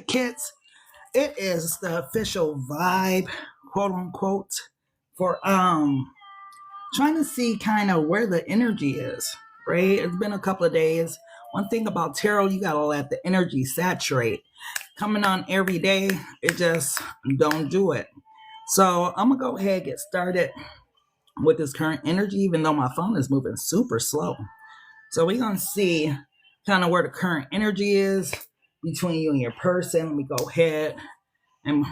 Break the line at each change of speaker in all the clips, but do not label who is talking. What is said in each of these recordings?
Kids, it is the official vibe, quote unquote, for trying to see kind of where the energy is, right? It's been a couple of days. One thing about tarot, you gotta let the energy saturate. Coming on every day, it just don't do it. So I'm gonna go ahead and get started with this current energy, even though my phone is moving super slow. So we're gonna see kind of where the current energy is between you and your person. Let me go ahead and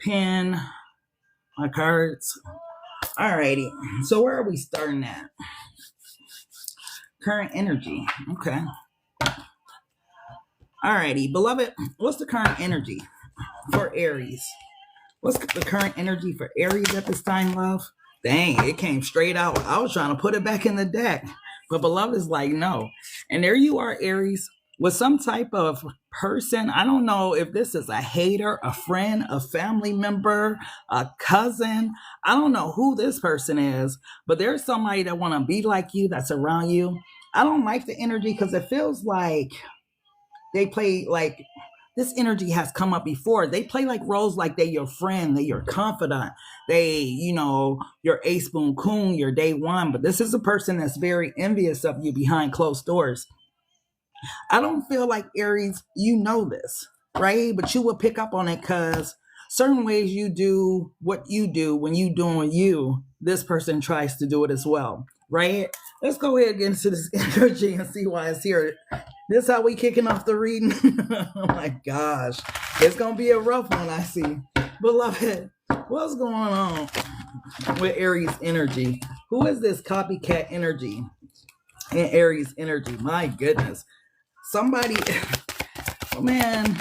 pin my cards. Alrighty. So where are we starting at? Current energy. Okay. Alrighty, beloved. What's the current energy for Aries? What's the current energy for Aries at this time, love? Dang, it came straight out. I was trying to put it back in the deck. But beloved is like, no. And there you are, Aries, with some type of person. I don't know if this is a hater, a friend, a family member, a cousin. I don't know who this person is, but there's somebody that want to be like you, that's around you. I don't like the energy because it feels like they play like this energy has come up before. They play like roles like they your friend, they your confidant, they, your ace boon coon, your day one. But this is a person that's very envious of you behind closed doors. I don't feel like Aries, you know this, right? But you will pick up on it because certain ways you do what you do when you doing you, this person tries to do it as well, right? Let's go ahead and get into this energy and see why it's here. This is how we kicking off the reading. Oh my gosh. It's going to be a rough one, I see. Beloved, what's going on with Aries energy? Who is this copycat energy in Aries energy? My goodness. Somebody, oh man,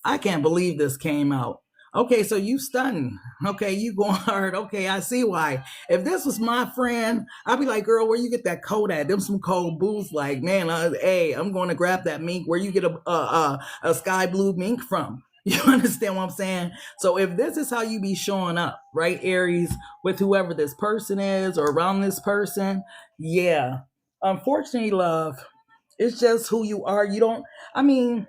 I can't believe this came out. Okay, so you stunned. Okay, you going hard. Okay, I see why. If this was my friend, I'd be like, girl, where you get that coat at? Them some cold boots. Like, man, hey, I'm going to grab that mink. Where you get a sky blue mink from? You understand what I'm saying? So if this is how you be showing up, right, Aries, with whoever this person is or around this person, yeah. Unfortunately, love, it's just who you are. You don't, I mean,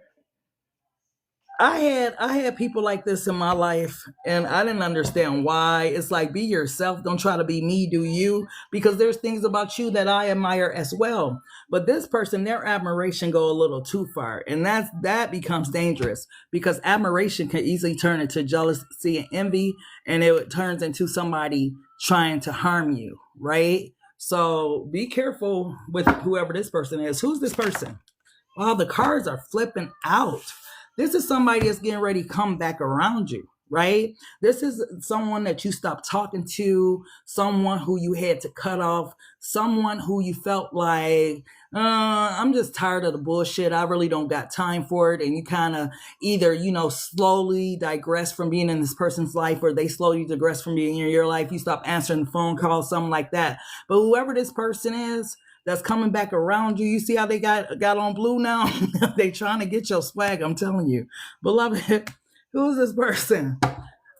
I had people like this in my life and I didn't understand why. It's like, be yourself, don't try to be me, do you, because there's things about you that I admire as well. But this person, their admiration go a little too far, and that becomes dangerous because admiration can easily turn into jealousy and envy, and it turns into somebody trying to harm you, right? So be careful with whoever this person is. Who's this person? Wow, the cards are flipping out. This is somebody that's getting ready to come back around you, right? This is someone that you stopped talking to, someone who you had to cut off, someone who you felt like, I'm just tired of the bullshit. I really don't got time for it. And you kind of either, slowly digress from being in this person's life, or they slowly digress from being in your life. You stop answering the phone calls, something like that. But whoever this person is, that's coming back around you. You see how they got on blue now? They trying to get your swag, I'm telling you. Beloved, who is this person?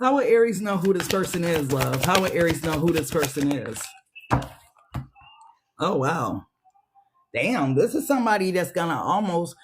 How would Aries know who this person is, love? How would Aries know who this person is? Oh, wow. Damn, this is somebody that's gonna almost,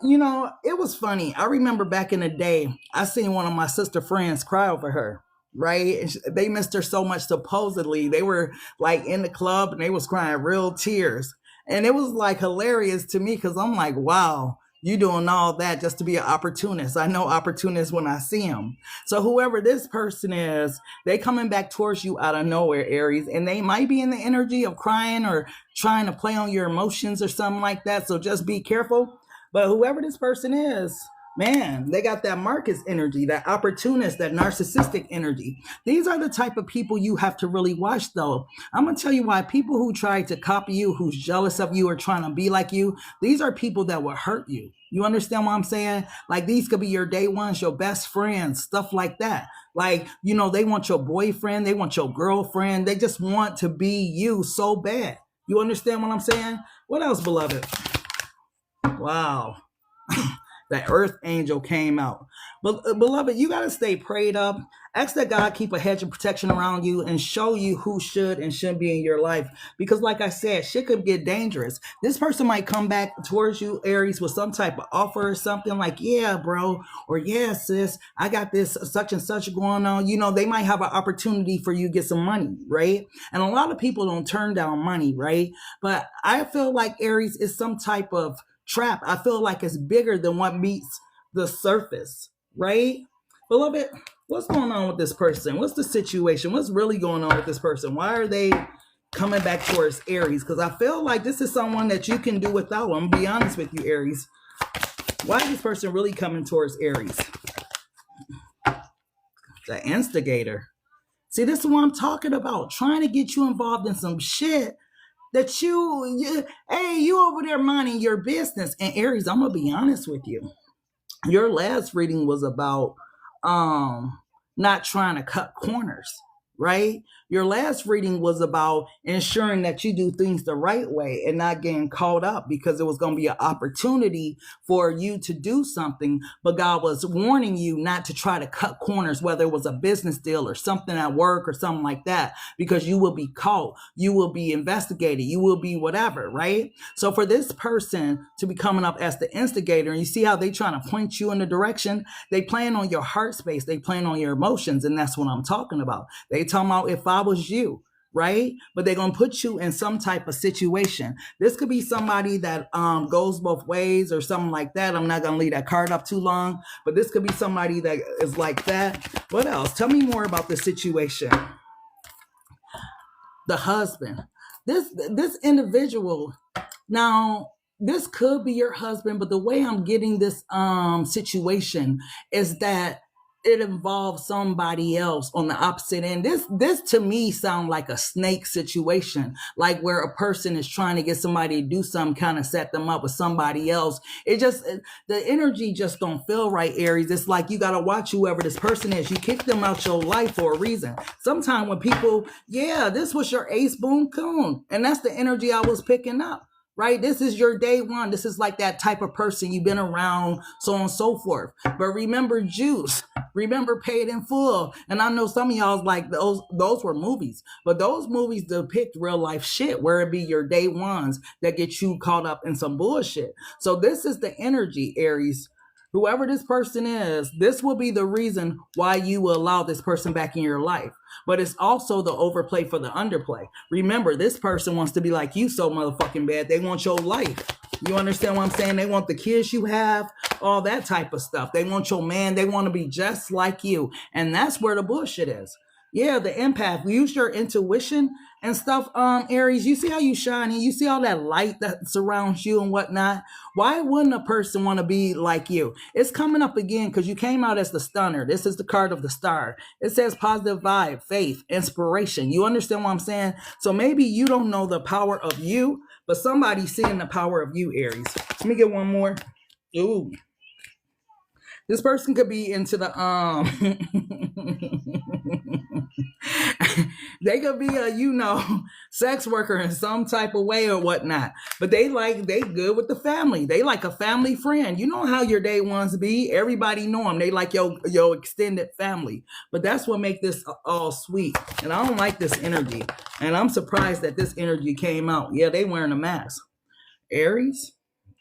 it was funny. I remember back in the day, I seen one of my sister friends cry over her. Right, they missed her so much. Supposedly, they were like in the club and they was crying real tears, and it was like hilarious to me because I'm like, wow, you doing all that just to be an opportunist. I know opportunists when I see them. So whoever this person is, they coming back towards you out of nowhere, Aries, and they might be in the energy of crying or trying to play on your emotions or something like that. So just be careful. But whoever this person is, man, they got that Marcus energy, that opportunist, that narcissistic energy. These are the type of people you have to really watch, though. I'm going to tell you why. People who try to copy you, who's jealous of you or trying to be like you, these are people that will hurt you. You understand what I'm saying? Like, these could be your day ones, your best friends, stuff like that. Like, they want your boyfriend, they want your girlfriend. They just want to be you so bad. You understand what I'm saying? What else, beloved? Wow. That earth angel came out. But beloved, you got to stay prayed up. Ask that God keep a hedge of protection around you and show you who should and shouldn't be in your life. Because like I said, shit could get dangerous. This person might come back towards you, Aries, with some type of offer or something like, yeah, bro, or yeah, sis, I got this such and such going on. You know, they might have an opportunity for you to get some money, right? And a lot of people don't turn down money, right? But I feel like Aries is some type of trap. I feel like it's bigger than what meets the surface, right? Beloved, what's going on with this person? What's the situation? What's really going on with this person? Why are they coming back towards Aries? Because I feel like this is someone that you can do without. I'm gonna be honest with you, Aries. Why is this person really coming towards Aries? The instigator. See, this is what I'm talking about. Trying to get you involved in some shit that hey, you over there minding your business. And Aries, I'm gonna be honest with you. Your last reading was about not trying to cut corners, right? Your last reading was about ensuring that you do things the right way and not getting caught up, because it was going to be an opportunity for you to do something, but God was warning you not to try to cut corners, whether it was a business deal or something at work or something like that, because you will be caught, you will be investigated, you will be whatever, right? So for this person to be coming up as the instigator, and you see how they trying to point you in the direction, they playing on your heart space, they playing on your emotions, and that's what I'm talking about. They talking about if I was you, right? But they're going to put you in some type of situation. This could be somebody that goes both ways or something like that. I'm not going to leave that card up too long, but this could be somebody that is like that. What else? Tell me more about the situation. The husband. This individual, now this could be your husband, but the way I'm getting this situation is that it involves somebody else on the opposite end. This to me sounds like a snake situation, like where a person is trying to get somebody to do something, kind of set them up with somebody else. The energy just don't feel right, Aries. It's like you got to watch whoever this person is. You kick them out your life for a reason. Sometimes when people, yeah, this was your ace boom coon, and that's the energy I was picking up. Right? This is your day one. This is like that type of person you've been around, so on and so forth. But remember juice. Remember paid in full. And I know some of y'all's like those were movies. But those movies depict real life shit, where it be your day ones that get you caught up in some bullshit. So this is the energy, Aries. Whoever this person is, this will be the reason why you will allow this person back in your life. But it's also the overplay for the underplay. Remember, this person wants to be like you so motherfucking bad. They want your life. You understand what I'm saying? They want the kids you have, all that type of stuff. They want your man. They want to be just like you. And that's where the bullshit is. Yeah, the empath. Use your intuition and stuff, Aries. You see how you shining? You see all that light that surrounds you and whatnot? Why wouldn't a person want to be like you? It's coming up again because you came out as the stunner. This is the card of the star. It says positive vibe, faith, inspiration. You understand what I'm saying? So maybe you don't know the power of you, but somebody's seeing the power of you, Aries. Let me get one more. Ooh. This person could be into the they could be a sex worker in some type of way or whatnot, but they good with the family. They like a family friend. You know how your day ones be. Everybody know them. They like your extended family. But that's what make this all sweet. And I don't like this energy, and I'm surprised that this energy came out. Yeah, they wearing a mask. Aries,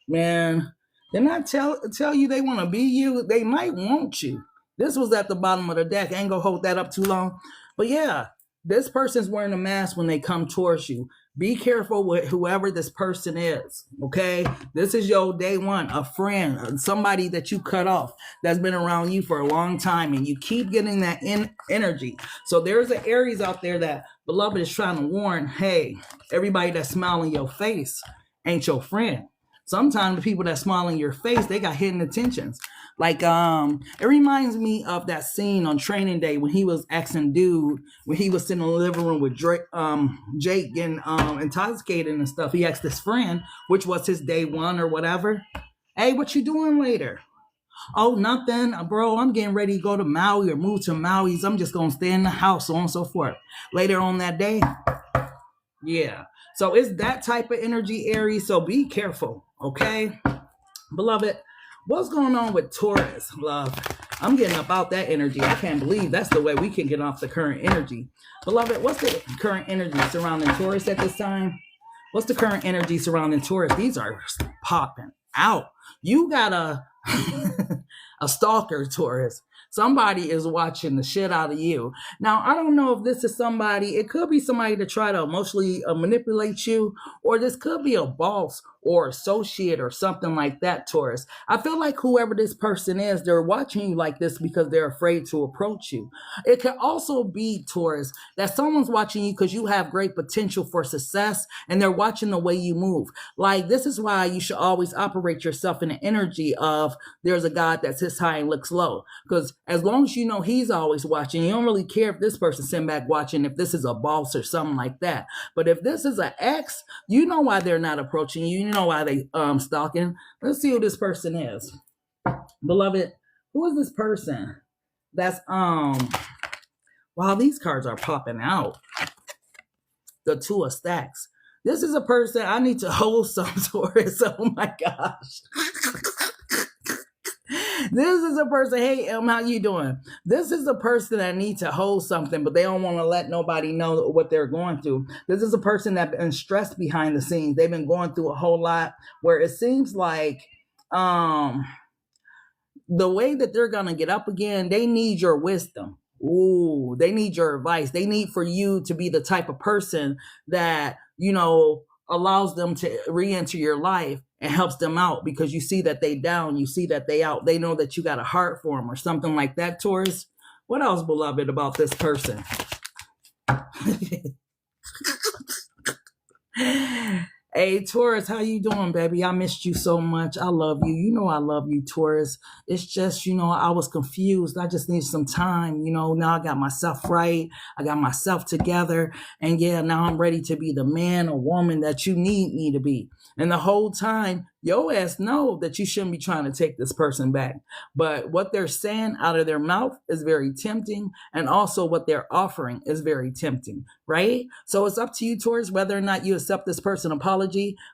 man, didn't I tell you they want to be you? They might want you. This was at the bottom of the deck. I ain't gonna hold that up too long. But yeah, this person's wearing a mask when they come towards you. Be careful with whoever this person is, okay? This is your day one, a friend, somebody that you cut off that's been around you for a long time, and you keep getting that energy. So there's an Aries out there that, beloved, is trying to warn, hey, everybody that's smiling your face ain't your friend. Sometimes the people that smile in your face, they got hidden intentions. Like, it reminds me of that scene on Training Day when he was asking dude, when he was sitting in the living room with Jake getting intoxicated and stuff. He asked his friend, which was his day one or whatever, hey, what you doing later? Oh, nothing, bro. I'm getting ready to go to Maui or move to Maui's. I'm just going to stay in the house, so on and so forth. Later on that day, yeah. So it's that type of energy, Aries. So be careful, okay? Beloved, what's going on with Taurus, love? I'm getting up out that energy. I can't believe that's the way we can get off the current energy. Beloved, what's the current energy surrounding Taurus at this time? What's the current energy surrounding Taurus? These are popping out. You got a stalker, Taurus. Somebody is watching the shit out of you. Now, I don't know if this is somebody, it could be somebody to try to emotionally manipulate you, or this could be a boss or associate or something like that, Taurus. I feel like whoever this person is, they're watching you like this because they're afraid to approach you. It could also be, Taurus, that someone's watching you because you have great potential for success and they're watching the way you move. Like, this is why you should always operate yourself in the energy of there's a God that sits high and looks low. Because as long as you know he's always watching, you don't really care if this person's sitting back watching, if this is a boss or something like that. But if this is an ex, you know why they're not approaching you. You know why they stalking. Let's see who this person is. Beloved, who is this person? That's wow, these cards are popping out. The Two of Stacks. This is a person I need to hold some Taurus. Oh my gosh. This is a person, hey, how you doing? This is a person that needs to hold something, but they don't want to let nobody know what they're going through. This is a person that's been stressed behind the scenes. They've been going through a whole lot where it seems like the way that they're going to get up again, they need your wisdom. Ooh, they need your advice. They need for you to be the type of person that, you know, allows them to re-enter your life and helps them out because you see that they down, you see that they out. They know that you got a heart for them or something like that, Taurus. What else, beloved, about this person? Hey, Taurus, how you doing, baby? I missed you so much. I love you. You know I love you, Taurus. It's just, you know, I was confused. I just need some time. You know, now I got myself right. I got myself together. And yeah, now I'm ready to be the man or woman that you need me to be. And the whole time, your ass know that you shouldn't be trying to take this person back. But what they're saying out of their mouth is very tempting. And also what they're offering is very tempting, right? So it's up to you, Taurus, whether or not you accept this person's apology.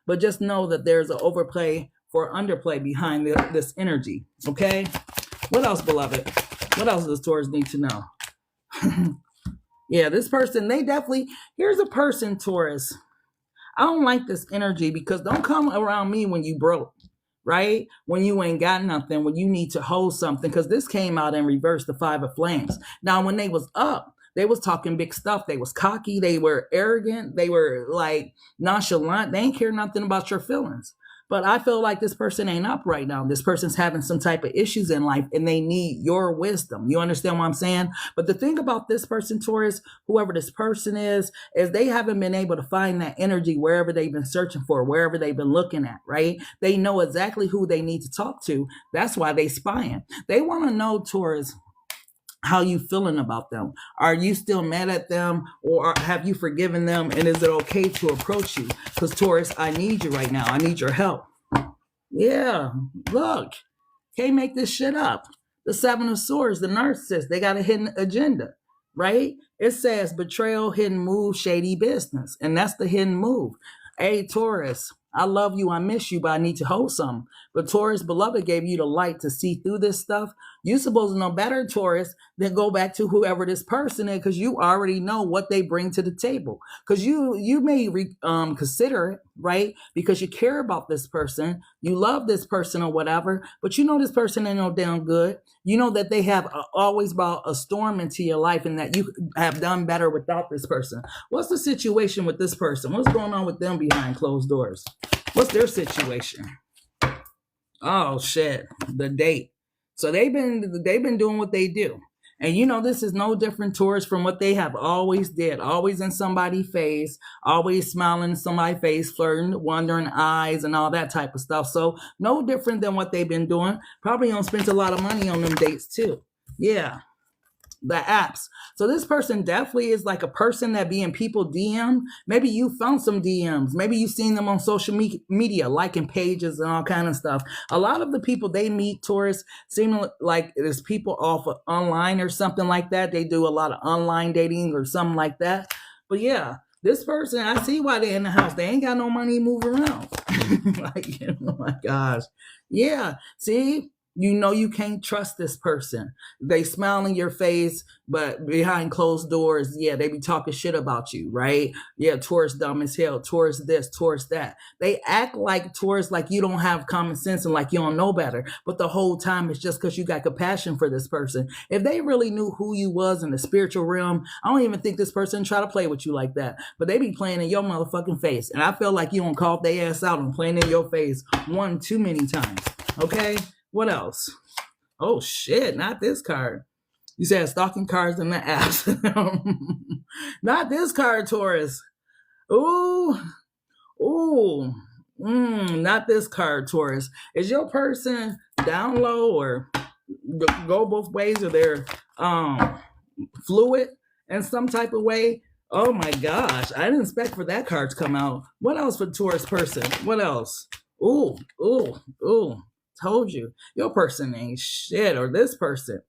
But just know that there's an overplay for underplay behind this energy, okay? What else, beloved? What else does Taurus need to know? Yeah, this person, they definitely, here's a person, Taurus. I don't like this energy because don't come around me when you broke, right? When you ain't got nothing, when you need to hold something, because this came out in reverse, the Five of Flames. Now, when they was up, they was talking big stuff. They was cocky. They were arrogant. They were like nonchalant. They ain't care nothing about your feelings. But I feel like this person ain't up right now. This person's having some type of issues in life and they need your wisdom. You understand what I'm saying? But the thing about this person, Taurus, whoever this person is they haven't been able to find that energy wherever they've been searching for, wherever they've been looking at, right? They know exactly who they need to talk to. That's why they spying. They want to know, Taurus, how you feeling about them. Are you still mad at them or have you forgiven them? And is it okay to approach you? Because Taurus, I need you right now. I need your help. Yeah, look, can't make this shit up. The Seven of Swords, the narcissist, they got a hidden agenda, right? It says betrayal, hidden move, shady business. And that's the hidden move. Hey, Taurus, I love you. I miss you, but I need to hold some. But Taurus, beloved, gave you the light to see through this stuff. You're supposed to know better, Taurus, than go back to whoever this person is because you already know what they bring to the table. Because you may consider it, right? Because you care about this person. You love this person or whatever. But you know this person ain't no damn good. You know that they have always brought a storm into your life and that you have done better without this person. What's the situation with this person? What's going on with them behind closed doors? What's their situation? Oh shit, the date. So they've been doing what they do. And you know, this is no different, Taurus, from what they have always did. Always in somebody's face, always smiling in somebody's face, flirting, wandering eyes and all that type of stuff. So no different than what they've been doing. Probably don't spend a lot of money on them dates too. Yeah. The apps. So this person definitely is like a person that be in people DM. Maybe you found some DMs. Maybe you've seen them on social media, liking pages and all kind of stuff. A lot of the people they meet, Taurus, seem like there's people off of online or something like that. They do a lot of online dating or something like that. But yeah, this person, I see why they're in the house. They ain't got no money to move around. Like, oh my gosh. Yeah. See? You know you can't trust this person. They smile in your face, but behind closed doors, yeah, they be talking shit about you, right? Yeah, Taurus dumb as hell, Taurus this, Taurus that. They act like Taurus like you don't have common sense and like you don't know better. But the whole time it's just because you got compassion for this person. If they really knew who you was in the spiritual realm, I don't even think this person try to play with you like that. But they be playing in your motherfucking face. And I feel like you don't call their ass out and playing in your face one too many times. Okay? What else? Oh shit, not this card. You said stalking cards in the apps. Not this card, Taurus. Ooh. Ooh. Not this card, Taurus. Is your person down low or go both ways, or they're fluid in some type of way? Oh my gosh, I didn't expect for that card to come out. What else for Taurus person? What else? Ooh. Told you. Your person ain't shit, or this person,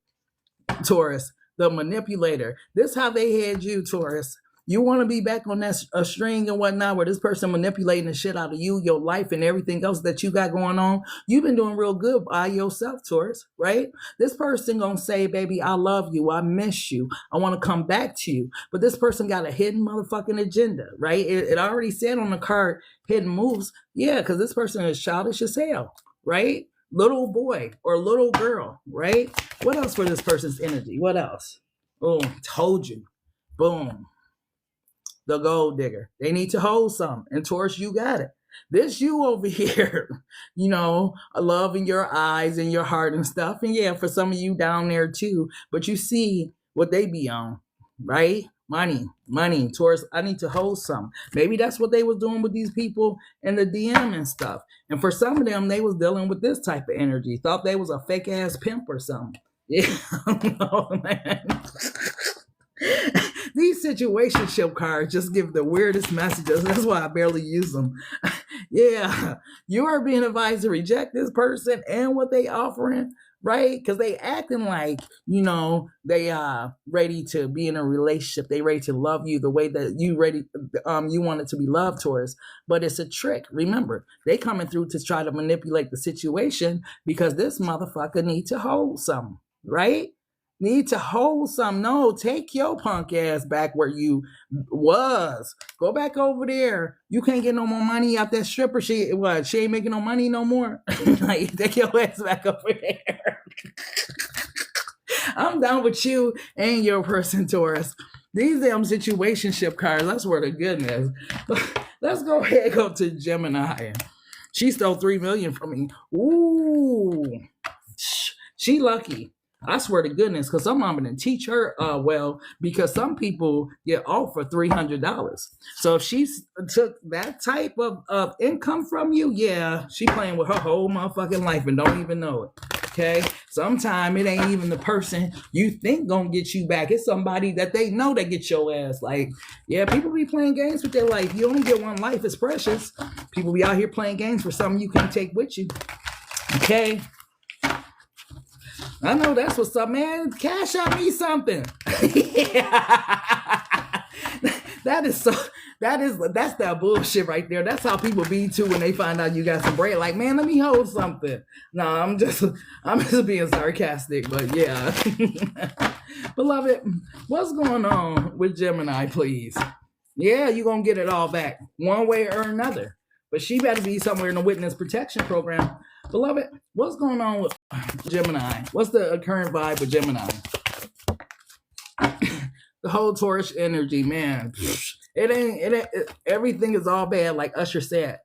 Taurus, the manipulator. This how they had you, Taurus. You want to be back on that string and whatnot, where this person manipulating the shit out of you, your life, and everything else that you got going on. You've been doing real good by yourself, Taurus, right? This person gonna say, baby, I love you. I miss you. I want to come back to you. But this person got a hidden motherfucking agenda, right? It already said on the card, hidden moves. Yeah, because this person is childish as hell, right? Little boy or little girl, right? What else for this person's energy? What else? Oh, told you. Boom. The gold digger. They need to hold some. And Taurus, you got it. This you over here, you know, love in your eyes and your heart and stuff. And yeah, for some of you down there too. But you see what they be on, right? Money. Taurus, I need to hold some. Maybe that's what they was doing with these people in the DM and stuff. And for some of them, they was dealing with this type of energy. Thought they was a fake ass pimp or something. Yeah, no, man. These situationship cards just give the weirdest messages. That's why I barely use them. Yeah, you are being advised to reject this person and what they offering, right? Because they acting like, you know, they are ready to be in a relationship. They ready to love you the way that you you want it to be loved towards. But it's a trick. Remember, they coming through to try to manipulate the situation because this motherfucker need to hold something, right? Need to hold some. No, take your punk ass back where you was. Go back over there. You can't get no more money out that stripper. She ain't making no money no more. Like, take your ass back over there. I'm down with you and your person, Taurus. These damn situationship cards, I swear to goodness. Let's go ahead and go to Gemini. She stole $3 million from me. Ooh. She lucky. I swear to goodness, because I'm going to teach her well, because some people get off for $300. So if she took that type of income from you, yeah, she playing with her whole motherfucking life and don't even know it. Okay? Sometime it ain't even the person you think gonna get you back. It's somebody that they know that get your ass. Like, yeah, people be playing games with their life. You only get one life. It's precious. People be out here playing games for something you can't take with you. Okay? I know that's what's up, man. Cash out me something. That's that bullshit right there. That's how people be too when they find out you got some bread. Like, man, let me hold something. No, I'm just being sarcastic, but yeah. Beloved, what's going on with Gemini, please? Yeah, you're gonna get it all back one way or another. But she better be somewhere in the witness protection program. Beloved, what's going on with Gemini? What's the current vibe with Gemini? The whole Taurus energy, man. It ain't everything is all bad, like Usher said.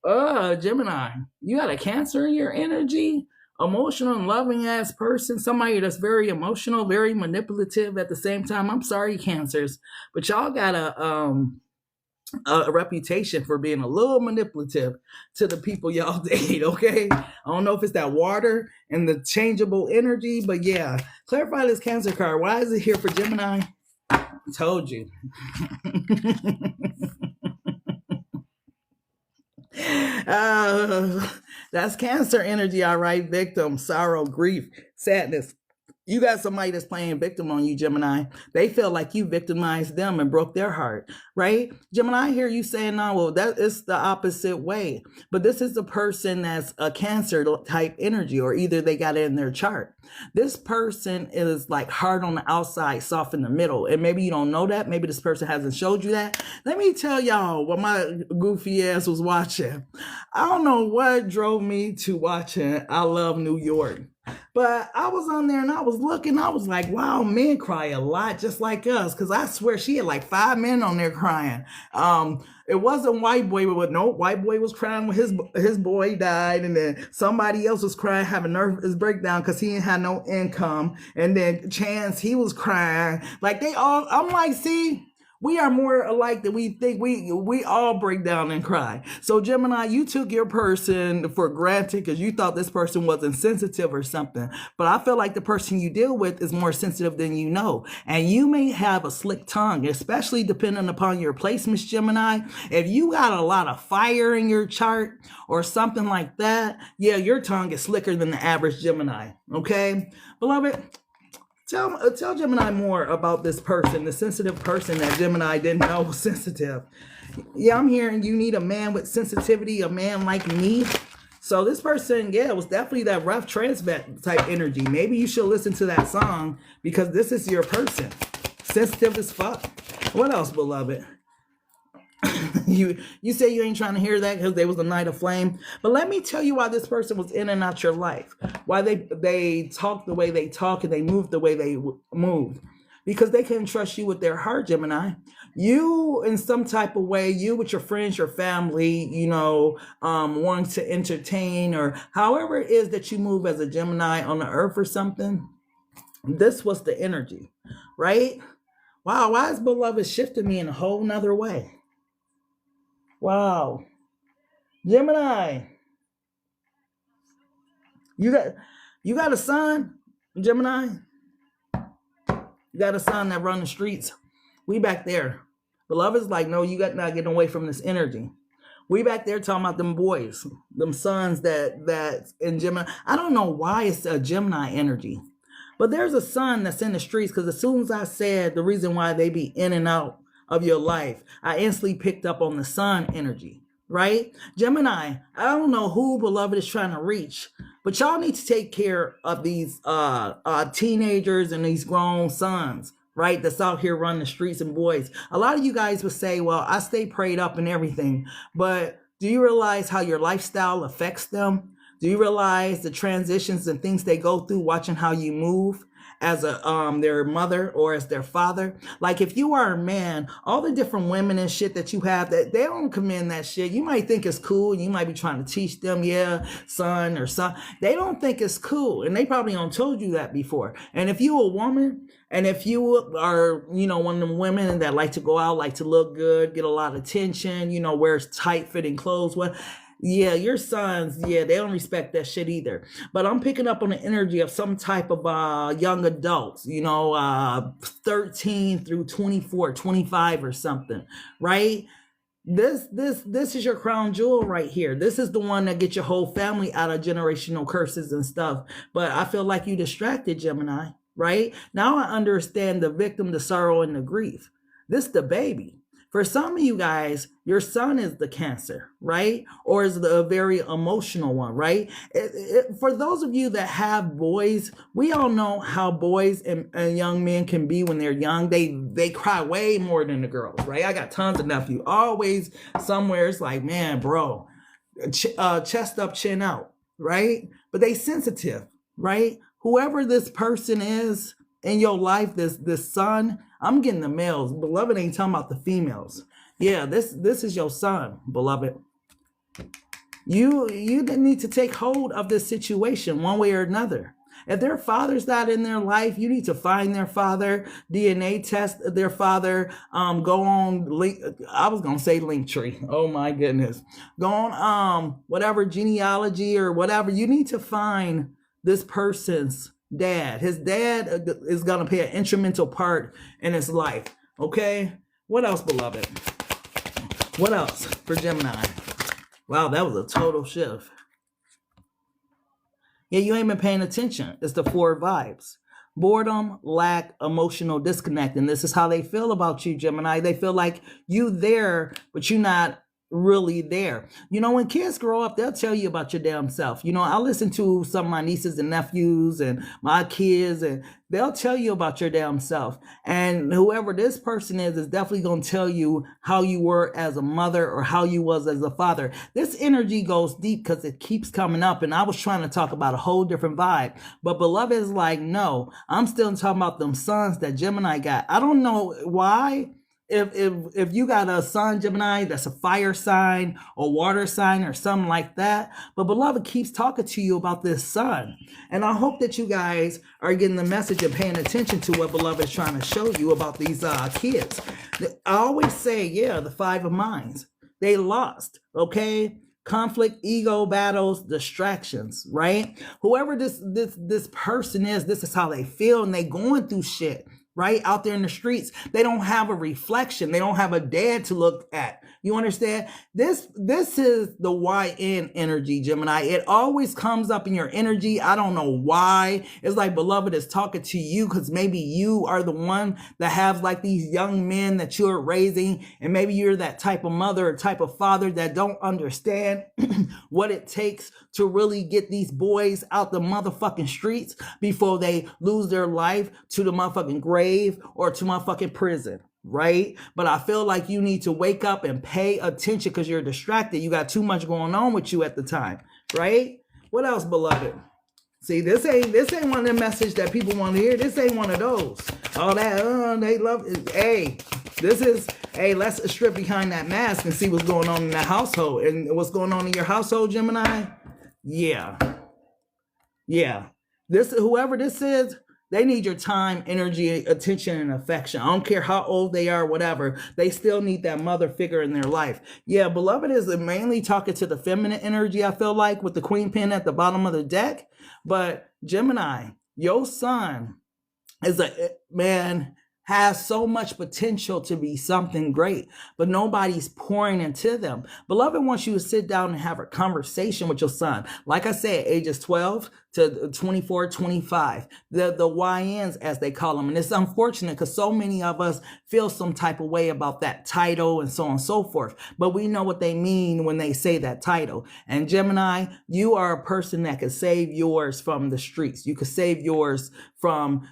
Gemini, you got a Cancer in your energy? Emotional and loving ass person, somebody that's very emotional, very manipulative at the same time. I'm sorry, Cancers, but y'all got a reputation for being a little manipulative to the people y'all date, okay? I don't know if it's that water and the changeable energy, but yeah. Clarify this Cancer card. Why is it here for Gemini? I told you. That's Cancer energy, all right? Victim, sorrow, grief, sadness, You got somebody that's playing victim on you, Gemini. They feel like you victimized them and broke their heart, right? Gemini, I hear you saying, no, well, that is the opposite way. But this is the person that's a Cancer type energy, or either they got it in their chart. This person is like hard on the outside, soft in the middle. And maybe you don't know that. Maybe this person hasn't showed you that. Let me tell y'all what my goofy ass was watching. I don't know what drove me to watching I Love New York. But I was on there and I was looking, I was like, wow, men cry a lot just like us. Cause I swear she had like 5 men on there crying. It wasn't white boy, but no, white boy was crying when his boy died, and then somebody else was crying, having a nervous breakdown because he didn't have no income. And then Chance, he was crying. Like they all, I'm like, see, we are more alike than we think. We all break down and cry. So Gemini, you took your person for granted because you thought this person wasn't sensitive or something. But I feel like the person you deal with is more sensitive than you know. And you may have a slick tongue, especially depending upon your placements, Gemini. If you got a lot of fire in your chart or something like that, yeah, your tongue is slicker than the average Gemini. Okay, beloved? Tell Gemini more about this person, the sensitive person that Gemini didn't know was sensitive. Yeah, I'm hearing you need a man with sensitivity, a man like me. So this person, yeah, was definitely that rough transplant type energy. Maybe you should listen to that song because this is your person. Sensitive as fuck. What else, beloved? You say you ain't trying to hear that because they was the night of flame. But let me tell you why this person was in and out your life. Why they talk the way they talk and they move the way they move. Because they couldn't trust you with their heart, Gemini. You, in some type of way, you with your friends, your family, wanting to entertain, or however it is that you move as a Gemini on the earth or something. This was the energy, right? Wow, why is beloved shifting me in a whole nother way? Wow. Gemini, you got a son, Gemini? You got a son that run the streets. We back there. Beloved's like, no, you got not getting away from this energy. We back there talking about them boys, them sons that in Gemini. I don't know why it's a Gemini energy, but there's a son that's in the streets, because as soon as I said the reason why they be in and out of your life, I instantly picked up on the sun energy, right? Gemini, I don't know who beloved is trying to reach, but y'all need to take care of these teenagers and these grown sons, right? That's out here running the streets, and boys. A lot of you guys would say, well, I stay prayed up and everything, but do you realize how your lifestyle affects them? Do you realize the transitions and things they go through watching how you move as their mother or as their father? Like if you are a man, all the different women and shit that you have, that they don't commend that shit. You might think it's cool. You might be trying to teach them, yeah, son or son. They don't think it's cool. And they probably don't told you that before. And if you a woman, and if you are, one of them women that like to go out, like to look good, get a lot of attention, wears tight fitting clothes, yeah, your sons, yeah, they don't respect that shit either. But I'm picking up on the energy of some type of young adults, 13 through 24, 25 or something, right? This is your crown jewel right here. This is the one that gets your whole family out of generational curses and stuff. But I feel like you distracted, Gemini, right? Now I understand the victim, the sorrow, and the grief. This the baby. For some of you guys, your son is the Cancer, right? Or is the very emotional one, right? For those of you that have boys, we all know how boys and young men can be when they're young. They cry way more than the girls, right? I got tons of nephews. Always somewhere it's like, man, bro, chest up, chin out, right? But they sensitive, right? Whoever this person is in your life, this son, I'm getting the males. Beloved ain't talking about the females. Yeah, this is your son, beloved. You need to take hold of this situation one way or another. If their father's not in their life, you need to find their father, DNA test their father, go on, I was going to say Linktree. Oh my goodness. Go on, whatever genealogy or whatever. You need to find this person's dad. His dad is going to play an instrumental part in his life. Okay. What else, beloved? What else for Gemini? Wow, that was a total shift. Yeah, you ain't been paying attention. It's the 4 vibes. Boredom, lack, emotional disconnect. And this is how they feel about you, Gemini. They feel like you there, but you're not really there. You know, when kids grow up, they'll tell you about your damn self. You know, I listen to some of my nieces and nephews and my kids, and they'll tell you about your damn self. And whoever this person is definitely going to tell you how you were as a mother or how you was as a father. This energy goes deep because it keeps coming up. And I was trying to talk about a whole different vibe. But beloved is like, no, I'm still talking about them sons that Gemini got. I don't know why. If you got a sun, Gemini, that's a fire sign or water sign or something like that, but beloved keeps talking to you about this sun. And I hope that you guys are getting the message and paying attention to what beloved is trying to show you about these kids. I always say, yeah, the 5 of Minds, they lost, okay? Conflict, ego battles, distractions, right? Whoever this person is, this is how they feel, and they going through shit. Right out there in the streets, they don't have a reflection. They don't have a dad to look at. You understand? This is the YN energy, Gemini. It always comes up in your energy. I don't know why. It's like beloved is talking to you because maybe you are the one that have like these young men that you're raising, and maybe you're that type of mother or type of father that don't understand what it takes to really get these boys out the motherfucking streets before they lose their life to the motherfucking grave or to motherfucking prison. Right? But I feel like you need to wake up and pay attention because you're distracted. You got too much going on with you at the time. Right? What else, beloved? See, this ain't one of the messages that people want to hear. This ain't one of those. All that, they love it. Hey, this is, hey, let's strip behind that mask and see what's going on in that household. And what's going on in your household, Gemini? Yeah. Yeah. Whoever this is, they need your time, energy, attention, and affection. I don't care how old they are, whatever. They still need that mother figure in their life. Yeah, beloved is mainly talking to the feminine energy, I feel like, with the queen pin at the bottom of the deck. But Gemini, your son is has so much potential to be something great, but nobody's pouring into them. Beloved wants you to sit down and have a conversation with your son. Like I said, ages 12 to 24, 25, the YNs as they call them. And it's unfortunate because so many of us feel some type of way about that title and so on and so forth. But we know what they mean when they say that title. And Gemini, you are a person that can save yours from the streets. You could save yours from,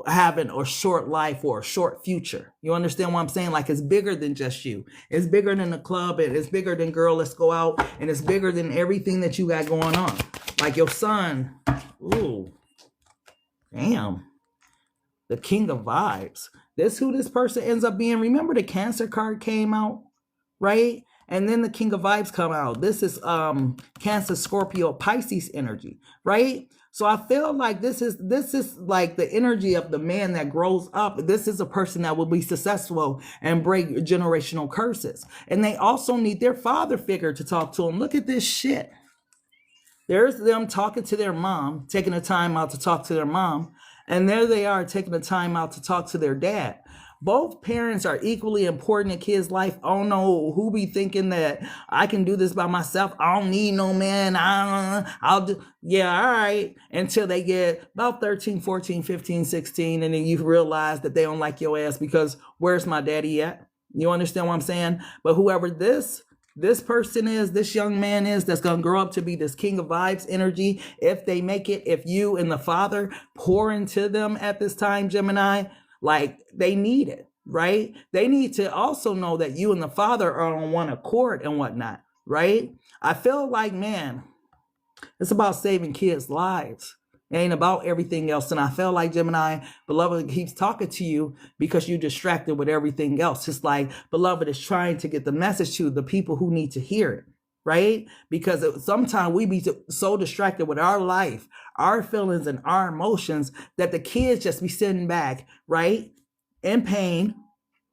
having a short life or a short future. You understand what I'm saying? Like, it's bigger than just you. It's bigger than the club. It's bigger than girl, let's go out. And it's bigger than everything that you got going on. Like your son. Ooh. Damn. The king of vibes. This who this person ends up being. Remember the Cancer card came out, right? And then the king of vibes come out. This is Cancer, Scorpio, Pisces energy, right? So I feel like this is like the energy of the man that grows up. This is a person that will be successful and break generational curses. And they also need their father figure to talk to them. Look at this shit. There's them talking to their mom, taking the time out to talk to their mom. And there they are taking the time out to talk to their dad. Both parents are equally important in kids' life. I don't know who be thinking that I can do this by myself. I don't need no man. I'll do. Yeah, all right. Until they get about 13, 14, 15, 16. And then you realize that they don't like your ass because where's my daddy at? You understand what I'm saying? But whoever this person is, this young man is, that's going to grow up to be this king of vibes energy. If they make it, if you and the father pour into them at this time, Gemini, like they need it, right? They need to also know that you and the father are on one accord and whatnot, right? I feel like, man, it's about saving kids' lives. It ain't about everything else. And I feel like Gemini, beloved keeps talking to you because you're distracted with everything else. It's like beloved is trying to get the message to the people who need to hear it, right? Because sometimes we be so distracted with our life, our feelings and our emotions that the kids just be sitting back, right? In pain,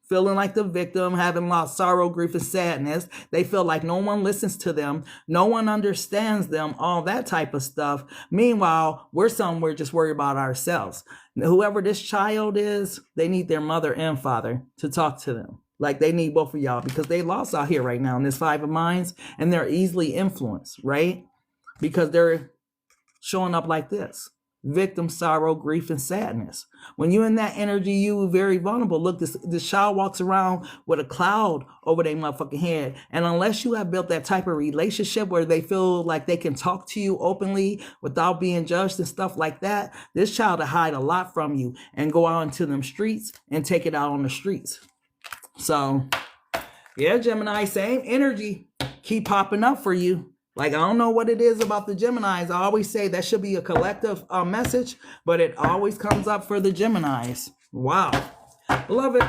feeling like the victim, having lost sorrow, grief, and sadness. They feel like no one listens to them. No one understands them, all that type of stuff. Meanwhile, we're somewhere just worried about ourselves. Whoever this child is, they need their mother and father to talk to them. Like they need both of y'all because they lost out here right now in this 5 of Minds, and they're easily influenced, right? Because they're showing up like this. victim, sorrow, grief, and sadness. When you're in that energy, you very vulnerable. Look, this child walks around with a cloud over their motherfucking head. And unless you have built that type of relationship where they feel like they can talk to you openly without being judged and stuff like that, this child will hide a lot from you and go out into them streets and take it out on the streets. So, yeah, Gemini, same energy keep popping up for you. Like, I don't know what it is about the Geminis. I always say that should be a collective message, but it always comes up for the Geminis. Wow. Beloved,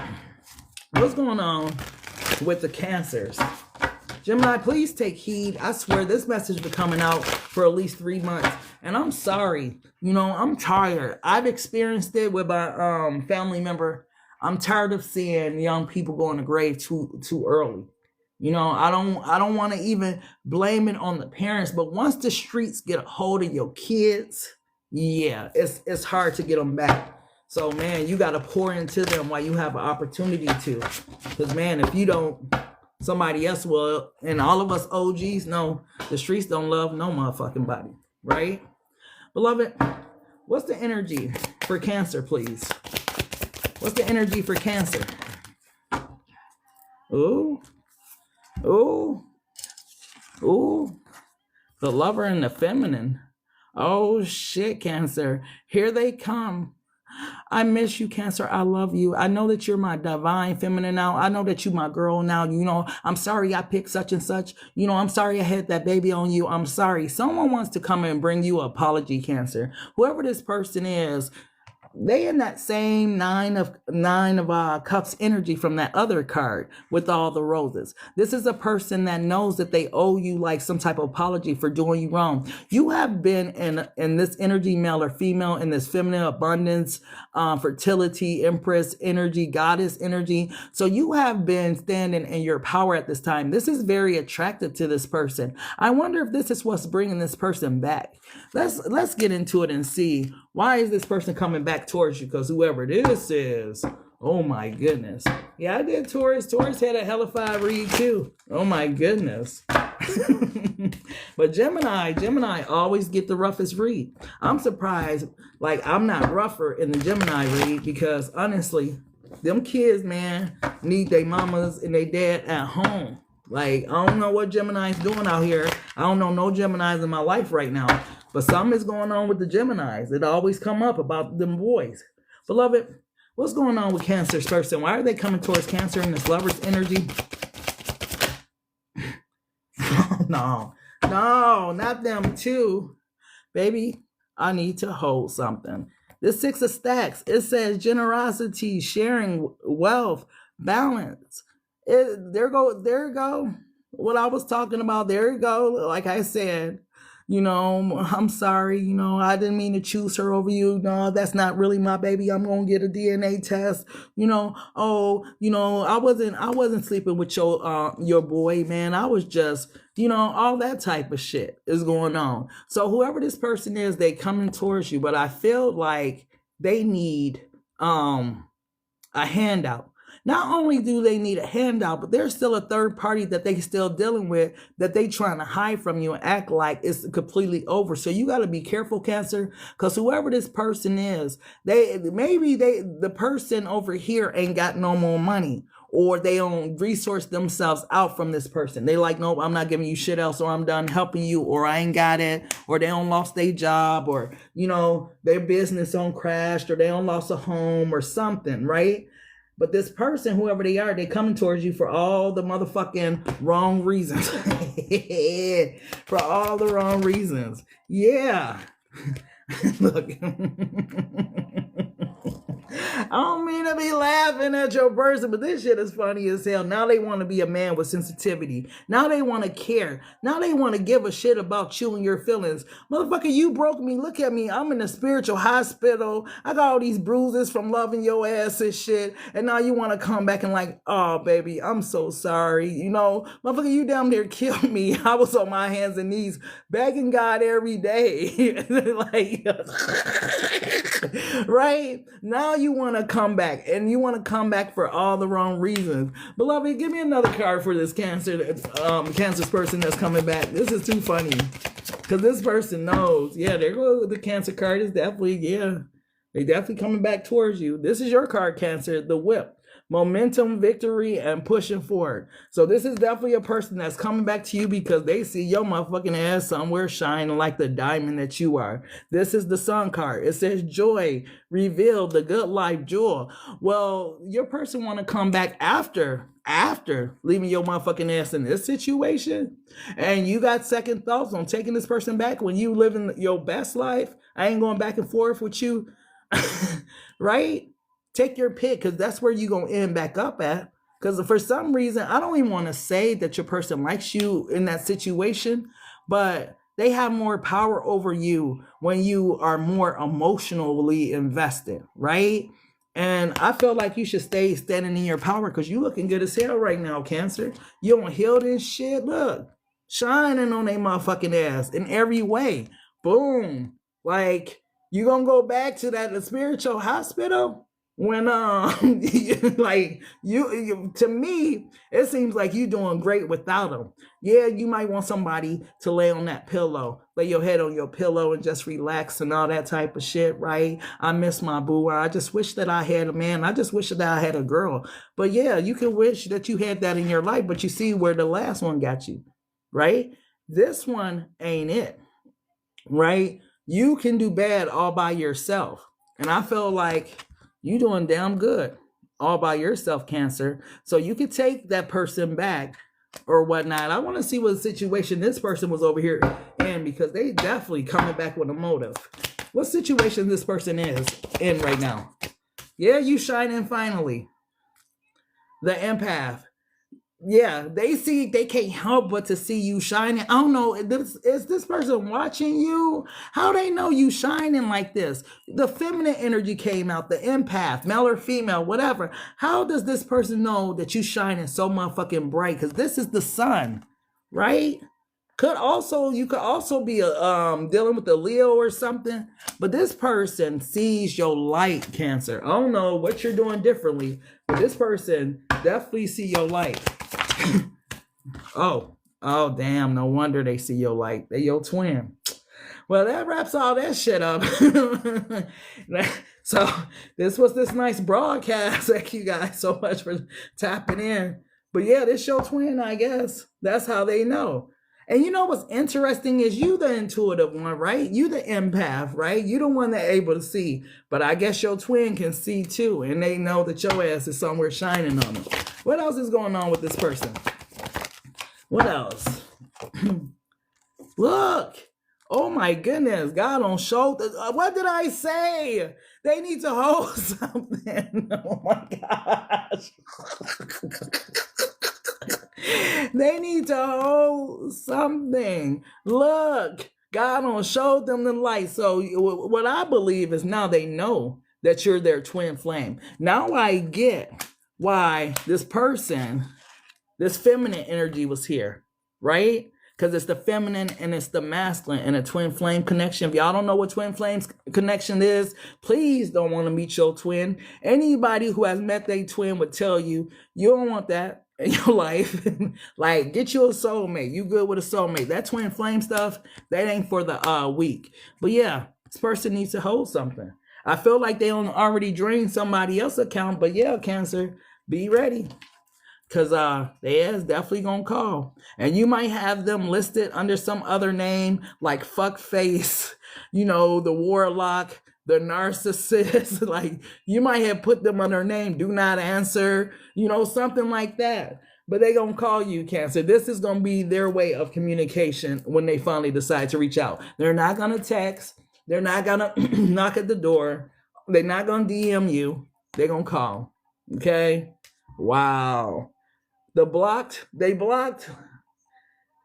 what's going on with the Cancers? Gemini, please take heed. I swear this message has been coming out for at least 3 months. And I'm sorry. You know, I'm tired. I've experienced it with my family member. I'm tired of seeing young people go in the grave too early. You know, I don't want to even blame it on the parents, but once the streets get a hold of your kids, yeah, it's hard to get them back. So, man, you got to pour into them while you have an opportunity to. Because, man, if you don't, somebody else will. And all of us OGs know the streets don't love no motherfucking body, right? Beloved, what's the energy for Cancer, please? What's the energy for Cancer? Ooh. Ooh, ooh, the Lover and the Feminine. Oh shit, Cancer, here they come. I miss you, Cancer. I love you. I know that you're my divine feminine now. I know that you're my girl now. You know, I'm sorry I picked such and such. You know, I'm sorry I had that baby on you. I'm sorry. Someone wants to come and bring you an apology, Cancer. Whoever this person is, they in that same nine of cups energy from that other card with all the roses. This is a person that knows that they owe you like some type of apology for doing you wrong. You have been in this energy, male or female, in this feminine abundance, fertility, empress energy, goddess energy. So you have been standing in your power at this time. This is very attractive to this person. I wonder if this is what's bringing this person back. Let's get into it and see, why is this person coming back towards you? Because whoever this is, oh my goodness. Yeah, I did Taurus. Taurus had a hella 5 read too. Oh my goodness. But Gemini always get the roughest read. I'm surprised, like, I'm not rougher in the Gemini read, because honestly, them kids, man, need their mamas and their dad at home. Like, I don't know what Gemini's doing out here. I don't know no Geminis in my life right now. But something is going on with the Geminis. It always come up about them boys. Beloved, what's going on with Cancer's person? Why are they coming towards Cancer in this Lover's energy? No, not them too. Baby, I need to hold something. The 6 of Stacks, it says generosity, sharing, wealth, balance. There you go. What I was talking about, there you go. Like I said, you know, I'm sorry, you know, I didn't mean to choose her over you. No, that's not really my baby. I'm going to get a DNA test. You know, oh, you know, I wasn't sleeping with your boy, man. I was just, you know, all that type of shit is going on. So whoever this person is, they coming towards you, but I feel like they need a handout. Not only do they need a handout, but there's still a third party that they still dealing with, that they trying to hide from you and act like it's completely over. So you got to be careful, Cancer, because whoever this person is, the person over here ain't got no more money, or they don't resource themselves out from this person. They like, nope, I'm not giving you shit else, or I'm done helping you, or I ain't got it, or they don't lost their job, or, you know, their business on crashed, or they don't lost a home or something, right? But this person, whoever they are, they coming towards you for all the motherfucking wrong reasons. For all the wrong reasons. Yeah. Look. I don't mean to be laughing at your person, but this shit is funny as hell. Now they want to be a man with sensitivity. Now they want to care. Now they want to give a shit about you and your feelings. Motherfucker, you broke me. Look at me. I'm in a spiritual hospital. I got all these bruises from loving your ass and shit. And now you want to come back and like, oh, baby, I'm so sorry. You know, motherfucker, you down there killed me. I was on my hands and knees begging God every day. Like, right? Now you want to come back, and you want to come back for all the wrong reasons. Beloved, give me another card for this Cancer's person that's coming back. This is too funny. Because this person knows. Yeah, there goes the Cancer card. Is definitely, yeah. They definitely coming back towards you. This is your card, Cancer, the whip. Momentum, victory, and pushing forward. So this is definitely a person that's coming back to you because they see your motherfucking ass somewhere shining like the diamond that you are. This is the Sun card. It says joy, reveal, the good life, jewel. Well, your person want to come back after leaving your motherfucking ass in this situation, and you got second thoughts on taking this person back when you living your best life. I ain't going back and forth with you. Right? Take your pick, because that's where you're going to end back up at. Because for some reason, I don't even want to say that your person likes you in that situation, but they have more power over you when you are more emotionally invested, right? And I feel like you should stay standing in your power because you looking good as hell right now, Cancer. You don't heal this shit. Look, shining on their motherfucking ass in every way. Boom. Like, you gonna go back to that spiritual hospital when like you to me it seems like you doing great without them. Yeah, you might want somebody to lay on that pillow, lay your head on your pillow and just relax and all that type of shit, right? I miss my boo. I just wish that I had a man. I just wish that I had a girl. But yeah, you can wish that you had that in your life, but you see where the last one got you, right? This one ain't it, right? You can do bad all by yourself. And I feel like you doing damn good all by yourself, Cancer. So you could take that person back or whatnot. I want to see what situation this person was over here in because they definitely coming back with a motive. What situation this person is in right now? Yeah, you shining finally. The empath. Yeah, they can't help but to see you shining. I don't know, is this person watching you? How they know you shining like this? The feminine energy came out, the empath, male or female, whatever. How does this person know that you shining so motherfucking bright? Because this is the sun, right? You could also be dealing with a Leo or something, but this person sees your light, Cancer. I don't know what you're doing differently, but this person definitely see your light. Oh, damn, no wonder they see your light. They your twin. Well, that wraps all that shit up. So this was this nice broadcast. Thank you guys so much for tapping in. But yeah, this your twin, I guess. That's how they know. And you know what's interesting is you the intuitive one, right? You the empath, right? You the one that able to see. But I guess your twin can see too. And they know that your ass is somewhere shining on them. What else is going on with this person? What else? Look. Oh my goodness. God on shoulder. What did I say? They need to hold something. Oh my gosh. They need to hold something. Look, God on showed them the light. So what I believe is now they know that you're their twin flame. Now I get why this person, this feminine energy was here, right? Because it's the feminine and it's the masculine and a twin flame connection. If y'all don't know what twin flames connection is, please don't want to meet your twin. Anybody who has met their twin would tell you, you don't want that in your life. Like, get you a soulmate. You good with a soulmate. That twin flame stuff, that ain't for the weak. But yeah, this person needs to hold something. I feel like they already drained somebody else's account, but yeah, Cancer, be ready. Because they is definitely going to call. And you might have them listed under some other name like fuckface, you know, the warlock, the narcissist. Like, you might have put them under name, do not answer, you know, something like that. But they going to call you, Cancer. This is going to be their way of communication when they finally decide to reach out. They're not going to text. They're not going to knock at the door. They're not going to DM you. They're going to call. Okay? Wow. They blocked.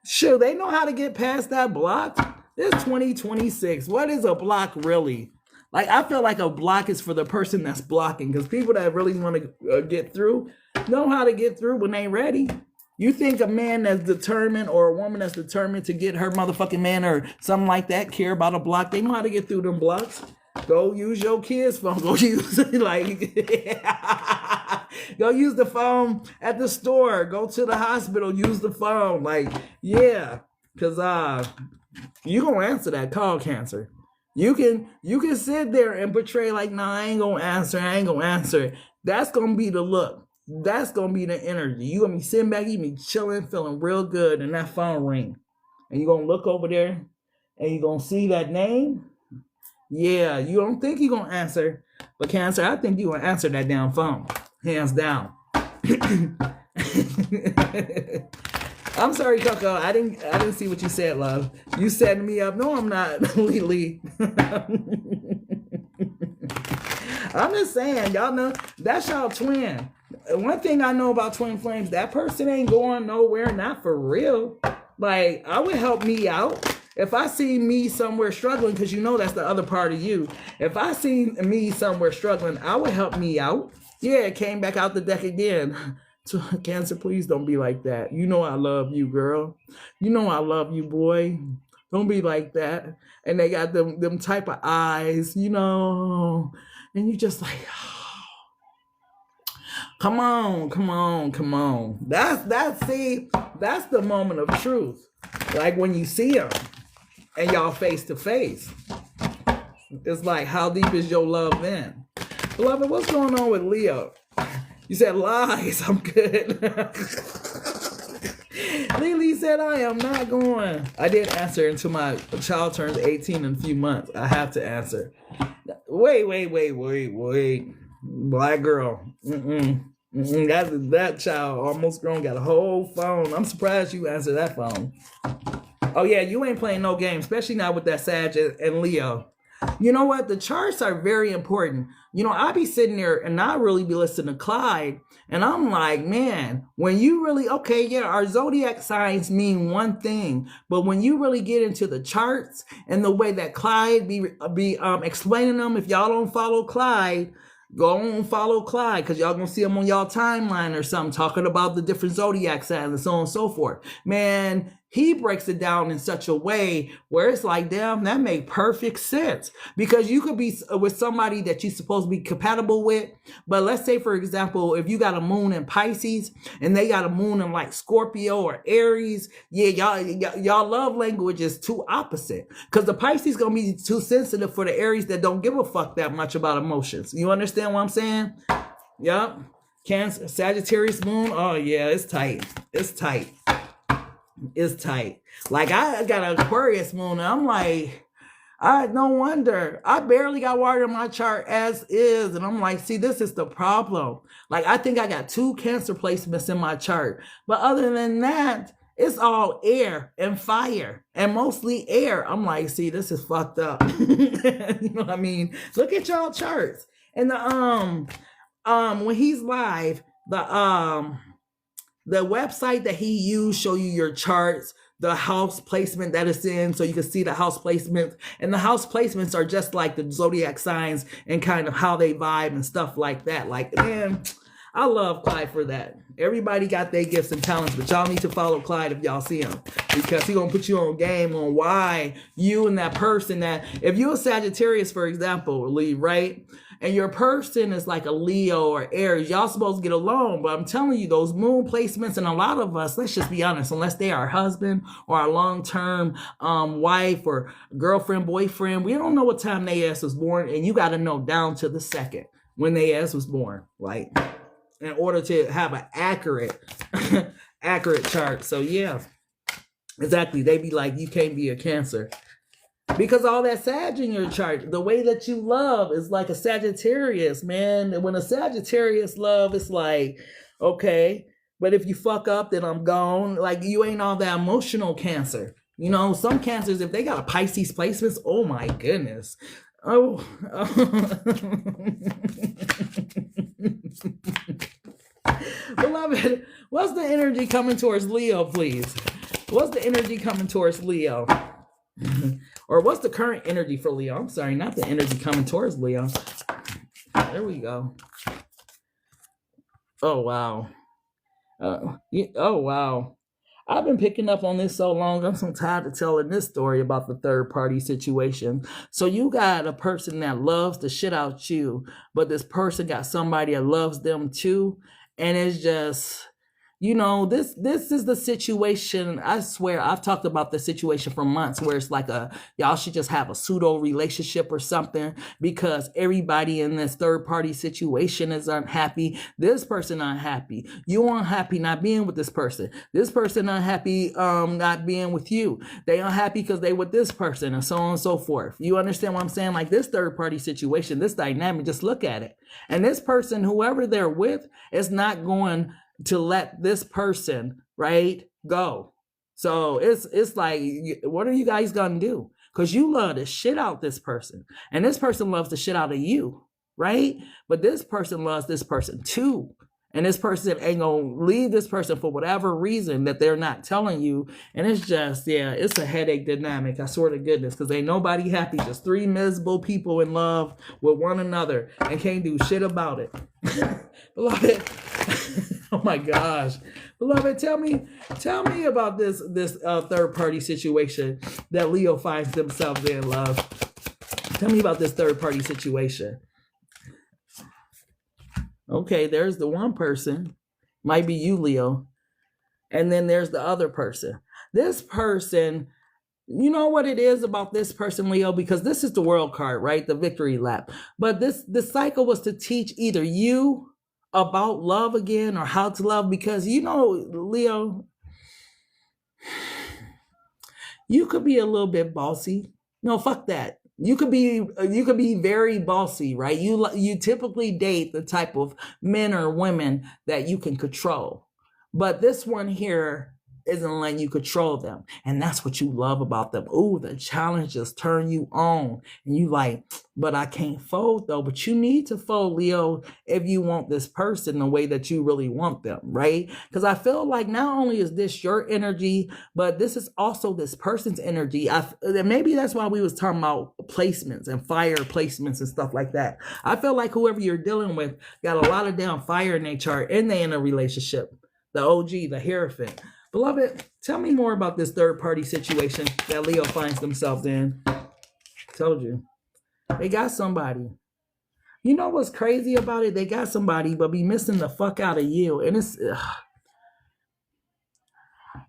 Sure, they know how to get past that block. It's 2026. What is a block really? Like, I feel like a block is for the person that's blocking, because people that really want to get through know how to get through when they ready. You think a man that's determined or a woman that's determined to get her motherfucking man or something like that care about a block? They know how to get through them blocks. Go use your kid's phone. Go use it go use the phone at the store. Go to the hospital. Use the phone. Like, yeah. Because You gonna answer that call, Cancer. You can sit there and portray like, nah, I ain't gonna answer. I ain't gonna answer. That's gonna be the look. That's gonna be the energy. You gonna be sitting back, you be chilling, feeling real good, and that phone ring, and you gonna look over there, and you gonna see that name. Yeah, you don't think you gonna answer, but Cancer, I think you gonna answer that damn phone, hands down. I'm sorry, Coco. I didn't see what you said, love. You setting me up. No, I'm not, Lily. I'm just saying, y'all know that's y'all twin. One thing I know about twin flames, that person ain't going nowhere, not for real. Like, I would help me out. If I see me somewhere struggling, because you know that's the other part of you. If I see me somewhere struggling, I would help me out. Yeah, it came back out the deck again. So, Cancer, please don't be like that. You know I love you, girl. You know I love you, boy. Don't be like that. And they got them type of eyes, you know. And you just like, oh, come on, come on, come on. That's the moment of truth. Like when you see them and y'all face to face. It's like, how deep is your love then? Beloved, what's going on with Leo? You said lies. I'm good. Lily said, I am not going. I did answer until my child turns 18 in a few months. I have to answer. Wait. Black girl. That child almost grown, got a whole phone. I'm surprised you answered that phone. Oh, yeah, you ain't playing no game, especially not with that Sag and Leo. You know what? The charts are very important. You know, I be sitting there and I really be listening to Clyde. And I'm like, man, when you really, okay, yeah, our zodiac signs mean one thing. But when you really get into the charts and the way that Clyde be explaining them, if y'all don't follow Clyde, go on and follow Clyde, because y'all gonna see him on y'all timeline or something, talking about the different zodiac signs and so on and so forth. Man, he breaks it down in such a way where it's like, damn, that make perfect sense. Because you could be with somebody that you're supposed to be compatible with, but let's say, for example, if you got a moon in Pisces and they got a moon in like Scorpio or Aries, yeah, y'all love language is too opposite. Because the Pisces gonna be too sensitive for the Aries that don't give a fuck that much about emotions. You understand what I'm saying? Yep. Cancer, Sagittarius moon. Oh yeah, it's tight. It's tight. It's tight. Like, I got an Aquarius moon, and I'm like, no wonder. I barely got water in my chart as is. And I'm like, see, this is the problem. Like, I think I got 2 Cancer placements in my chart. But other than that, it's all air and fire, and mostly air. I'm like, see, this is fucked up. You know what I mean? Look at y'all charts. And when he's live, the website that he used show you your charts, the house placement that it's in, so you can see the house placements. And the house placements are just like the zodiac signs and kind of how they vibe and stuff like that. Like, man, I love Clyde for that. Everybody got their gifts and talents, but y'all need to follow Clyde if y'all see him, because he gonna put you on game on why you and that person that, if you're a Sagittarius, for example, Lee, right? And your person is like a Leo or Aries, y'all supposed to get along. But I'm telling you, those moon placements, and a lot of us, let's just be honest, unless they are our husband or our long-term wife or girlfriend, boyfriend, we don't know what time they ass was born. And you got to know down to the second when they ass was born, like, in order to have an accurate chart. So yeah, exactly. They be like, you can't be a Cancer. Because all that Sag in your chart, the way that you love is like a Sagittarius, man. And when a Sagittarius love, it's like, okay, but if you fuck up, then I'm gone. Like, you ain't all that emotional Cancer. You know, some Cancers, if they got a Pisces placements, oh my goodness. Oh. Beloved, what's the energy coming towards Leo, please? What's the energy coming towards Leo? Or what's the current energy for Leo? I'm sorry, not the energy coming towards Leo. There we go. Oh, wow. Oh, wow. I've been picking up on this so long. I'm so tired of telling this story about the third party situation. So you got a person that loves the shit out you, but this person got somebody that loves them too. And it's just, You know, this is the situation. I swear, I've talked about the situation for months where it's like y'all should just have a pseudo relationship or something, because everybody in this third party situation is unhappy. This person unhappy. You unhappy not being with this person. This person unhappy not being with you. They unhappy because they with this person, and so on and so forth. You understand what I'm saying? Like this third party situation, this dynamic, just look at it. And this person, whoever they're with, is not going to let this person, right, go. So it's like, what are you guys gonna do? Because you love the shit out this person, and this person loves the shit out of you, right? But this person loves this person too. And this person ain't gonna leave this person for whatever reason that they're not telling you. And it's just, yeah, it's a headache dynamic. I swear to goodness, because ain't nobody happy. Just three miserable people in love with one another and can't do shit about it. Beloved, oh my gosh. Beloved, tell me about this third party situation that Leo finds themselves in, love. Tell me about this third party situation. Okay, there's the one person, might be you, Leo. And then there's the other person. This person, you know what it is about this person, Leo? Because this is the world card, right? The victory lap. But the cycle was to teach either you about love again or how to love, because you know, Leo, you could be a little bit bossy. No, fuck that. You could be very bossy, right? You typically date the type of men or women that you can control. But this one here isn't letting you control them. And that's what you love about them. Ooh, the challenges turn you on. And you like, but I can't fold though. But you need to fold, Leo, if you want this person the way that you really want them, right? Because I feel like not only is this your energy, but this is also this person's energy. And maybe that's why we was talking about placements and fire placements and stuff like that. I feel like whoever you're dealing with got a lot of damn fire in their chart, and they in a relationship. The OG, the Hierophant. Beloved, tell me more about this third party situation that Leo finds themselves in. Told you. They got somebody. You know what's crazy about it? They got somebody, but be missing the fuck out of you. And it's...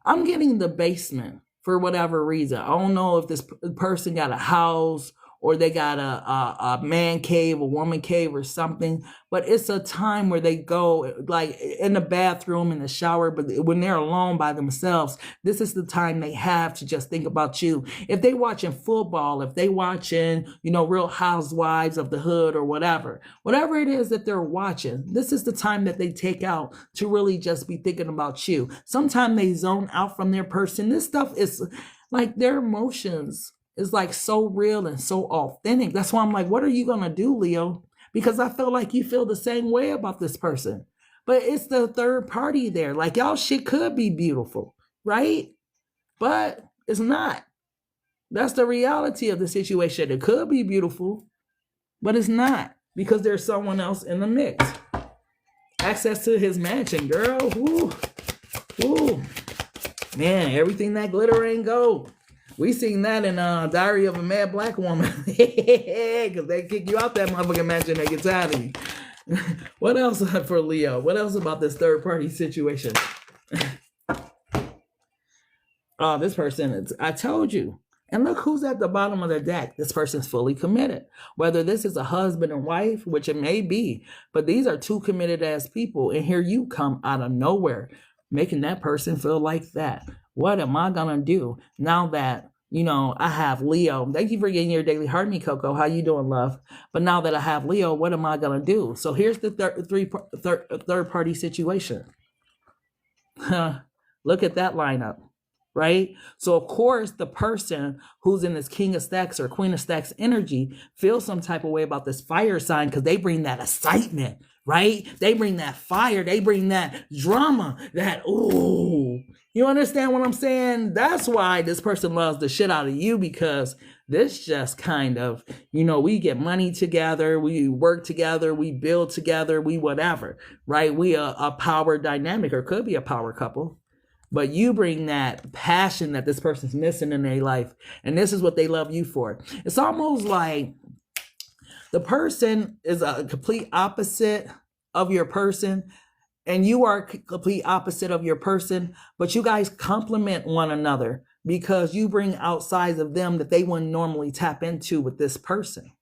I'm getting the basement for whatever reason. I don't know if this person got a house or they got a man cave, a woman cave or something. But it's a time where they go like in the bathroom, in the shower, but when they're alone by themselves, this is the time they have to just think about you. If they watching football, if they watching, you know, Real Housewives of the Hood or whatever it is that they're watching, this is the time that they take out to really just be thinking about you. Sometimes they zone out from their person. This stuff is like their emotions is like so real and so authentic. That's why I'm like, what are you going to do, Leo? Because I feel like you feel the same way about this person. But it's the third party there. Like y'all shit could be beautiful, right? But it's not. That's the reality of the situation. It could be beautiful, but it's not, because there's someone else in the mix. Access to his mansion, girl. Woo. Woo. Man, everything that glitter ain't gold. We seen that in Diary of a Mad Black Woman. Because they kick you out that motherfucking mansion, they get tired of you. What else for Leo? What else about this third party situation? This person, I told you. And look who's at the bottom of the deck. This person's fully committed. Whether this is a husband and wife, which it may be, but these are two committed ass people. And here you come out of nowhere, making that person feel like that. What am I going to do now that, you know, I have Leo? Thank you for getting your daily heart, me, Coco. How you doing, love? But now that I have Leo, what am I going to do? So here's the third party situation. Look at that lineup, right? So, of course, the person who's in this King of Stacks or Queen of Stacks energy feels some type of way about this fire sign, because they bring that excitement, right? They bring that fire. They bring that drama, that, ooh. You understand what I'm saying? That's why this person loves the shit out of you, because this just kind of, you know, we get money together, we work together, we build together, we whatever, right? We a power dynamic, or could be a power couple. But you bring that passion that this person's missing in their life. And this is what they love you for. It's almost like the person is a complete opposite of your person. and you are complete opposite of your person, but you guys complement one another because you bring out sides of them that they wouldn't normally tap into with this person.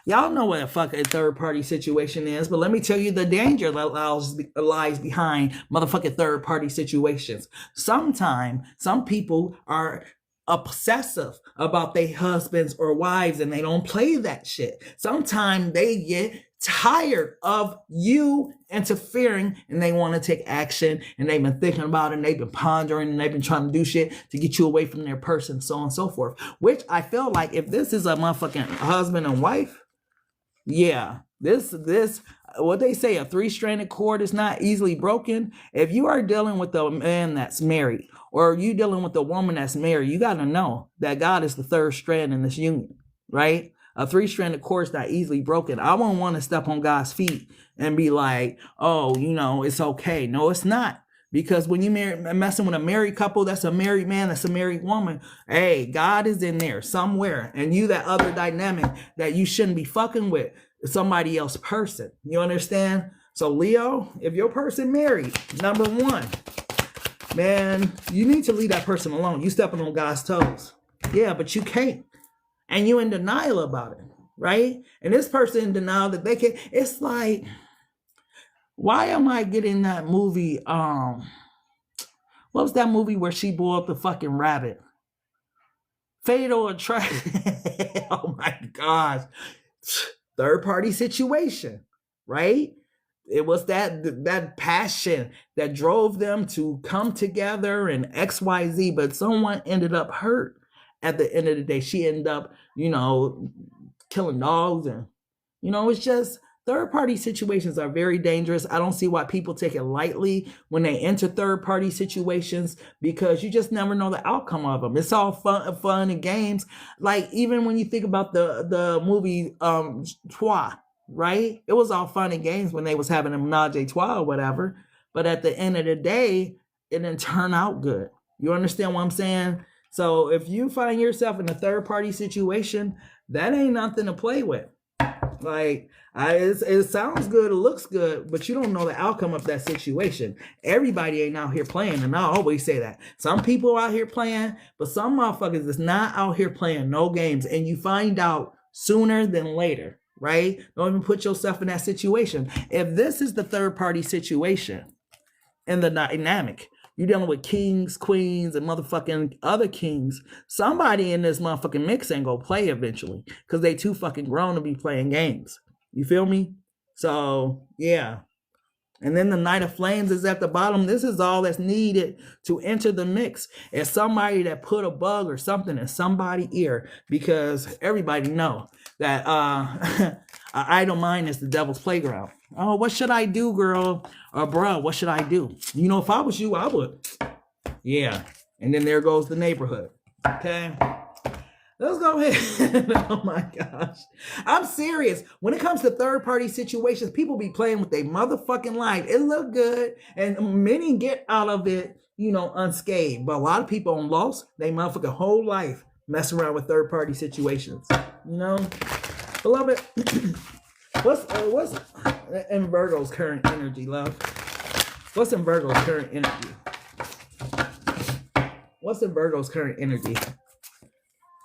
Y'all know what a fucking third party situation is, but let me tell you the danger that lies behind motherfucking third party situations. Sometimes some people are obsessive about their husbands or wives and they don't play that shit. Sometimes they get tired of you interfering and they want to take action, and they've been thinking about it and they've been pondering and they've been trying to do shit to get you away from their person, so on and so forth. Which I feel like if this is a motherfucking husband and wife, yeah, this what they say, a three-stranded cord is not easily broken. If you are dealing with a man that's married, or you dealing with a woman that's married, you got to know that God is the third strand in this union, right? A three-stranded cord is not easily broken. I won't want to step on God's feet and be like, oh, it's okay. No, it's not. Because when you messing with a married couple, that's a married man, that's a married woman. Hey, God is in there somewhere. And you, that other dynamic that you shouldn't be fucking with somebody else person. You understand? So Leo, if your person married, number one, man, you need to leave that person alone. You stepping on God's toes. Yeah, but you can't. And you in denial about it, right? And this person in denial that they can, it's like, why am I getting that movie? What was that movie where she boiled the fucking rabbit? Fatal Attraction. Oh my gosh. Third party situation, right? It was that passion that drove them to come together and XYZ, but someone ended up hurt at the end of the day. She ended up, killing dogs, and, it's just, third party situations are very dangerous. I don't see why people take it lightly when they enter third party situations, because you just never know the outcome of them. It's all fun and games. Like, even when you think about the movie TRYIN, right? It was all fun and games when they was having a menage a trois or whatever. But at the end of the day, it didn't turn out good. You understand what I'm saying? So if you find yourself in a third party situation, that ain't nothing to play with. Like, it sounds good, it looks good, but you don't know the outcome of that situation. Everybody ain't out here playing, and I always say that. Some people are out here playing, but some motherfuckers is not out here playing no games, and you find out sooner than later, right? Don't even put yourself in that situation. If this is the third party situation in the dynamic, you're dealing with kings, queens, and motherfucking other kings. Somebody in this motherfucking mix ain't gonna play eventually, because they too fucking grown to be playing games. You feel me? So, yeah. And then the Knight of Flames is at the bottom. This is all that's needed to enter the mix. It's somebody that put a bug or something in somebody's ear, because everybody know that an idle mind is the devil's playground. Oh, what should I do, girl? Or bro, what should I do? If I was you, I would. Yeah. And then there goes the neighborhood. Okay. Let's go ahead. Oh my gosh. I'm serious. When it comes to third party situations, people be playing with their motherfucking life. It look good, and many get out of it, unscathed. But a lot of people on loss, they motherfucking whole life mess around with third party situations. Beloved, what's in Virgo's current energy, love? What's in Virgo's current energy? What's in Virgo's current energy?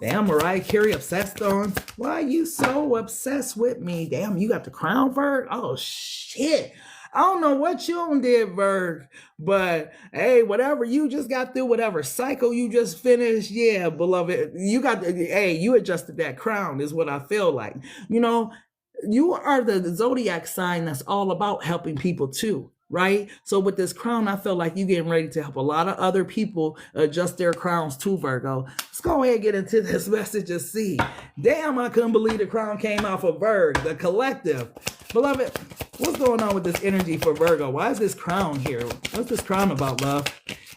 Damn, Mariah Carey obsessed on. Why are you so obsessed with me? Damn, you got the crown, Virg? Oh, shit. I don't know what you did, Virg, but hey, whatever you just got through, whatever cycle you just finished, yeah, beloved, you adjusted that crown is what I feel like. You are the zodiac sign that's all about helping people too, right? So with this crown, I feel like you getting ready to help a lot of other people adjust their crowns too, Virgo. Let's go ahead and get into this message and see. Damn, I couldn't believe the crown came out for Virg, the collective. Beloved, what's going on with this energy for Virgo? Why is this crown here? What's this crown about, love?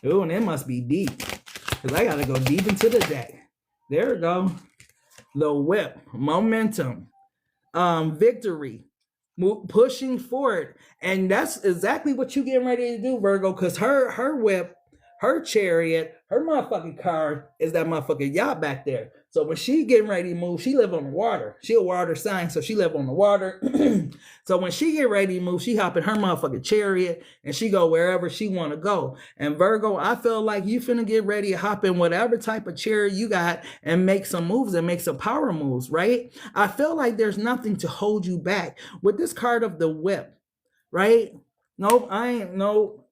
Ooh, and it must be deep, because I got to go deep into the deck. There we go. The whip, momentum, victory, pushing forward. And that's exactly what you getting ready to do, Virgo, because her whip, Her chariot, her motherfucking car is that motherfucking yacht back there. So when she getting ready to move, she live on the water. She a water sign, so she live on the water. So when she get ready to move, she hop in her motherfucking chariot and she go wherever she want to go. And Virgo, I feel like you finna get ready to hop in whatever type of chariot you got and make some moves and make some power moves, right? I feel like there's nothing to hold you back with this card of the whip, right? Nope, I ain't, no.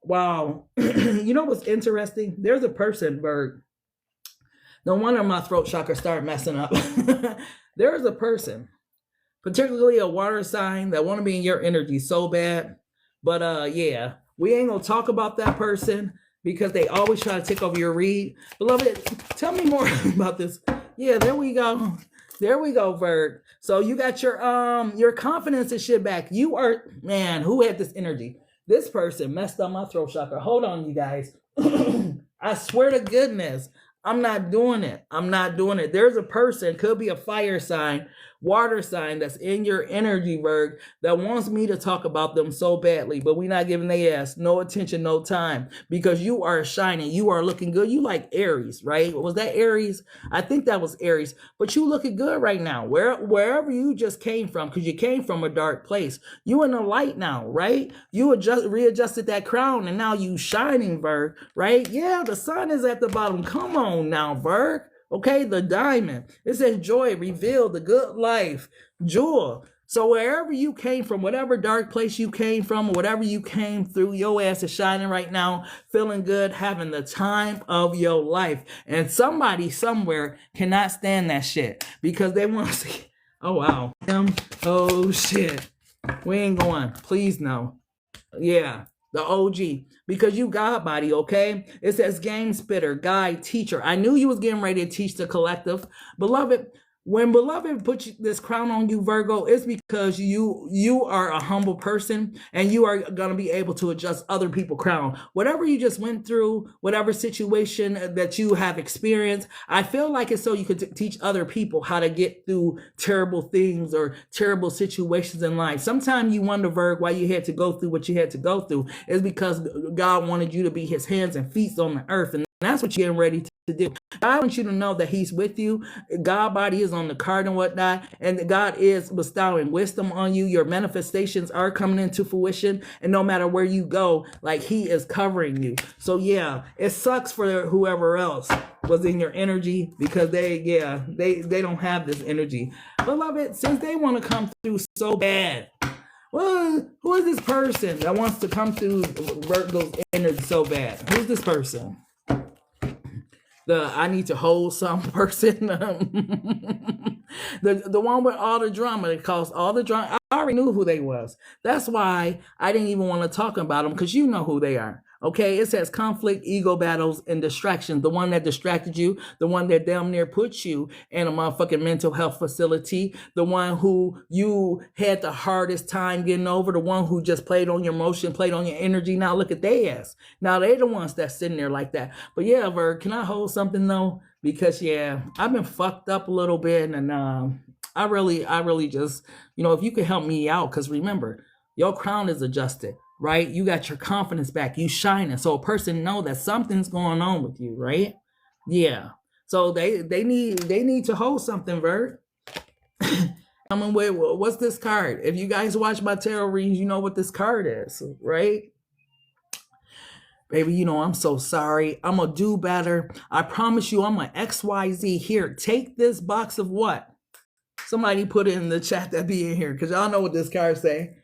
Wow. You know what's interesting? There's a person, Berg. No wonder my throat chakra started messing up. There is a person, particularly a water sign, that want to be in your energy so bad. But yeah, we ain't gonna talk about that person because they always try to take over your read. Beloved, tell me more about this. Yeah, there we go. There we go, Vert. So you got your confidence and shit back. You are, man, who had this energy? This person messed up my throat chakra. Hold on, you guys. I swear to goodness, I'm not doing it. I'm not doing it. There's a person, could be a fire sign, water sign, that's in your energy, Virg, that wants me to talk about them so badly, but we not giving their ass no attention, no time, because you are shining. You are looking good. You like Aries, right? Was that Aries? I think that was Aries, but you looking good right now. Wherever you just came from, because you came from a dark place. You in the light now, right? You readjusted that crown and now you shining, Virg, right? Yeah, the sun is at the bottom. Come on now, Virg. Okay, the diamond. It says joy, reveal the good life, jewel. So wherever you came from, whatever dark place you came from, whatever you came through, your ass is shining right now, feeling good, having the time of your life. And somebody somewhere cannot stand that shit because they want to see, oh wow, oh shit, we ain't going, please no. Yeah, the OG, because you God body, okay? It says game spitter, guide, teacher. I knew you was getting ready to teach the collective. Beloved, when Beloved put this crown on you, Virgo, it's because you are a humble person and you are going to be able to adjust other people's crown. Whatever you just went through, whatever situation that you have experienced, I feel like it's so you could teach other people how to get through terrible things or terrible situations in life. Sometimes you wonder, Virgo, why you had to go through what you had to go through. It's because God wanted you to be his hands and feet on the earth, and that's what you're getting ready to do. I want you to know that he's with you. God body is on the card and whatnot, and God is bestowing wisdom on you. Your manifestations are coming into fruition, and no matter where you go, like he is covering you. So yeah, it sucks for whoever else was in your energy because they don't have this energy. Beloved, since they want to come through so bad, well, who is this person that wants to come through Virgo's energy so bad? Who's this person? The I need to hold some person. the one with all the drama that caused all the drama. I already knew who they was. That's why I didn't even want to talk about them, because you know who they are. Okay, it says conflict, ego battles, and distractions. The one that distracted you, the one that damn near put you in a motherfucking mental health facility, the one who you had the hardest time getting over, the one who just played on your emotion, played on your energy. Now look at their ass. Now they're the ones that's sitting there like that. But yeah, Virg, can I hold something though? Because yeah, I've been fucked up a little bit, and I really just, if you could help me out, because remember, your crown is adjusted. Right? You got your confidence back. You shining. So a person know that something's going on with you, right? Yeah. So they need to hold something, Vert. I mean, wait, what's this card? If you guys watch my tarot readings, you know what this card is, right? Baby, I'm so sorry. I'm going to do better. I promise you, I'm an XYZ. Here, take this box of what? Somebody put it in the chat that be in here, because y'all know what this card say.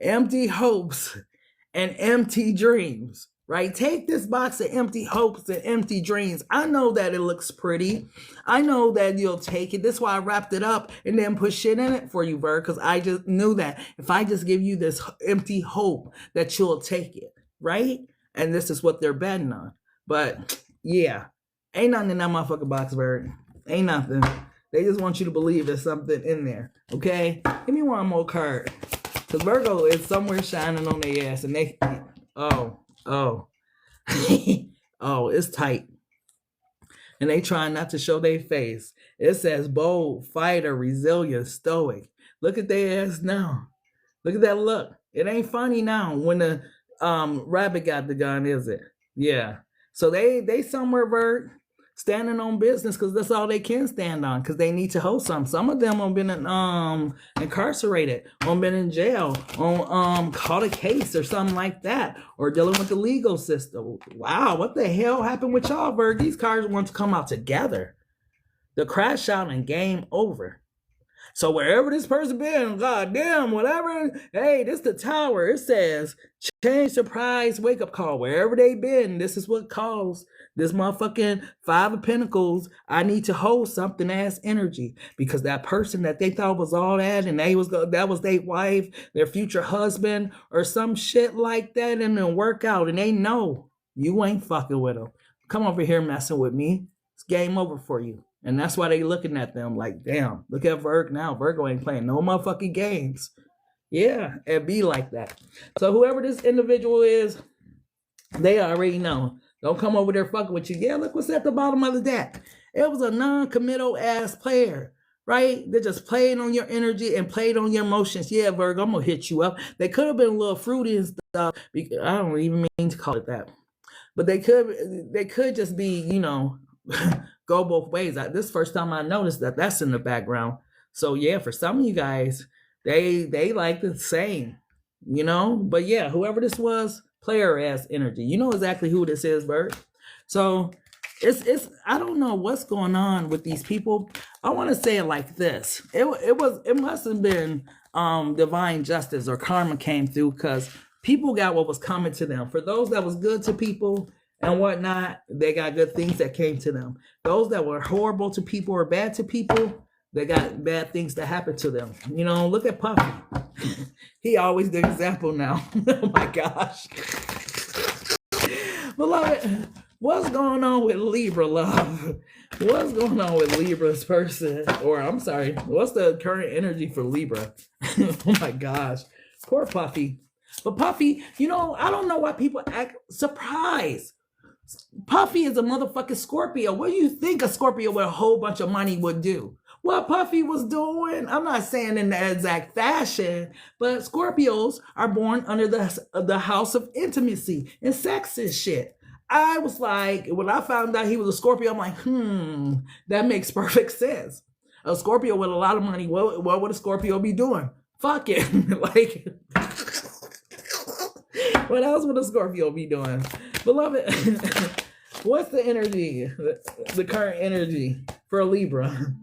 Empty hopes and empty dreams, right? Take this box of empty hopes and empty dreams. I know that it looks pretty. I know that you'll take it. That's why I wrapped it up and then put shit in it for you, Virg, because I just knew that if I just give you this empty hope that you'll take it, right? And this is what they're betting on. But yeah, ain't nothing in that motherfucking box, Virg. Ain't nothing. They just want you to believe there's something in there, okay? Give me one more card. Because Virgo is somewhere shining on their ass, and they, oh, it's tight. And they trying not to show their face. It says bold, fighter, resilient, stoic. Look at their ass now. Look at that look. It ain't funny now. When Rabbit got the gun, is it? Yeah. So they somewhere, Vert, standing on business because that's all they can stand on because they need to hold some. Some of them have been incarcerated, or been in jail, on caught a case or something like that, or dealing with the legal system. Wow, what the hell happened with y'all, Vert? These cards want to come out together. The crash out and game over. So wherever this person been, goddamn, whatever, hey, this the tower. It says change, surprise, wake up call. Wherever they been, this is what caused this motherfucking Five of Pentacles. I need to hold something as energy because that person that they thought was all that and that was their wife, their future husband, or some shit like that, and then work out, and they know you ain't fucking with them. Come over here messing with me. It's game over for you. And that's why they looking at them like, damn, look at Virgo now. Virgo ain't playing no motherfucking games. Yeah, it be like that. So whoever this individual is, they already know. Don't come over there fucking with you. Yeah, look what's at the bottom of the deck. It was a non-committal ass player, right? They just played on your energy and played on your emotions. Yeah, Virgo, I'm going to hit you up. They could have been a little fruity and stuff. I don't even mean to call it that. But they could just be, you know, go both ways. This first time I noticed that's in the background. So yeah, for some of you guys, they like the same, you know. But yeah, whoever this was, player ass energy. You know exactly who this is, Bert. So it's I don't know what's going on with these people. I want to say it like this. It must have been divine justice or karma came through because people got what was coming to them. For those that was good to people and whatnot, they got good things that came to them. Those that were horrible to people or bad to people, they got bad things that happened to them. You know, look at Puffy. He always the example now. Oh my gosh. Beloved, what's going on with Libra love? What's going on with Libra's person? Or I'm sorry, what's the current energy for Libra? Oh my gosh. Poor Puffy. But Puffy, you know, I don't know why people act surprised. Puffy is a motherfucking Scorpio. What do you think a Scorpio with a whole bunch of money would do? What Puffy was doing, I'm not saying in the exact fashion, but Scorpios are born under the house of intimacy and sex and shit. I was like, when I found out he was a Scorpio, I'm like, that makes perfect sense. A Scorpio with a lot of money, what would a Scorpio be doing? Fucking, like, what else would a Scorpio be doing? Beloved, what's the energy, the current energy for Libra?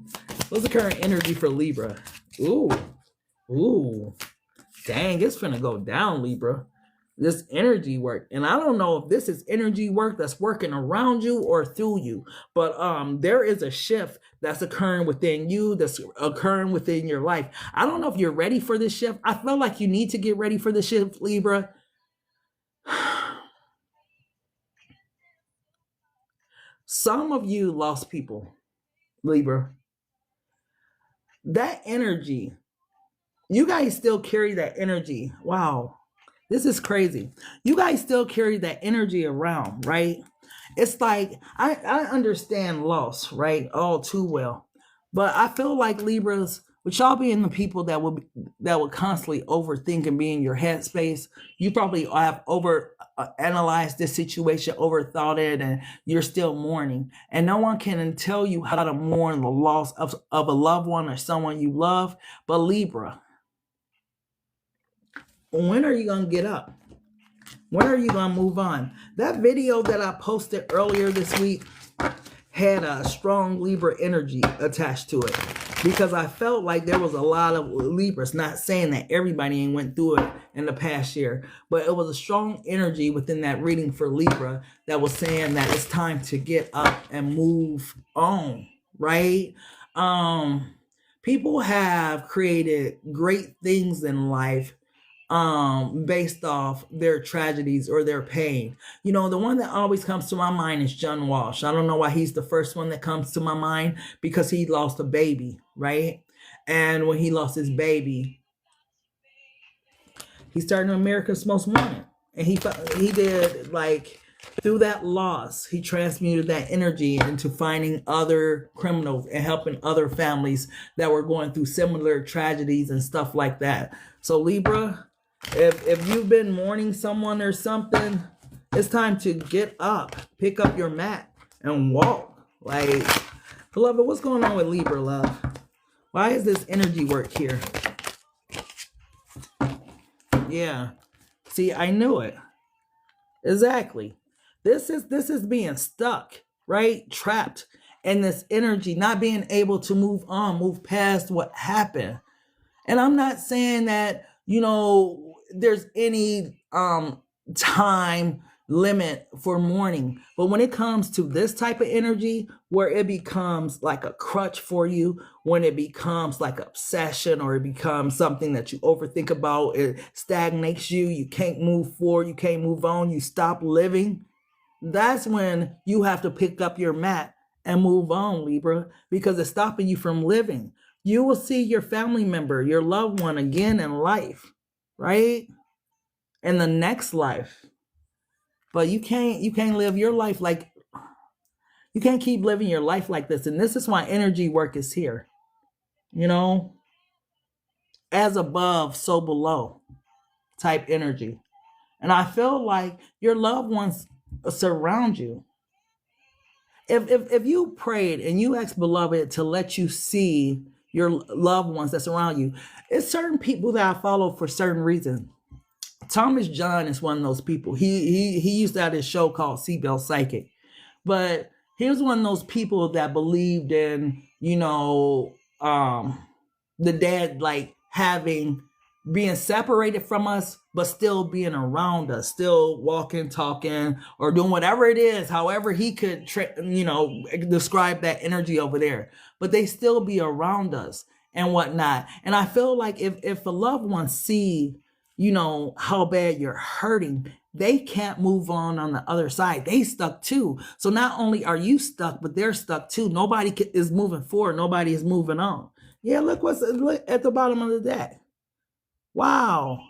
What's the current energy for Libra? Ooh. Dang, it's finna go down, Libra. This energy work. And I don't know if this is energy work that's working around you or through you. But there is a shift that's occurring within you, that's occurring within your life. I don't know if you're ready for this shift. I feel like you need to get ready for the shift, Libra. Some of you lost people, Libra. That energy, you guys still carry that energy. Wow, this is crazy. You guys still carry that energy around, right? It's like, I understand loss, right? All too well. But I feel like Libras, with y'all being the people that would constantly overthink and be in your headspace, you probably have analyzed this situation, overthought it, and you're still mourning. And no one can tell you how to mourn the loss of a loved one or someone you love. But Libra, when are you going to get up? When are you going to move on? That video that I posted earlier this week had a strong Libra energy attached to it, because I felt like there was a lot of Libras, not saying that everybody ain't went through it in the past year, but it was a strong energy within that reading for Libra that was saying that it's time to get up and move on, right? People have created great things in life based off their tragedies or their pain. You know, the one that always comes to my mind is John Walsh. I don't know why he's the first one that comes to my mind, because he lost a baby, right? And when he lost his baby, he started America's Most Wanted. And he did, like, through that loss, he transmuted that energy into finding other criminals and helping other families that were going through similar tragedies and stuff like that. So Libra, If you've been mourning someone or something, it's time to get up, pick up your mat, and walk. Like, beloved, what's going on with Libra, love? Why is this energy work here? Yeah. See, I knew it. Exactly. This is being stuck, right? Trapped in this energy, not being able to move on, move past what happened. And I'm not saying that, there's any time limit for mourning, but when it comes to this type of energy where it becomes like a crutch for you, when it becomes like obsession, or it becomes something that you overthink about, it stagnates you, you can't move forward, you can't move on, you stop living, that's when you have to pick up your mat and move on, Libra, because it's stopping you from living. You will see your family member, your loved one again in life, right? In the next life. But you can't live your life like, you can't keep living your life like this. And this is why energy work is here. As above, so below type energy. And I feel like your loved ones surround you. If you prayed and you asked beloved to let you see your loved ones that surround you, it's certain people that I follow for certain reasons. Thomas John is one of those people. He used to have this show called Seatbelt Psychic, but he was one of those people that believed in, the dead, like being separated from us, but still being around us, still walking, talking, or doing whatever it is, however he could, describe that energy over there, but they still be around us and whatnot. And I feel like if a loved one see, how bad you're hurting, they can't move on the other side. They stuck too. So not only are you stuck, but they're stuck too. Nobody is moving forward. Nobody is moving on. Yeah, look at the bottom of the deck. Wow.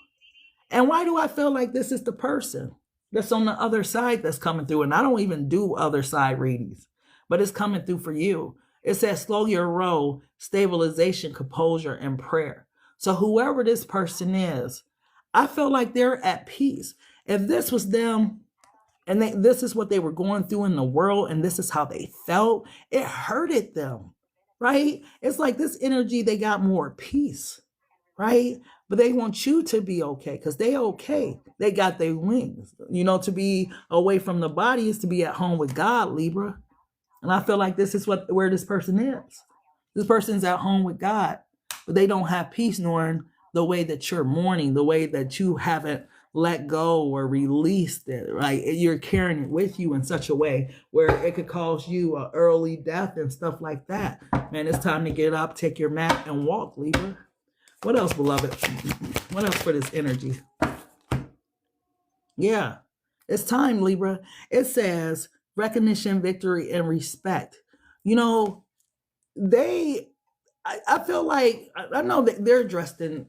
And why do I feel like this is the person that's on the other side that's coming through? And I don't even do other side readings, but it's coming through for you. It says slow your roll, stabilization, composure, and prayer. So whoever this person is, I feel like they're at peace. If this was them and this is what they were going through in the world and this is how they felt, it hurted them, right? It's like this energy, they got more peace, right? But they want you to be okay because they okay. They got their wings. To be away from the body is to be at home with God, Libra. And I feel like this is where this person is. This person's at home with God, but they don't have peace knowing the way that you're mourning, the way that you haven't let go or released it, right? You're carrying it with you in such a way where it could cause you an early death and stuff like that. Man, it's time to get up, take your mat, and walk, Libra. What else, beloved? What else for this energy? Yeah, it's time, Libra. It says recognition, victory, and respect. I feel like, I know that they're dressed in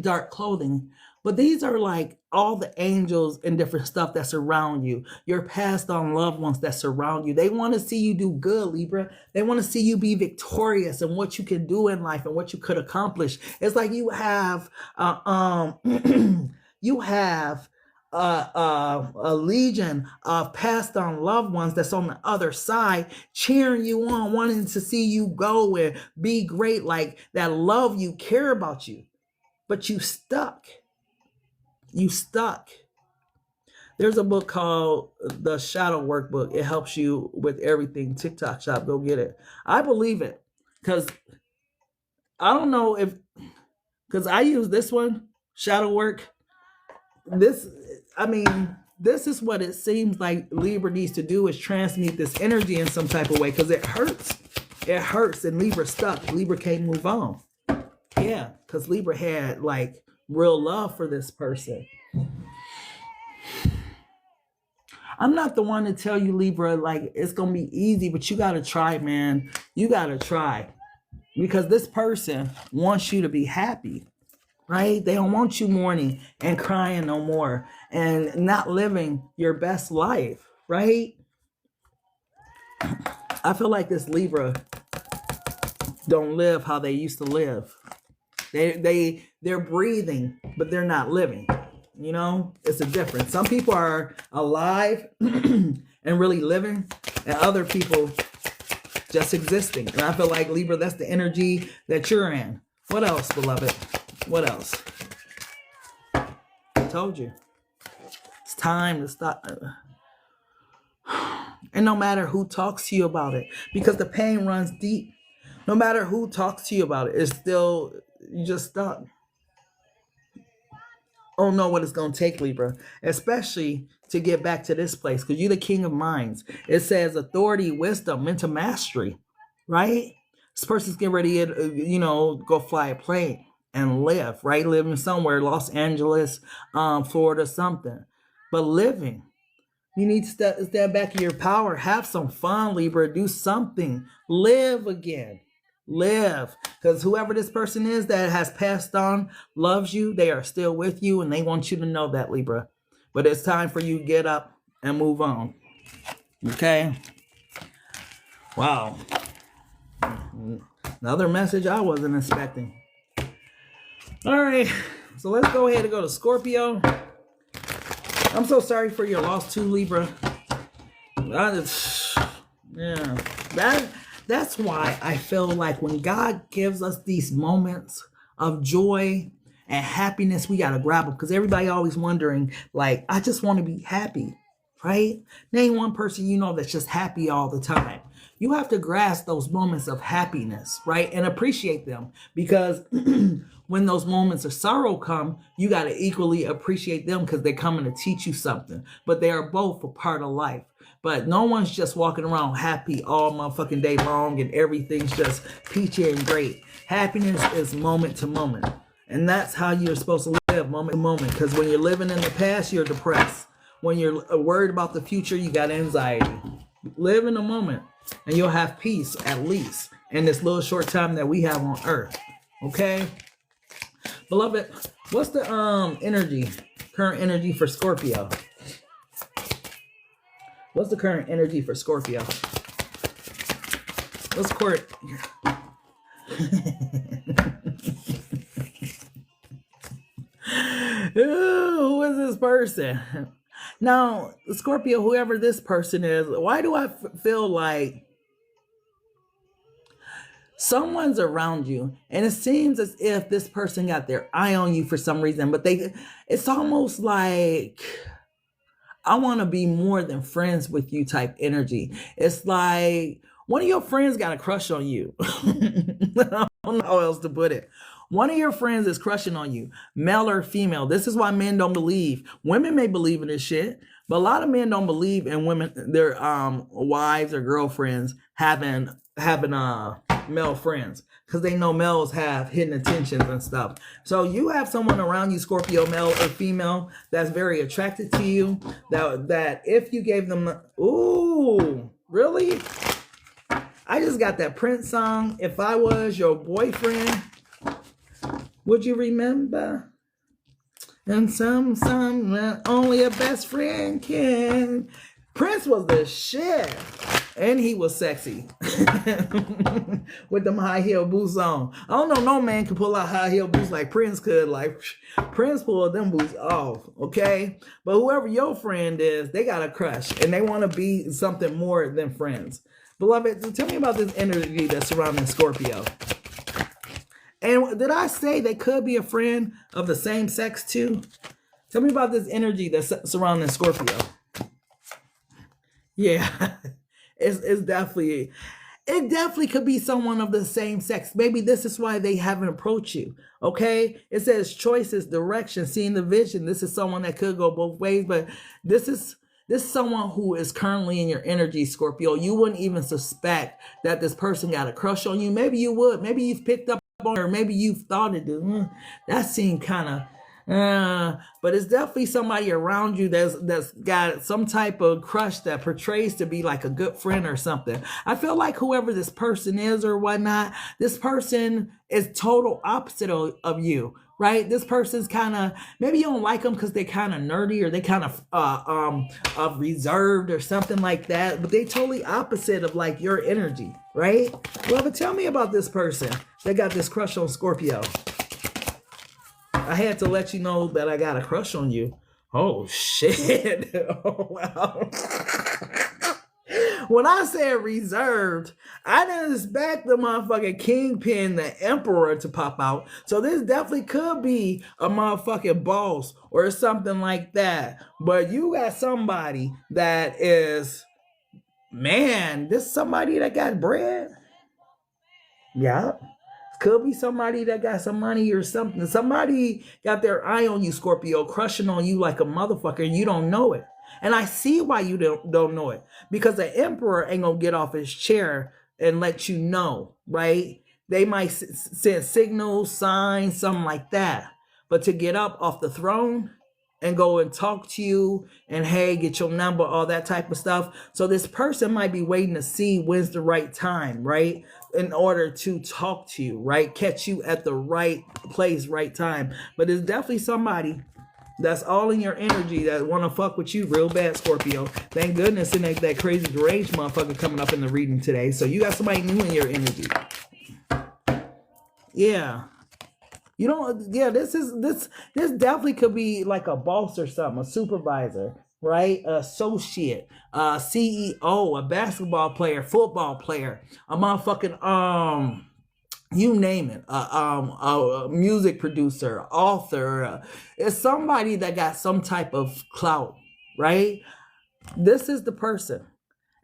dark clothing, but these are like all the angels and different stuff that surround you, your passed on loved ones that surround you. They want to see you do good, Libra. They want to see you be victorious and what you can do in life and what you could accomplish. It's like you have you have a legion of passed on loved ones that's on the other side cheering you on, wanting to see you go and be great, like that love you, care about you, but you stuck. There's a book called The Shadow Workbook. It helps you with everything. TikTok shop, go get it. I believe it because I don't know because I use this one, Shadow Work. This is what it seems like Libra needs to do, is transmute this energy in some type of way because it hurts. It hurts and Libra stuck. Libra can't move on. Yeah, because Libra had like real love for this person. I'm not the one to tell you, Libra, like it's going to be easy, but you got to try, man. You got to try because this person wants you to be happy. Right? They don't want you mourning and crying no more and not living your best life, right? I feel like this Libra don't live how they used to live. They're breathing, but they're not living. You know, it's a difference. Some people are alive and really living, and other people just existing. And I feel like, Libra, that's the energy that you're in. What else, beloved? What else? I told you. It's time to stop. And no matter who talks to you about it, because the pain runs deep. No matter who talks to you about it, it's still, you just stuck. I don't know what it's going to take, Libra, especially to get back to this place, because you're the king of minds. It says authority, wisdom, mental mastery, right? This person's getting ready to, you know, go fly a plane and live, right? Living somewhere, Los Angeles, Florida, something. But living. You need to step back in your power. Have some fun, Libra. Do something. Live again. Live. Because whoever this person is that has passed on loves you. They are still with you, and they want you to know that, Libra. But it's time for you to get up and move on. Okay? Wow. Another message I wasn't expecting. All right. So let's go ahead and go to Scorpio. I'm so sorry for your loss too, Libra. Yeah, that's why I feel like when God gives us these moments of joy and happiness, we gotta grab them, because everybody always wondering, like, I just want to be happy, right? Name one person you know that's just happy all the time. You have to grasp those moments of happiness, right? And appreciate them, because when those moments of sorrow come, you got to equally appreciate them, because they're coming to teach you something. But they are both a part of life. But no one's just walking around happy all motherfucking day long and everything's just peachy and great. Happiness is moment to moment. And that's how you're supposed to live, moment to moment. Because when you're living in the past, you're depressed. When you're worried about the future, you got anxiety. Live in the moment, and you'll have peace, at least, in this little short time that we have on Earth. Okay? Beloved, what's the current energy for Scorpio? What's the current energy for Scorpio? What's court? Who is this person? Now, Scorpio, whoever this person is, why do I feel like someone's around you, and it seems as if this person got their eye on you for some reason, but it's almost like, I want to be more than friends with you type energy. It's like one of your friends got a crush on you. I don't know how else to put it. One of your friends is crushing on you, male or female. This is why men don't believe. Women may believe in this shit, but a lot of men don't believe in women, their wives or girlfriends having male friends, because they know males have hidden intentions and stuff. So you have someone around you, Scorpio, male or female, that's very attracted to you, that if you gave them, ooh, really? I just got that Prince song, If I Was Your Boyfriend, Would You Remember? And some only a best friend can. Prince was the shit. And he was sexy. With them high heel boots on. I don't know, no man can pull out high heel boots like Prince could. Like, Prince pulled them boots off, okay? But whoever your friend is, they got a crush. And they want to be something more than friends. Beloved, tell me about this energy that's surrounding Scorpio. And did I say they could be a friend of the same sex too? Tell me about this energy that's surrounding Scorpio. Yeah, it definitely could be someone of the same sex. Maybe this is why they haven't approached you. Okay, it says choices, direction, seeing the vision. This is someone that could go both ways, but this is someone who is currently in your energy, Scorpio. You wouldn't even suspect that this person got a crush on you. Maybe you would. Maybe you've picked up on her. Maybe you've thought it. That seemed kind of. But it's definitely somebody around you that's got some type of crush that portrays to be like a good friend or something. I feel like whoever this person is or whatnot, this person is total opposite of you, right? This person's kind of, maybe you don't like them because they're kind of nerdy or they kind of reserved or something like that, but they totally opposite of like your energy, right? Well, but tell me about this person that got this crush on Scorpio. I had to let you know that I got a crush on you. Oh, shit. Oh, wow. When I said reserved, I didn't expect the motherfucking kingpin, the emperor, to pop out. So this definitely could be a motherfucking boss or something like that. But you got somebody that is, man, this somebody that got bread. Yeah. Could be somebody that got some money or something. Somebody got their eye on you, Scorpio, crushing on you like a motherfucker, and you don't know it. And I see why you don't know it. Because the emperor ain't gonna get off his chair and let you know, right? They might send signals, signs, something like that. But to get up off the throne and go and talk to you and, hey, get your number, all that type of stuff. So this person might be waiting to see when's the right time, right? In order to talk to you, right? Catch you at the right place, right time. But it's definitely somebody that's all in your energy that want to fuck with you real bad, Scorpio. Thank goodness it ain't that crazy deranged motherfucker coming up in the reading today. So you got somebody new in your energy. Yeah. You don't, yeah, this definitely could be like a boss or something, a supervisor, right? Associate, CEO, a basketball player, football player, a motherfucking, you name it, a music producer, author. It's somebody that got some type of clout, right? This is the person.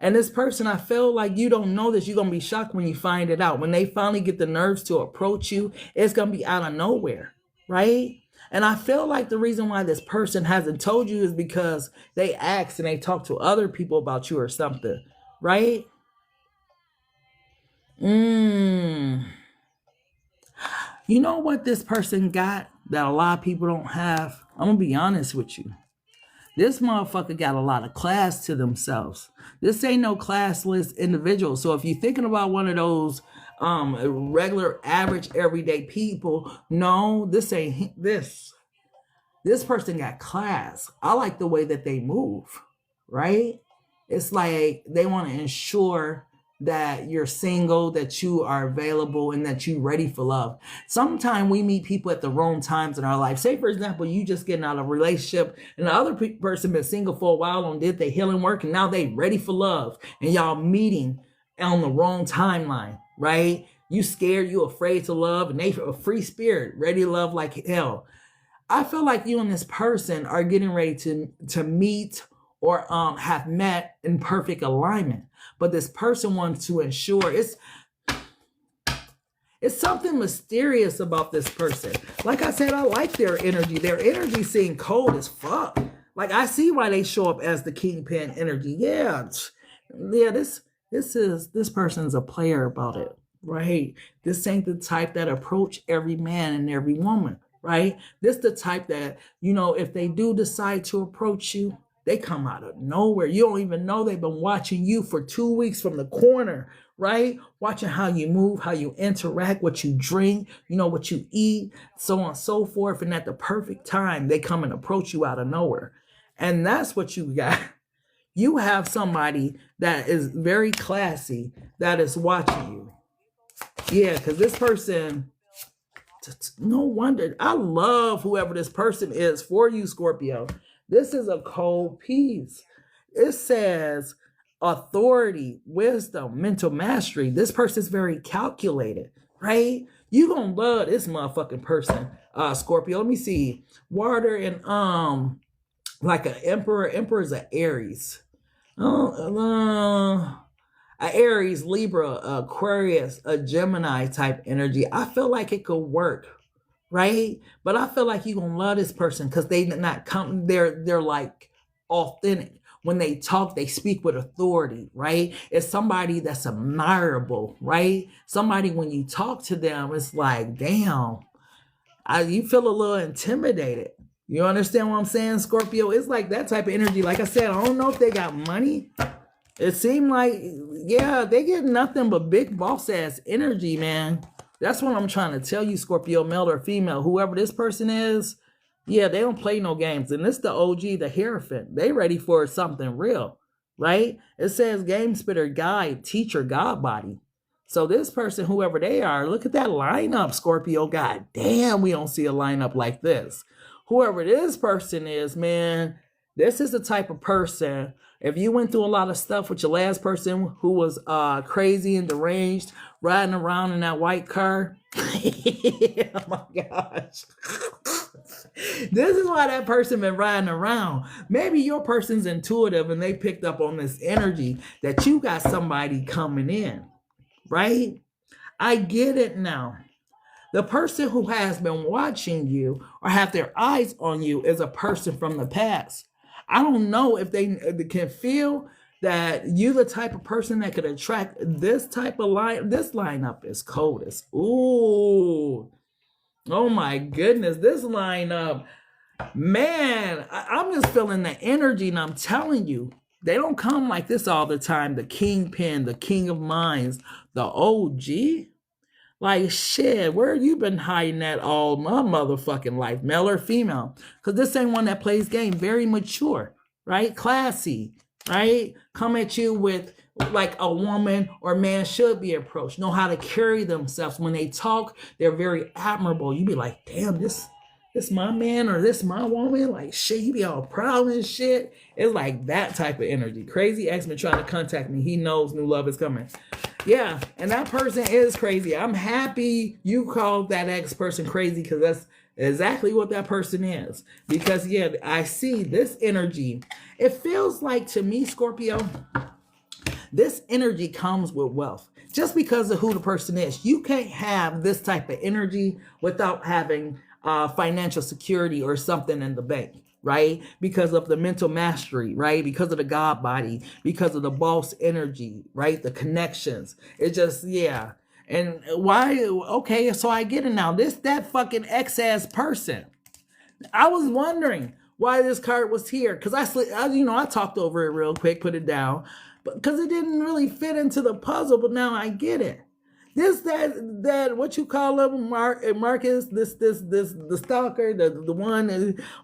And this person, I feel like you don't know this. You're going to be shocked when you find it out. When they finally get the nerves to approach you, it's going to be out of nowhere, right? And I feel like the reason why this person hasn't told you is because they asked and they talked to other people about you or something, right? You know what this person got that a lot of people don't have? I'm going to be honest with you. This motherfucker got a lot of class to themselves. This ain't no classless individual. So if you're thinking about one of those regular, average, everyday people, no, this ain't this. This person got class. I like the way that they move, right? It's like they want to ensure that you're single, that you are available, and that you're ready for love. Sometimes we meet people at the wrong times in our life. Say, for example, you just getting out of a relationship and the other person been single for a while and did their healing work, and now they ready for love, and y'all meeting on the wrong timeline, right? You scared, you afraid to love, and they a free spirit, ready to love like hell. I feel like you and this person are getting ready to meet or have met in perfect alignment. But this person wants to ensure it's something mysterious about this person. Like I said, I like their energy. Their energy seems cold as fuck. Like I see why they show up as the kingpin energy. Yeah. This person's a player about it, right? This ain't the type that approach every man and every woman, right? This the type that, you know, if they do decide to approach you, they come out of nowhere. You don't even know they've been watching you for 2 weeks from the corner, right? Watching how you move, how you interact, what you drink, you know, what you eat, so on and so forth. And at the perfect time, they come and approach you out of nowhere. And that's what you got. You have somebody that is very classy that is watching you. Yeah, because this person, no wonder. I love whoever this person is for you, Scorpio. This is a cold piece. It says authority, wisdom, mental mastery. This person's very calculated, right? You gonna love this motherfucking person, Scorpio. Let me see. Water and like an emperor. Emperor is an Aries. A Aries, Libra, Aquarius, a Gemini type energy. I feel like it could work. Right? But I feel like you're gonna love this person because they're like authentic. When they talk, they speak with authority, right? It's somebody that's admirable, right? Somebody when you talk to them, it's like, damn, you feel a little intimidated. You understand what I'm saying, Scorpio? It's like that type of energy. Like I said, I don't know if they got money. It seemed like, yeah, they get nothing but big boss ass energy, man. That's what I'm trying to tell you, Scorpio, male or female, whoever this person is. Yeah, they don't play no games. And this the OG, the Hierophant. They ready for something real, right? It says game spitter, guide, teacher, God body. So this person, whoever they are, look at that lineup, Scorpio. God damn, we don't see a lineup like this. Whoever this person is, man, this is the type of person, if you went through a lot of stuff with your last person who was crazy and deranged, riding around in that white car. Oh my gosh. This is why that person been riding around. Maybe your person's intuitive and they picked up on this energy that you got somebody coming in, right? I get it now. The person who has been watching you or have their eyes on you is a person from the past. I don't know if they can feel that you the type of person that could attract this type of line. This lineup is coldest. Ooh. Oh my goodness. This lineup, man, I'm just feeling the energy, and I'm telling you, they don't come like this all the time. The kingpin, the king of minds, the OG. Like, shit, where you been hiding at all my motherfucking life, male or female? Because this ain't one that plays game. Very mature, right? Classy, right? Come at you with like a woman or man should be approached. Know how to carry themselves. When they talk, they're very admirable. You be like, damn, this my man or this my woman. Like, shit, you be all proud and shit. It's like that type of energy. Crazy X been trying to contact me. He knows new love is coming. Yeah, and that person is crazy. I'm happy you called that ex person crazy, because that's exactly what that person is. Because, yeah, I see this energy. It feels like, to me, Scorpio, this energy comes with wealth. Just because of who the person is. You can't have this type of energy without having financial security or something in the bank. Right? Because of the mental mastery, right? Because of the God body, because of the boss energy, right? The connections. It just, yeah. And why? Okay, so I get it now. That fucking ex-ass person. I was wondering why this card was here. Because I talked over it real quick, put it down. But because it didn't really fit into the puzzle, but now I get it. That what you call him, Marcus, the stalker, the one,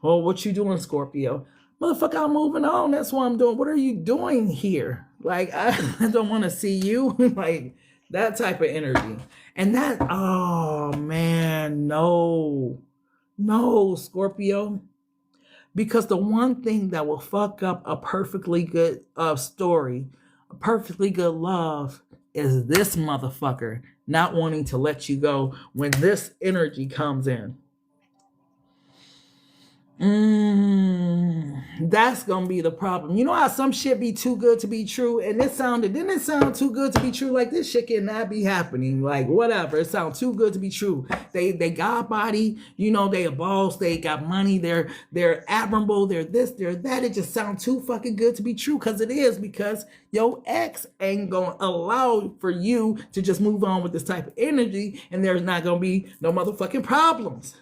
what you doing, Scorpio? Motherfucker, I'm moving on. That's what I'm doing. What are you doing here? Like, I don't want to see you. Like, that type of energy. And that, oh man, no, Scorpio. Because the one thing that will fuck up a perfectly good story, a perfectly good love, is this motherfucker not wanting to let you go when this energy comes in. That's gonna be the problem. You know how some shit be too good to be true, and didn't it sound too good to be true? Like, this shit cannot be happening. Like, whatever, it sounds too good to be true. They got body, they a boss, they got money, they're admirable, they're this, they're that. It just sounds too fucking good to be true, because it is, because your ex ain't gonna allow for you to just move on with this type of energy, and there's not gonna be no motherfucking problems.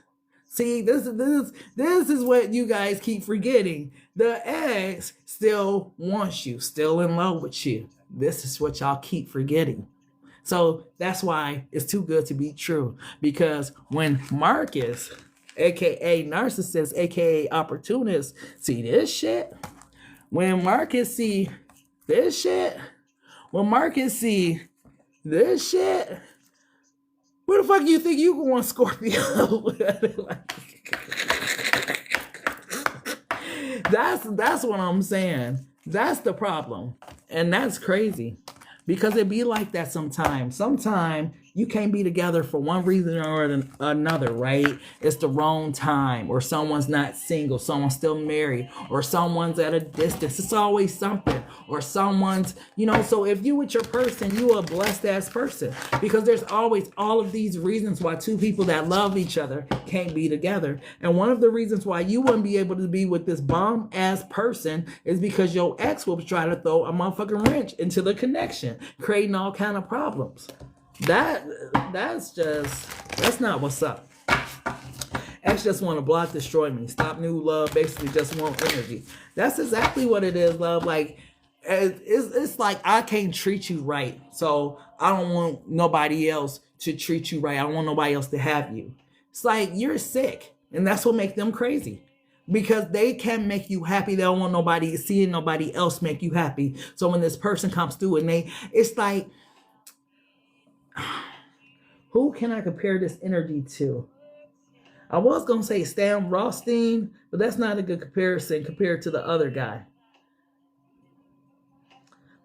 See, this is what you guys keep forgetting. The ex still wants you, still in love with you. This is what y'all keep forgetting. So that's why it's too good to be true. Because when Marcus, aka narcissist, aka opportunist, see this shit, when Marcus see this shit, where the fuck do you think you going, Scorpio? That's what I'm saying. That's the problem. And that's crazy. Because it be like that sometimes. Sometimes you can't be together for one reason or another, right? It's the wrong time, or someone's not single, someone's still married, or someone's at a distance. It's always something. Or someone's, so if you with your person, you a blessed ass person. Because there's always all of these reasons why two people that love each other can't be together. And one of the reasons why you wouldn't be able to be with this bomb ass person is because your ex will try to throw a motherfucking wrench into the connection, creating all kind of problems. That's not what's up. Ex just want to block, destroy me, stop new love, basically just want energy. That's exactly what it is, love. Like, it's like, I can't treat you right, so I don't want nobody else to treat you right. I don't want nobody else to have you. It's like, you're sick, and that's what makes them crazy. Because they can't make you happy. They don't want seeing nobody else make you happy. So when this person comes through and it's like, Who can I compare this energy to? I was going to say Stan Rothstein, but that's not a good comparison compared to the other guy.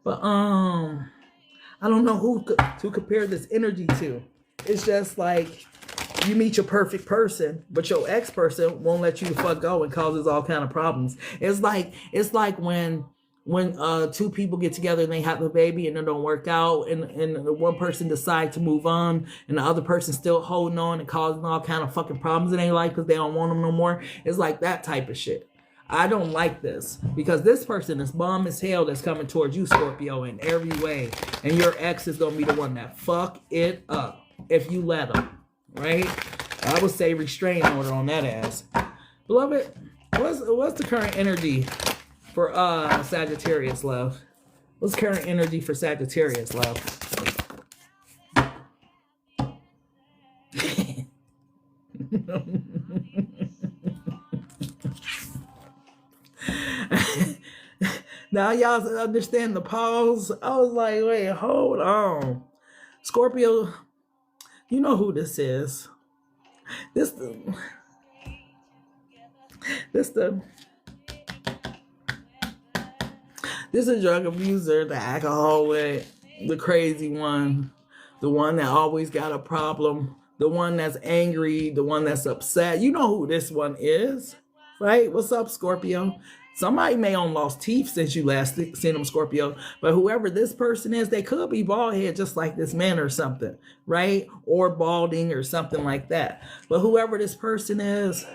But I don't know who to compare this energy to. It's just like you meet your perfect person, but your ex-person won't let you the fuck go and causes all kind of problems. It's like when two people get together and they have a baby and it don't work out, and the one person decides to move on and the other person still holding on and causing all kind of fucking problems in their life because they don't want them no more. It's like that type of shit. I don't like this because this person is bomb as hell that's coming towards you, Scorpio, in every way. And your ex is going to be the one that fuck it up if you let them, right? I would say restraining order on that ass. Beloved, what's the current energy for Sagittarius, love? What's current energy for Sagittarius, love? Now y'all understand the pause. I was like, wait, hold on. Scorpio, you know who this is. This is a drug abuser, the alcoholic, the crazy one, the one that always got a problem, the one that's angry, the one that's upset. You know who this one is, right? What's up, Scorpio? Somebody may have lost teeth since you last seen them, Scorpio. But whoever this person is, they could be bald head just like this man or something, right? Or balding or something like that. But whoever this person is,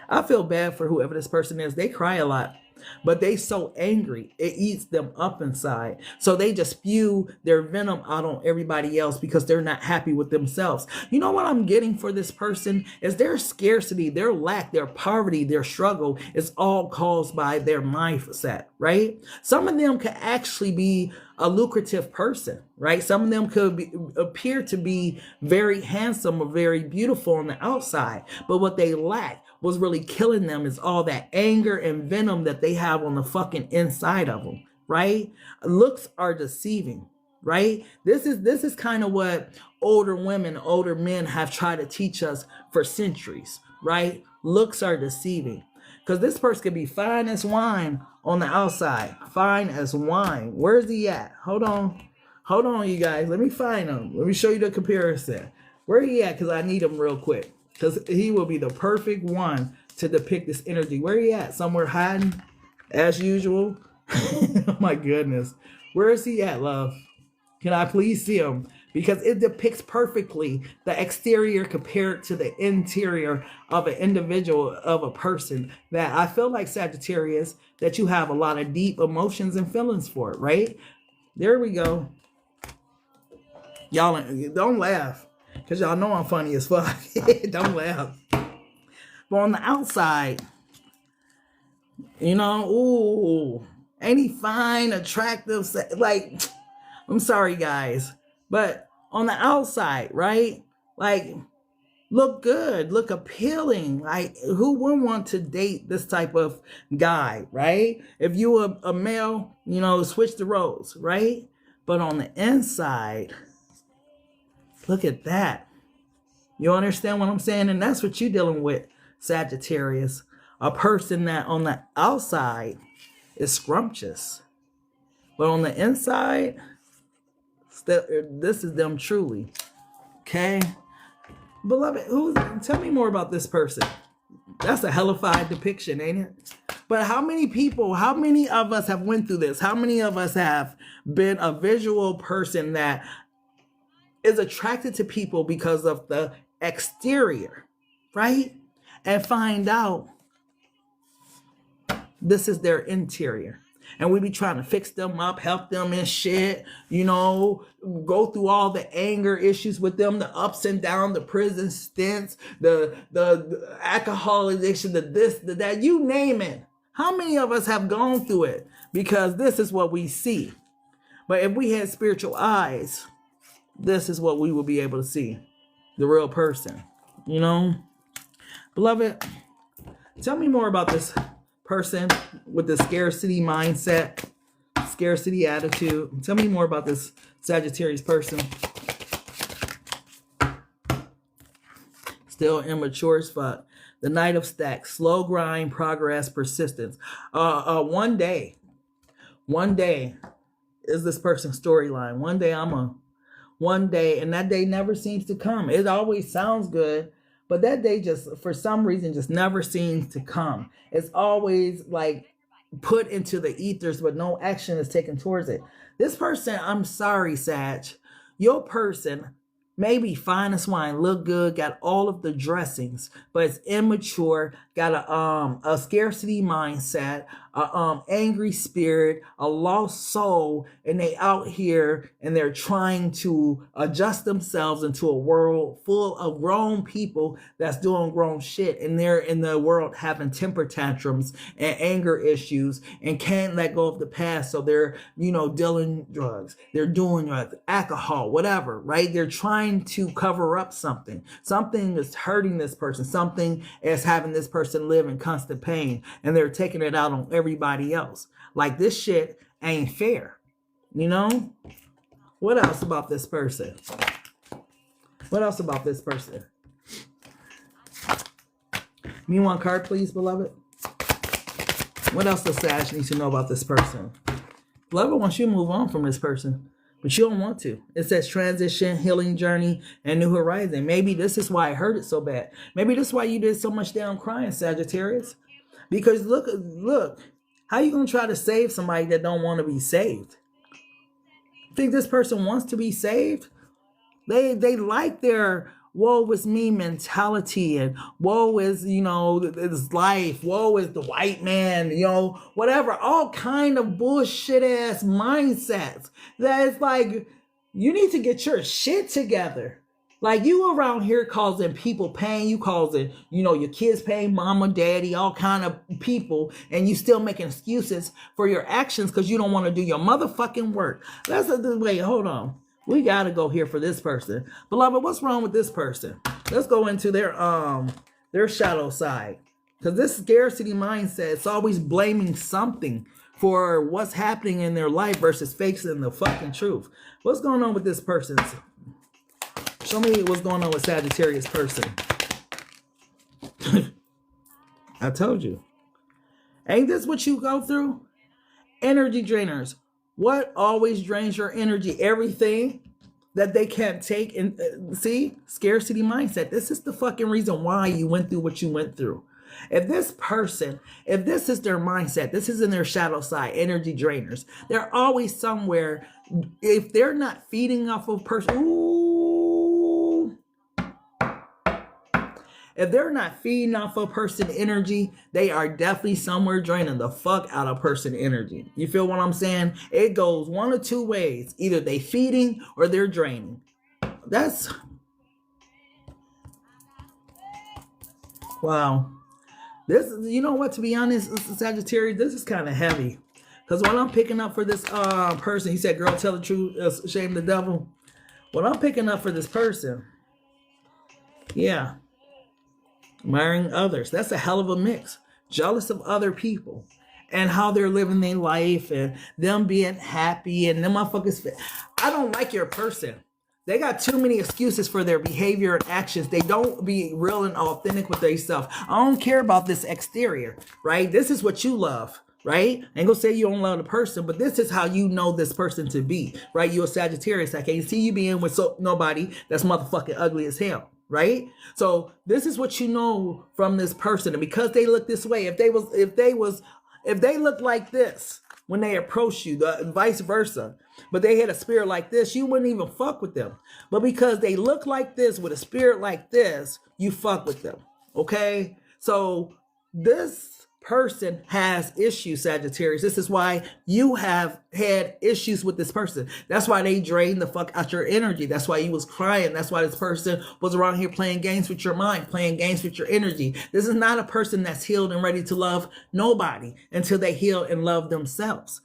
I feel bad for whoever this person is. They cry a lot, but they so angry. It eats them up inside. So they just spew their venom out on everybody else because they're not happy with themselves. You know what I'm getting for this person is their scarcity, their lack, their poverty, their struggle is all caused by their mindset, right? Some of them could actually be a lucrative person, right? Some of them could appear to be very handsome or very beautiful on the outside, but what they lack was really killing them is all that anger and venom that they have on the fucking inside of them, right? Looks are deceiving, right? This is kind of what older women, older men have tried to teach us for centuries, right? Looks are deceiving. Because this person could be fine as wine on the outside. Fine as wine. Where's he at? Hold on. Hold on, you guys. Let me find him. Let me show you the comparison. Where he at? Because I need him real quick. Because he will be the perfect one to depict this energy. Where he at? Somewhere hiding? As usual? Oh my goodness. Where is he at, love? Can I please see him? Because it depicts perfectly the exterior compared to the interior of an individual, of a person, that I feel like, Sagittarius, that you have a lot of deep emotions and feelings for it, right? There we go. Y'all don't laugh, because y'all know I'm funny as fuck. Don't laugh. But on the outside, you know, ooh, ain't he fine, attractive? Like, I'm sorry, guys. But on the outside, right? Like, look good, look appealing. Like, who wouldn't want to date this type of guy, right? If you were a male, you know, switch the roles, right? But on the inside, look at that. You understand what I'm saying? And that's what you're dealing with, Sagittarius. A person that on the outside is scrumptious, but on the inside, this is them truly. Okay, beloved, tell me more about this person. That's a hellified depiction, ain't it? But how many of us have went through this? How many of us have been a visual person that is attracted to people because of the exterior, right? And find out this is their interior. And we be trying to fix them up, help them and shit, you know, go through all the anger issues with them, the ups and downs, the prison stints, the alcohol addiction, the this, the that, you name it. How many of us have gone through it? Because this is what we see. But if we had spiritual eyes, this is what we will be able to see. The real person, you know? Beloved, tell me more about this person with the scarcity mindset, scarcity attitude. Tell me more about this Sagittarius person. Still immature as fuck. The Knight of Stacks. Slow grind, progress, persistence. One day is this person's storyline. One day, and that day never seems to come. It always sounds good, but that day just, for some reason, just never seems to come. It's always like put into the ethers, but no action is taken towards it. This person, I'm sorry, Sag, your person may be fine as wine, look good, got all of the dressings, but it's immature, got a scarcity mindset, angry spirit, a lost soul, and they out here and they're trying to adjust themselves into a world full of grown people that's doing grown shit, and they're in the world having temper tantrums and anger issues and can't let go of the past. So they're, dealing drugs, they're doing drugs, alcohol, whatever, right? They're trying to cover up something is hurting this person, something is having this person live in constant pain, and they're taking it out on everybody else. Like, this shit ain't fair. What else about this person? Me one card, please, beloved. What else does Sag need to know about this person? Beloved wants you to move on from this person, but you don't want to. It says transition, healing journey, and new horizon. Maybe this is why it hurt it so bad. Maybe this is why you did so much damn crying, Sagittarius. Because look, how you gonna try to save somebody that don't want to be saved? Think this person wants to be saved? They like their woe is me mentality, and woe is, this life, woe is the white man, whatever, all kind of bullshit ass mindsets that it's like, you need to get your shit together. Like, you around here causing people pain, you causing, your kids pain, mama, daddy, all kind of people, and you still making excuses for your actions because you don't want to do your motherfucking work. Wait, hold on. We got to go here for this person. Beloved, what's wrong with this person? Let's go into their shadow side. Because this scarcity mindset, it's always blaming something for what's happening in their life versus facing the fucking truth. What's going on with this person? Show me what's going on with Sagittarius person. I told you. Ain't this what you go through? Energy drainers. What always drains your energy? Everything that they can't take. And see, scarcity mindset. This is the fucking reason why you went through what you went through. If this is their mindset, this is in their shadow side, energy drainers. They're always somewhere. If they're not feeding off of if they're not feeding off a person energy, they are definitely somewhere draining the fuck out of person energy. You feel what I'm saying? It goes one of two ways. Either they feeding or they're draining. That's... wow. This, to be honest, Sagittarius, this is kind of heavy. Because what I'm picking up for this person, he said, girl, tell the truth, shame the devil. What I'm picking up for this person, yeah, admiring others. That's a hell of a mix. Jealous of other people and how they're living their life and them being happy and them motherfuckers. I don't like your person. They got too many excuses for their behavior and actions. They don't be real and authentic with themselves. I don't care about this exterior, right? This is what you love, right? I ain't gonna say you don't love the person, but this is how you know this person to be, right? You're a Sagittarius. I can't see you being with nobody that's motherfucking ugly as hell, right? So this is what you know from this person. And because they look this way, if they look like this when they approach you, vice versa, but they had a spirit like this, you wouldn't even fuck with them. But because they look like this with a spirit like this, you fuck with them. Okay? So this person has issues, Sagittarius. This is why you have had issues with this person. That's why they drained the fuck out your energy. That's why you was crying. That's why this person was around here playing games with your mind, playing games with your energy. This is not a person that's healed and ready to love nobody until they heal and love themselves.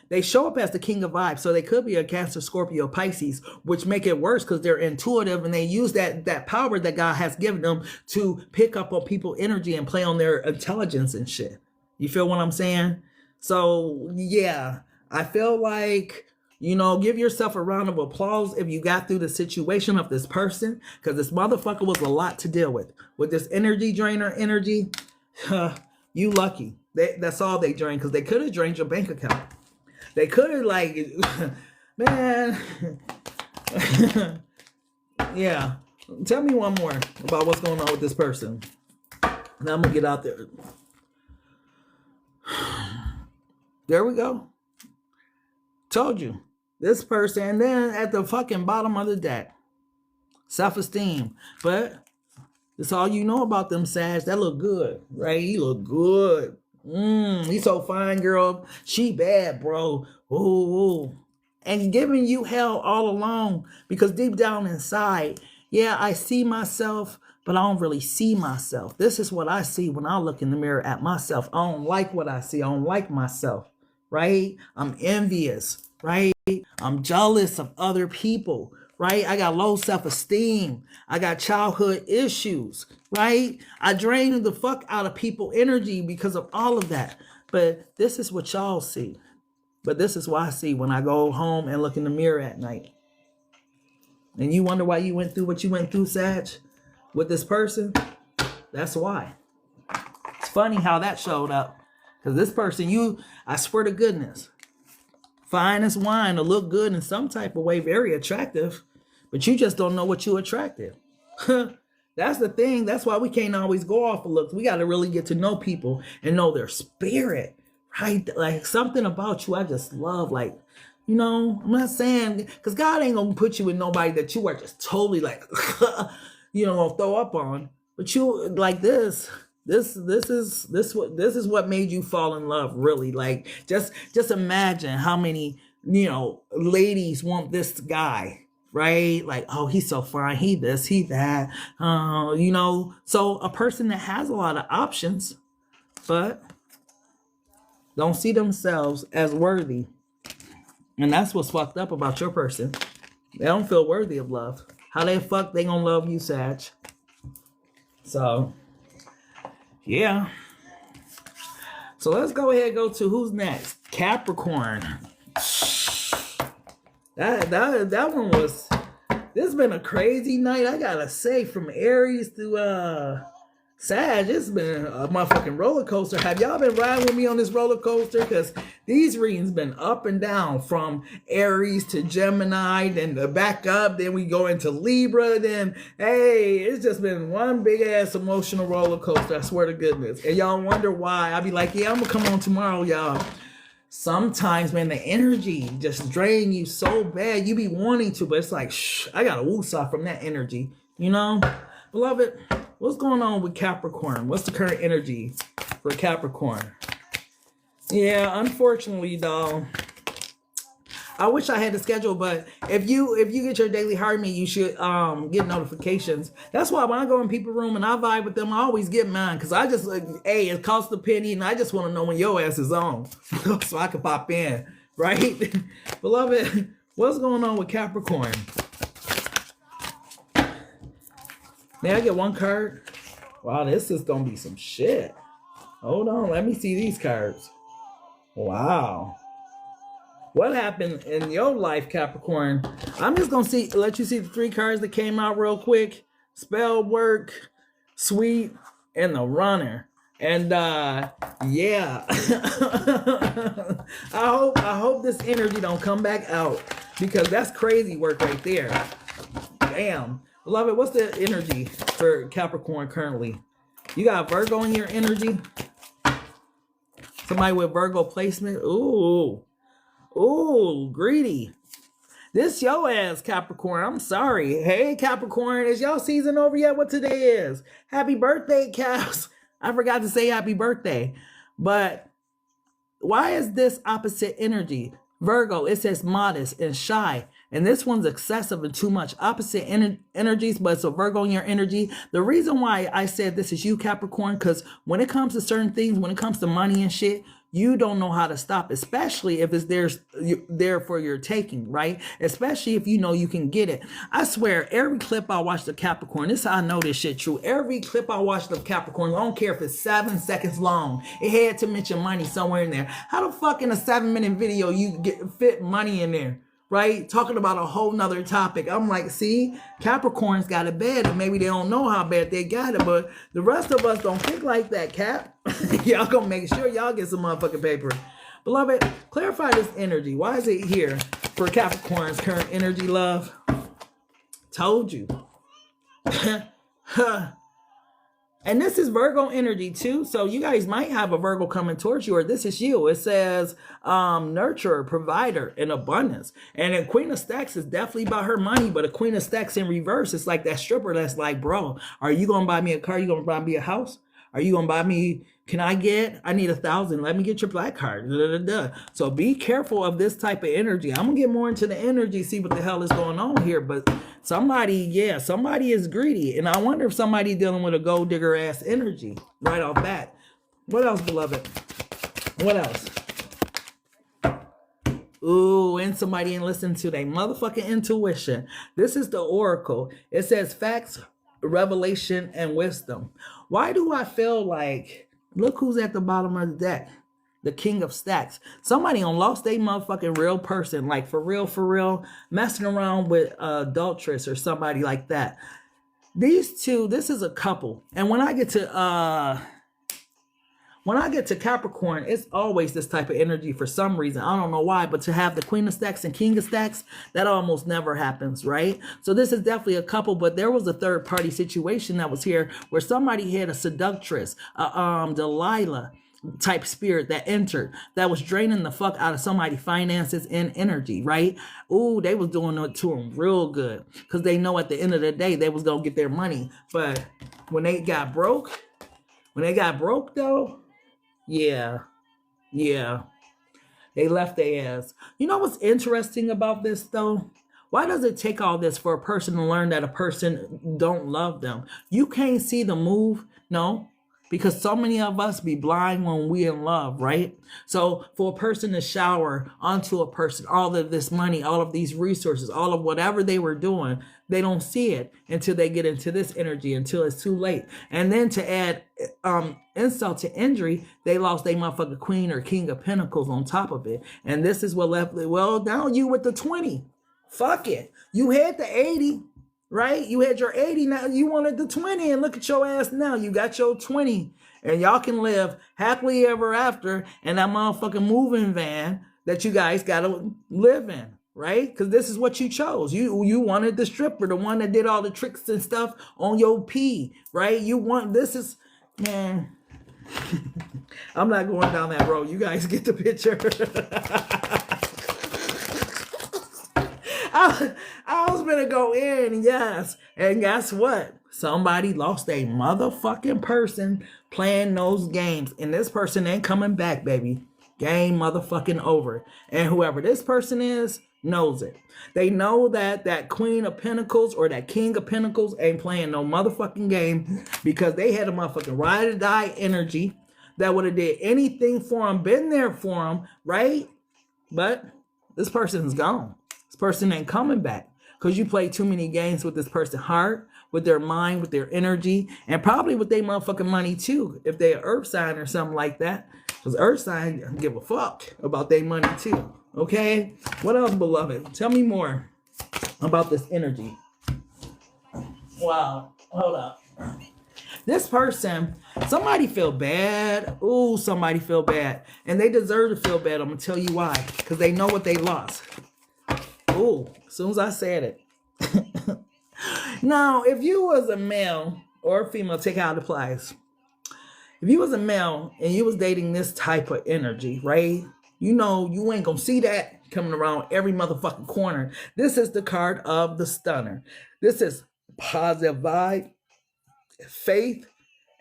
They show up as the king of vibes, so they could be a Cancer, Scorpio, Pisces, which make it worse because they're intuitive and they use that power that God has given them to pick up on people's energy and play on their intelligence and shit. You feel what I'm saying? So, yeah, I feel like You know, give yourself a round of applause if you got through the situation of this person, because this motherfucker was a lot to deal with. With this energy drainer energy, you lucky. That's all they drained, because they could have drained your bank account. They could have, like, man. Yeah. Tell me one more about what's going on with this person. Now I'm going to get out there. There we go. Told you. This person, and then at the fucking bottom of the deck, self-esteem. But it's all you know about them, Sag. That look good, right? He look good. He's so fine, girl. She bad, bro. Ooh. And giving you hell all along, because deep down inside, yeah, I see myself, but I don't really see myself. This is what I see when I look in the mirror at myself. I don't like what I see. I don't like myself, right? I'm envious, right? I'm jealous of other people, right? I got low self-esteem. I got childhood issues, right? I drain the fuck out of people energy because of all of that. But this is what y'all see. But this is what I see when I go home and look in the mirror at night. And you wonder why you went through what you went through, Sag, with this person? That's why. It's funny how that showed up. Because this person, I swear to goodness, fine as wine, to look good in some type of way, very attractive, but you just don't know what you attracted. That's the thing. That's why we can't always go off of looks. We got to really get to know people and know their spirit, right? Like something about you I just love. Like, you know, I'm not saying, because God ain't going to put you with nobody that you are just totally like, you know, gonna throw up on. But you like this. This is what made you fall in love, really. Like, just imagine how many, you know, ladies want this guy, right? Like, oh, he's so fine, he this, he that, you know. So a person that has a lot of options, but don't see themselves as worthy, and that's what's fucked up about your person. They don't feel worthy of love. How they gonna love you, Sag? So. Yeah. So let's go ahead and go to who's next. Capricorn. That one was, this has been a crazy night, I gotta say, from Aries to Sag. It's been a motherfucking roller coaster. Have y'all been riding with me on this roller coaster? Because these readings been up and down, from Aries to Gemini, then back up, then we go into Libra, then hey, it's just been one big ass emotional roller coaster, I swear to goodness. And y'all wonder why. I be like, yeah, I'm gonna come on tomorrow, y'all. Sometimes, man, the energy just drain you so bad, you be wanting to, but it's like, shh, I gotta woosah from that energy, you know? Beloved, what's going on with Capricorn? What's the current energy for Capricorn? Yeah, unfortunately, though, I wish I had the schedule, but if you get your daily heart meet, you should get notifications. That's why when I go in people's room and I vibe with them, I always get mine, because I just, hey, it costs a penny, and I just want to know when your ass is on so I can pop in, right? Beloved, what's going on with Capricorn? May I get one card? Wow, this is going to be some shit. Hold on, let me see these cards. Wow. What happened in your life, Capricorn? I'm just going to let you see the three cards that came out real quick. Spell work, sweet, and the runner. And yeah. I hope this energy don't come back out, because that's crazy work right there. Damn. Beloved, what's the energy for Capricorn currently? You got Virgo in your energy? Somebody with Virgo placement? Ooh, greedy. This your ass, Capricorn. I'm sorry. Hey, Capricorn, is y'all season over yet? What today is? Happy birthday, Caps. I forgot to say happy birthday. But why is this opposite energy? Virgo, it says modest and shy. And this one's excessive and too much. Opposite energies, but it's a Virgo in your energy. The reason why I said this is you, Capricorn, because when it comes to certain things, when it comes to money and shit, you don't know how to stop, especially if it's there for your taking, right? Especially if you know you can get it. I swear, every clip I watched of Capricorn, this is how I know this shit true. Every clip I watched of Capricorn, I don't care if it's 7 seconds long, it had to mention money somewhere in there. How the fuck in a 7-minute video you fit money in there? right? Talking about a whole nother topic. I'm like, see, Capricorns got it bad, and maybe they don't know how bad they got it, but the rest of us don't think like that, Cap. Y'all gonna make sure y'all get some motherfucking paper. Beloved, clarify this energy. Why is it here for Capricorn's current energy, love? Told you. And this is Virgo energy too. So you guys might have a Virgo coming towards you, or this is you. It says nurturer, provider, and abundance. And a Queen of Stacks is definitely about her money, but a Queen of Stacks in reverse, it's like that stripper that's like, bro, are you going to buy me a car? You going to buy me a house? Are you going to buy me, I need 1,000. Let me get your black card. Da, da, da, da. So be careful of this type of energy. I'm going to get more into the energy, see what the hell is going on here. But somebody is greedy. And I wonder if somebody dealing with a gold digger ass energy right off bat. What else, beloved? What else? Ooh, and somebody ain't listening to their motherfucking intuition. This is the oracle. It says facts, revelation, and wisdom. Why do I feel like, look who's at the bottom of the deck? The King of Stacks. Somebody on lost their motherfucking real person, like for real, messing around with adulteress or somebody like that. These two, this is a couple. And when I get to Capricorn, it's always this type of energy for some reason. I don't know why, but to have the Queen of Stacks and King of Stacks, that almost never happens, right? So this is definitely a couple, but there was a third party situation that was here where somebody had a seductress, Delilah type spirit that entered, that was draining the fuck out of somebody's finances and energy, right? Ooh, they was doing it to them real good because they know at the end of the day, they was going to get their money. But when they got broke though, yeah, they left their ass. You know what's interesting about this though? Why does it take all this for a person to learn that a person don't love them? You can't see the move, no, because so many of us be blind when we in love, right? So for a person to shower onto a person, all of this money, all of these resources, all of whatever they were doing, they don't see it until they get into this energy, until it's too late. And then to add insult to injury, they lost their motherfucking Queen or King of Pentacles on top of it. And this is what left, well, now you with the 20. Fuck it. You had the 80, right? You had your 80, now you wanted the 20, and look at your ass now. You got your 20, and y'all can live happily ever after in that motherfucking moving van that you guys gotta live in. Right? Because this is what you chose. You wanted the stripper, the one that did all the tricks and stuff on your pee, right? Man, I'm not going down that road. You guys get the picture. I was gonna go in, yes. And guess what? Somebody lost a motherfucking person playing those games. And this person ain't coming back, baby. Game motherfucking over. And whoever this person is, knows it. They know that that Queen of Pentacles or that King of Pentacles ain't playing no motherfucking game because they had a motherfucking ride or die energy that would have did anything for them, been there for them, right? But this person's gone. This person ain't coming back because you play too many games with this person's heart, with their mind, with their energy, and probably with their motherfucking money too, if they're an earth sign or something like that. Because earth sign give a fuck about their money too. Okay, what else, beloved? Tell me more about this energy. Wow, hold up. This person, somebody feel bad. Ooh, somebody feel bad. And they deserve to feel bad. I'm going to tell you why. Because they know what they lost. Ooh, as soon as I said it. Now, if you was a male or a female, take out the applies. If you was a male and you was dating this type of energy, right? You know, you ain't gonna see that coming around every motherfucking corner. This is the card of the stunner. This is positive vibe, faith,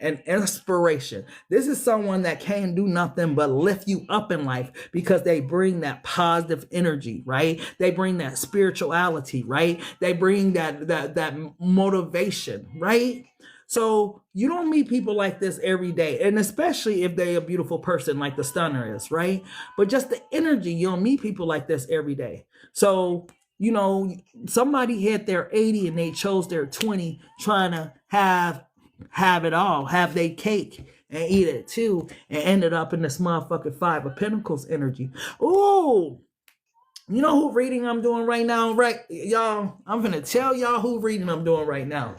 and inspiration. This is someone that can't do nothing but lift you up in life because they bring that positive energy, right? They bring that spirituality, right? They bring that motivation, right? So you don't meet people like this every day, and especially if they're a beautiful person like the stunner is, right? But just the energy, you don't meet people like this every day. So, you know, somebody hit their 80 and they chose their 20 trying to have it all, have their cake and eat it too, and ended up in this motherfucking 5 of Pentacles energy. Ooh, You know who reading I'm doing right now, right? Y'all, I'm gonna tell y'all who reading I'm doing right now.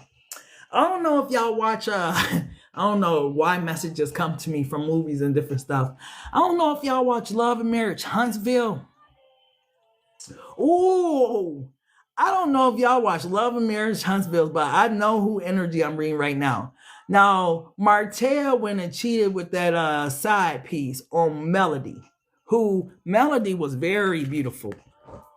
I don't know if y'all watch I don't know why messages come to me from movies and different stuff. I don't know if y'all watch Love and Marriage Huntsville. Ooh, I don't know if y'all watch Love and Marriage Huntsville, but I know who energy I'm reading right now. Now, Martell went and cheated with that side piece on Melody, who Melody was very beautiful.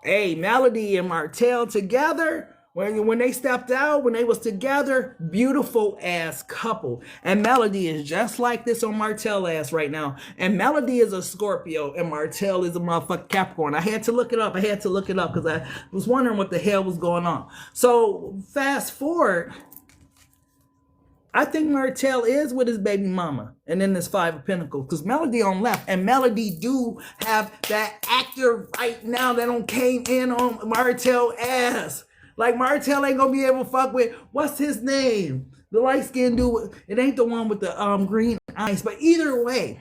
Hey, Melody and Martell together, when they stepped out, when they was together, beautiful ass couple. And Melody is just like this on Martell ass right now. And Melody is a Scorpio and Martell is a motherfucking Capricorn. I had to look it up. Because I was wondering what the hell was going on. So fast forward, I think Martell is with his baby mama. And then there's Five of Pentacles. Because Melody on left. And Melody do have that actor right now that don't came in on Martell ass. Like Martell ain't gonna be able to fuck with, what's his name? The light skinned dude. It ain't the one with the green eyes. But either way,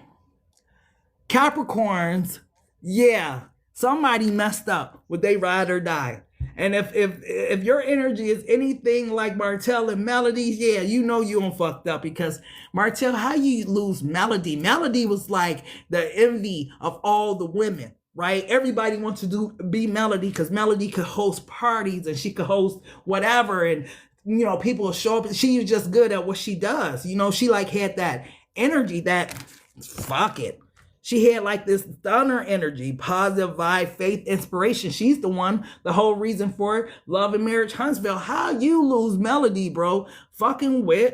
Capricorns, yeah, somebody messed up with they ride or die. And if your energy is anything like Martell and Melody, yeah, you know you don't fucked up, because Martell, how you lose Melody? Melody was like the envy of all the women, right? Everybody wants to be Melody because Melody could host parties and she could host whatever, and you know people will show up. She was just good at what she does. You know, she like had that energy that fuck it. She had like this stunner energy, positive vibe, faith, inspiration. She's the one, the whole reason for Love and Marriage Huntsville. How you lose Melody, bro? Fucking with,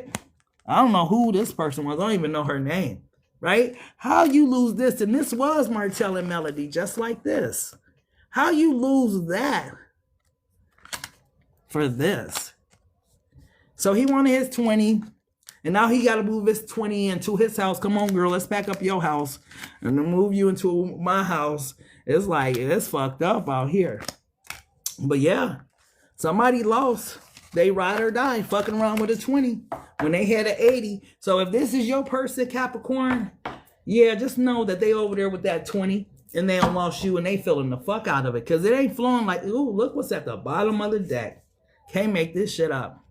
I don't know who this person was. I don't even know her name, right? How you lose this? And this was Martell and Melody, just like this. How you lose that for this? So he wanted his 20. And now he got to move his 20 into his house. Come on, girl, let's pack up your house and move you into my house. It's like, it's fucked up out here. But yeah, somebody lost. They ride or die fucking around with a 20 when they had an 80. So if this is your person, Capricorn, yeah, just know that they over there with that 20 and they don't lost you and they feeling the fuck out of it. Because it ain't flowing like, ooh, look what's at the bottom of the deck. Can't make this shit up.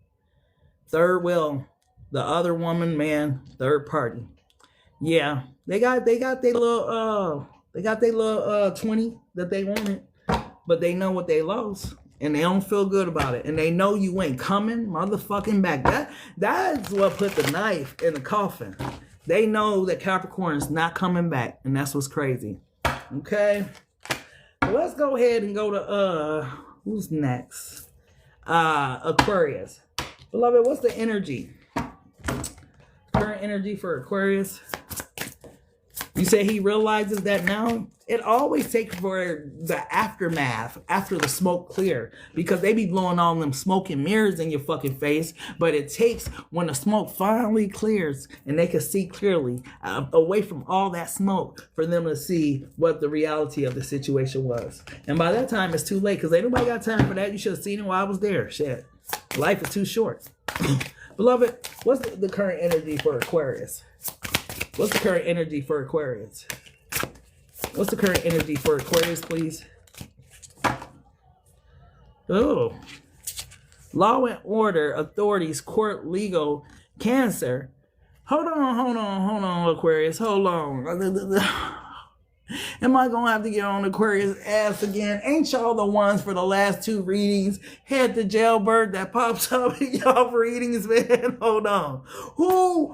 Third wheel. The other woman, man, third party. Yeah, they got their little 20 that they wanted, but they know what they lost and they don't feel good about it, and they know you ain't coming motherfucking back. That's what put the knife in the coffin. They know that Capricorn is not coming back, and that's what's crazy. Okay, well, let's go ahead and go to who's next? Aquarius. Beloved, what's the energy? Current energy for Aquarius. You say he realizes that now? It always takes for the aftermath, after the smoke clear, because they be blowing all them smoke and mirrors in your fucking face. But it takes when the smoke finally clears and they can see clearly away from all that smoke for them to see what the reality of the situation was. And by that time, it's too late, because ain't nobody got time for that. You should have seen it while I was there. Shit. Life is too short. Beloved, what's the current energy for Aquarius? What's the current energy for Aquarius? What's the current energy for Aquarius, please? Oh. Law and order, authorities, court, legal, Cancer. Hold on, Aquarius. Hold on. Am I going to have to get on Aquarius' ass again? Ain't y'all the ones for the last two readings had the jailbird that pops up in y'all readings, man? Hold on. Who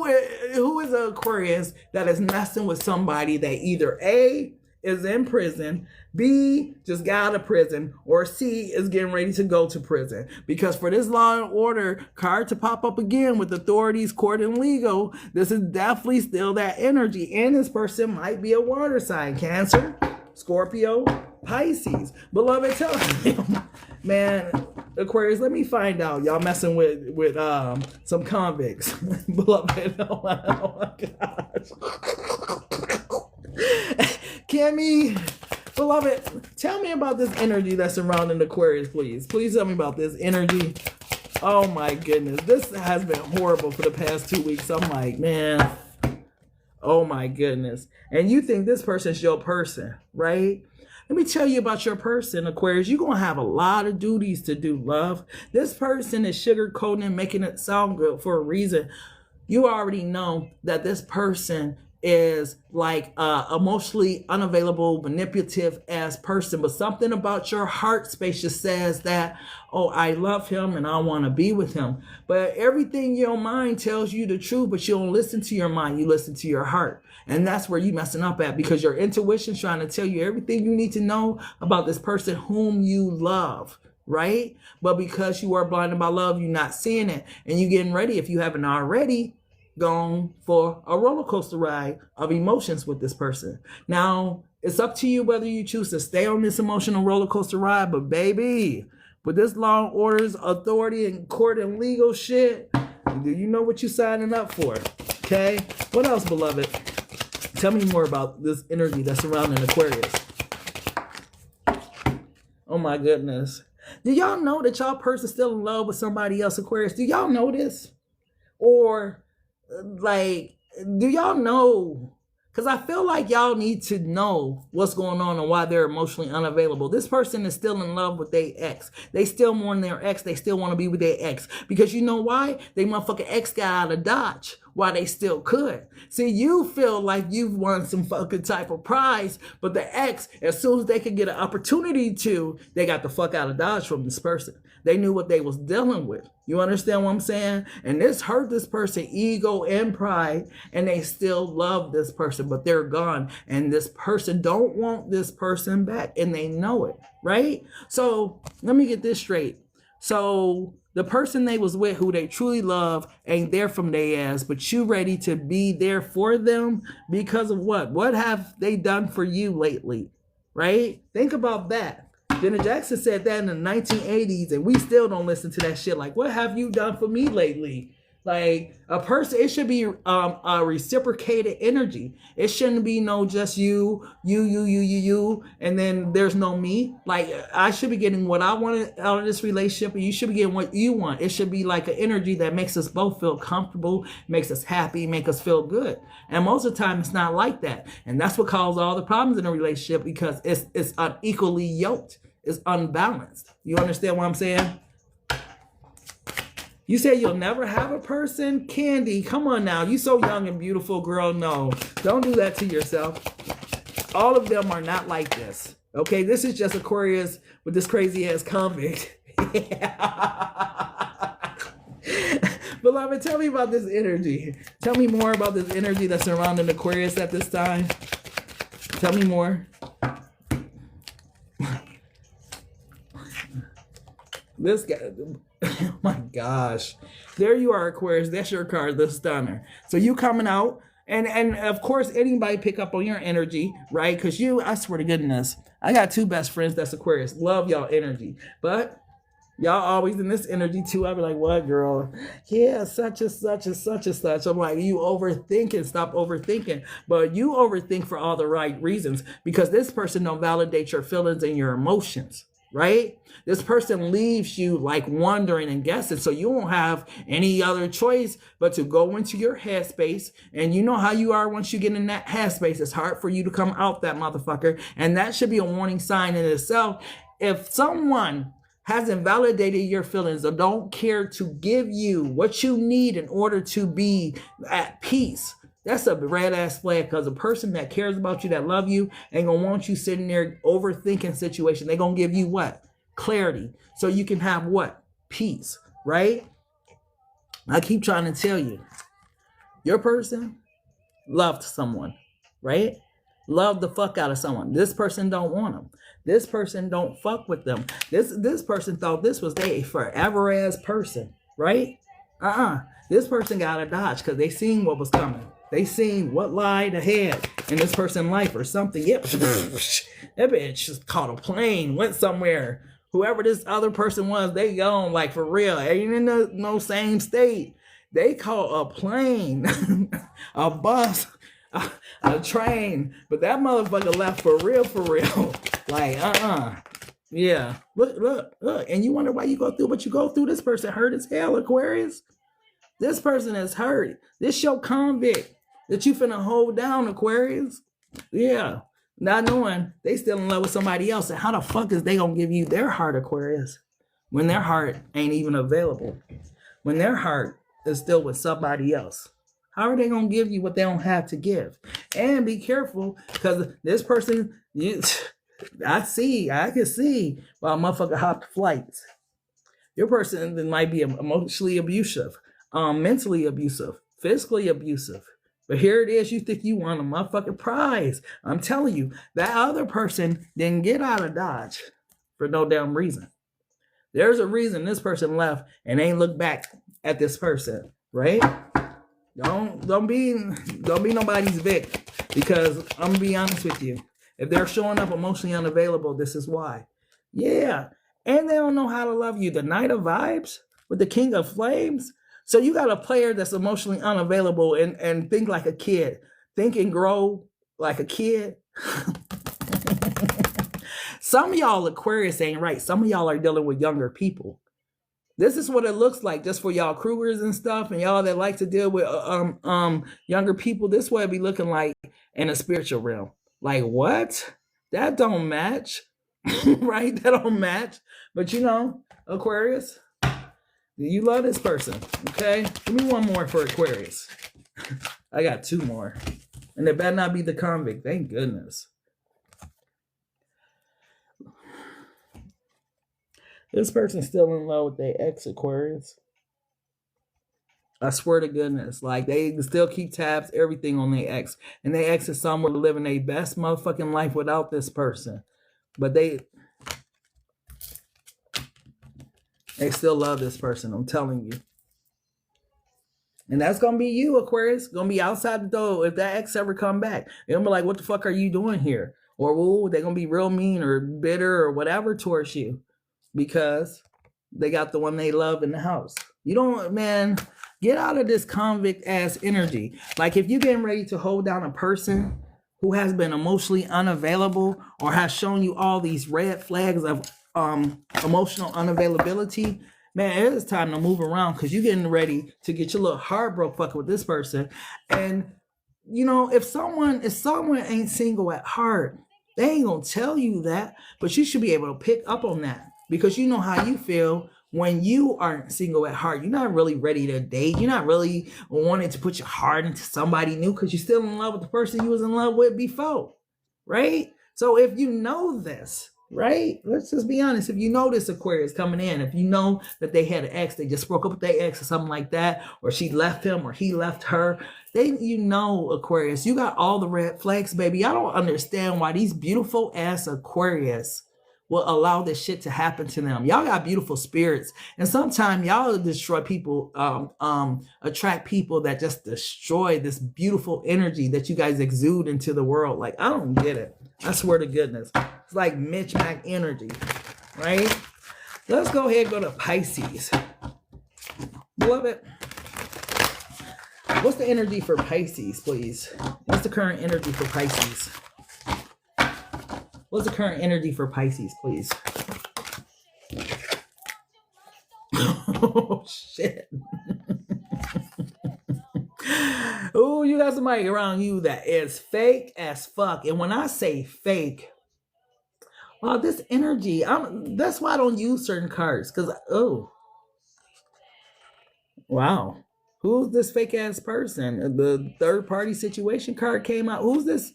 is an Aquarius that is messing with somebody that either A, is in prison, B, just got out of prison, or C, is getting ready to go to prison? Because for this law and order card to pop up again with authorities, court, and legal, this is definitely still that energy. And this person might be a water sign: Cancer, Scorpio, Pisces. Beloved, tell him, man, Aquarius, let me find out. Y'all messing with some convicts. Beloved, oh my gosh. Kimmy, beloved, tell me about this energy that's surrounding Aquarius, please. Please tell me about this energy. Oh my goodness. This has been horrible for the past 2 weeks. I'm like, man, oh my goodness. And you think this person's your person, right? Let me tell you about your person, Aquarius. You're going to have a lot of duties to do, love. This person is sugarcoating and making it sound good for a reason. You already know that this person is like emotionally unavailable, manipulative as person, but something about your heart space just says that, oh, I love him and I want to be with him. But everything in your mind tells you the truth, but you don't listen to your mind, you listen to your heart. And that's where you messing up at, because your intuition's trying to tell you everything you need to know about this person whom you love, right? But because you are blinded by love, you're not seeing it, and you're getting ready, if you haven't already, gone for a roller coaster ride of emotions with this person. Now, it's up to you whether you choose to stay on this emotional roller coaster ride, but baby, with this law and orders, authority, and court and legal shit, do you know what you're signing up for? Okay? What else, beloved? Tell me more about this energy that's surrounding Aquarius. Oh my goodness. Do y'all know that y'all person's still in love with somebody else, Aquarius? Do y'all know this? Or like, do y'all know? Because I feel like y'all need to know what's going on and why they're emotionally unavailable. This person is still in love with their ex. They still mourn their ex. They still want to be with their ex. Because you know why? They motherfucking ex got out of Dodge while they still could. See, you feel like you've won some fucking type of prize, but the ex, as soon as they could get an opportunity to, they got the fuck out of Dodge from this person. They knew what they was dealing with. You understand what I'm saying? And this hurt this person ego and pride, and they still love this person, but they're gone. And this person don't want this person back, and they know it, right? So let me get this straight. So the person they was with, who they truly love, ain't there from their ass, but you ready to be there for them because of what? What have they done for you lately, right? Think about that. Janet Jackson said that in the 1980s, and we still don't listen to that shit. Like, what have you done for me lately? Like, a person, it should be a reciprocated energy. It shouldn't be no just you, and then there's no me. Like, I should be getting what I wanted out of this relationship, and you should be getting what you want. It should be like an energy that makes us both feel comfortable, makes us happy, make us feel good. And most of the time, it's not like that. And that's what causes all the problems in a relationship, because it's unequally yoked. It's unbalanced. You understand what I'm saying? You say you'll never have a person? Candy, come on now. You so young and beautiful, girl. No, don't do that to yourself. All of them are not like this. Okay, this is just Aquarius with this crazy ass convict. Beloved, tell me about this energy. Tell me more about this energy that's surrounding Aquarius at this time. Tell me more. This guy, oh my gosh. There you are, Aquarius. That's your card, the Stunner. So you coming out, and of course, anybody pick up on your energy, right? Because I swear to goodness, I got two best friends that's Aquarius. Love y'all energy. But y'all always in this energy too. I be like, what, girl? Yeah, such and such and such and such. I'm like, you overthinking. Stop overthinking. But you overthink for all the right reasons, because this person don't validate your feelings and your emotions. Right? This person leaves you like wondering and guessing, so you won't have any other choice but to go into your headspace. And you know how you are once you get in that headspace. It's hard for you to come out that motherfucker, and that should be a warning sign in itself. If someone hasn't validated your feelings or don't care to give you what you need in order to be at peace, that's a red ass flag, because a person that cares about you, that love you, ain't gonna want you sitting there overthinking situation. They gonna give you what? Clarity. So you can have what? Peace, right? I keep trying to tell you, your person loved someone, right? Loved the fuck out of someone. This person don't want them. This person don't fuck with them. This person thought this was their forever ass person, right? This person got a dodge because they seen what was coming. They seen what lied ahead in this person's life or something. Yep. That bitch just caught a plane, went somewhere. Whoever this other person was, they gone, like, for real. Ain't in no same state. They caught a plane, a bus, a train. But that motherfucker left for real, for real. Like, Yeah. Look. And you wonder why you go through what you go through. This person hurt as hell, Aquarius. This person is hurt. This your convict that you finna hold down, Aquarius. Yeah. Not knowing they still in love with somebody else. And how the fuck is they gonna give you their heart, Aquarius, when their heart ain't even available? When their heart is still with somebody else? How are they gonna give you what they don't have to give? And be careful, because this person, I can see why a motherfucker hopped flights. Your person might be emotionally abusive, mentally abusive, physically abusive. But here it is, you think you won a motherfucking prize. I'm telling you, that other person didn't get out of Dodge for no damn reason. There's a reason this person left and ain't looked back at this person, right? Don't be nobody's Vic, because I'm gonna be honest with you. If they're showing up emotionally unavailable, this is why. Yeah. And they don't know how to love you. The Knight of Vibes with the King of Flames. So you got a player that's emotionally unavailable and think like a kid. Think and grow like a kid. Some of y'all Aquarius ain't right. Some of y'all are dealing with younger people. This is what it looks like just for y'all Krugers and stuff, and y'all that like to deal with younger people. This is what it be looking like in a spiritual realm. Like, what? That don't match. Right? That don't match. But you know, Aquarius, you love this person. Okay? Give me one more for Aquarius. I got two more. And it better not be the convict. Thank goodness. This person's still in love with their ex, Aquarius. I swear to goodness. Like, they still keep tabs, everything on their ex. And their ex is somewhere living their best motherfucking life without this person. But they still love this person, I'm telling you. And that's going to be you, Aquarius. Going to be outside the door if that ex ever come back. They're going to be like, what the fuck are you doing here? Or, ooh, they're going to be real mean or bitter or whatever towards you. Because they got the one they love in the house. You don't, man, get out of this convict ass energy. Like, if you're getting ready to hold down a person who has been emotionally unavailable or has shown you all these red flags of emotional unavailability, man, it is time to move around, because you're getting ready to get your little heart broke fucking with this person. And, you know, if someone ain't single at heart, they ain't gonna tell you that, but you should be able to pick up on that, because you know how you feel when you aren't single at heart. You're not really ready to date. You're not really wanting to put your heart into somebody new, because you're still in love with the person you was in love with before, right? So if you know this, right? Let's just be honest. If you know this Aquarius coming in, if you know that they had an ex, they just broke up with their ex or something like that, or she left him or he left her, you know, Aquarius, you got all the red flags, baby. I don't understand why these beautiful ass Aquarius will allow this shit to happen to them. Y'all got beautiful spirits, and sometimes y'all destroy people, attract people that just destroy this beautiful energy that you guys exude into the world. Like, I don't get it. I swear to goodness. It's like Mitch Mac energy, right? Let's go ahead and go to Pisces. Beloved, what's the energy for Pisces, please? What's the current energy for Pisces? What's the current energy for Pisces, please? Oh, shit. Oh, you got somebody around you that is fake as fuck. And when I say fake, well, this energy, that's why I don't use certain cards. Because, oh, wow. Who's this fake ass person? The third party situation card came out. Who's this?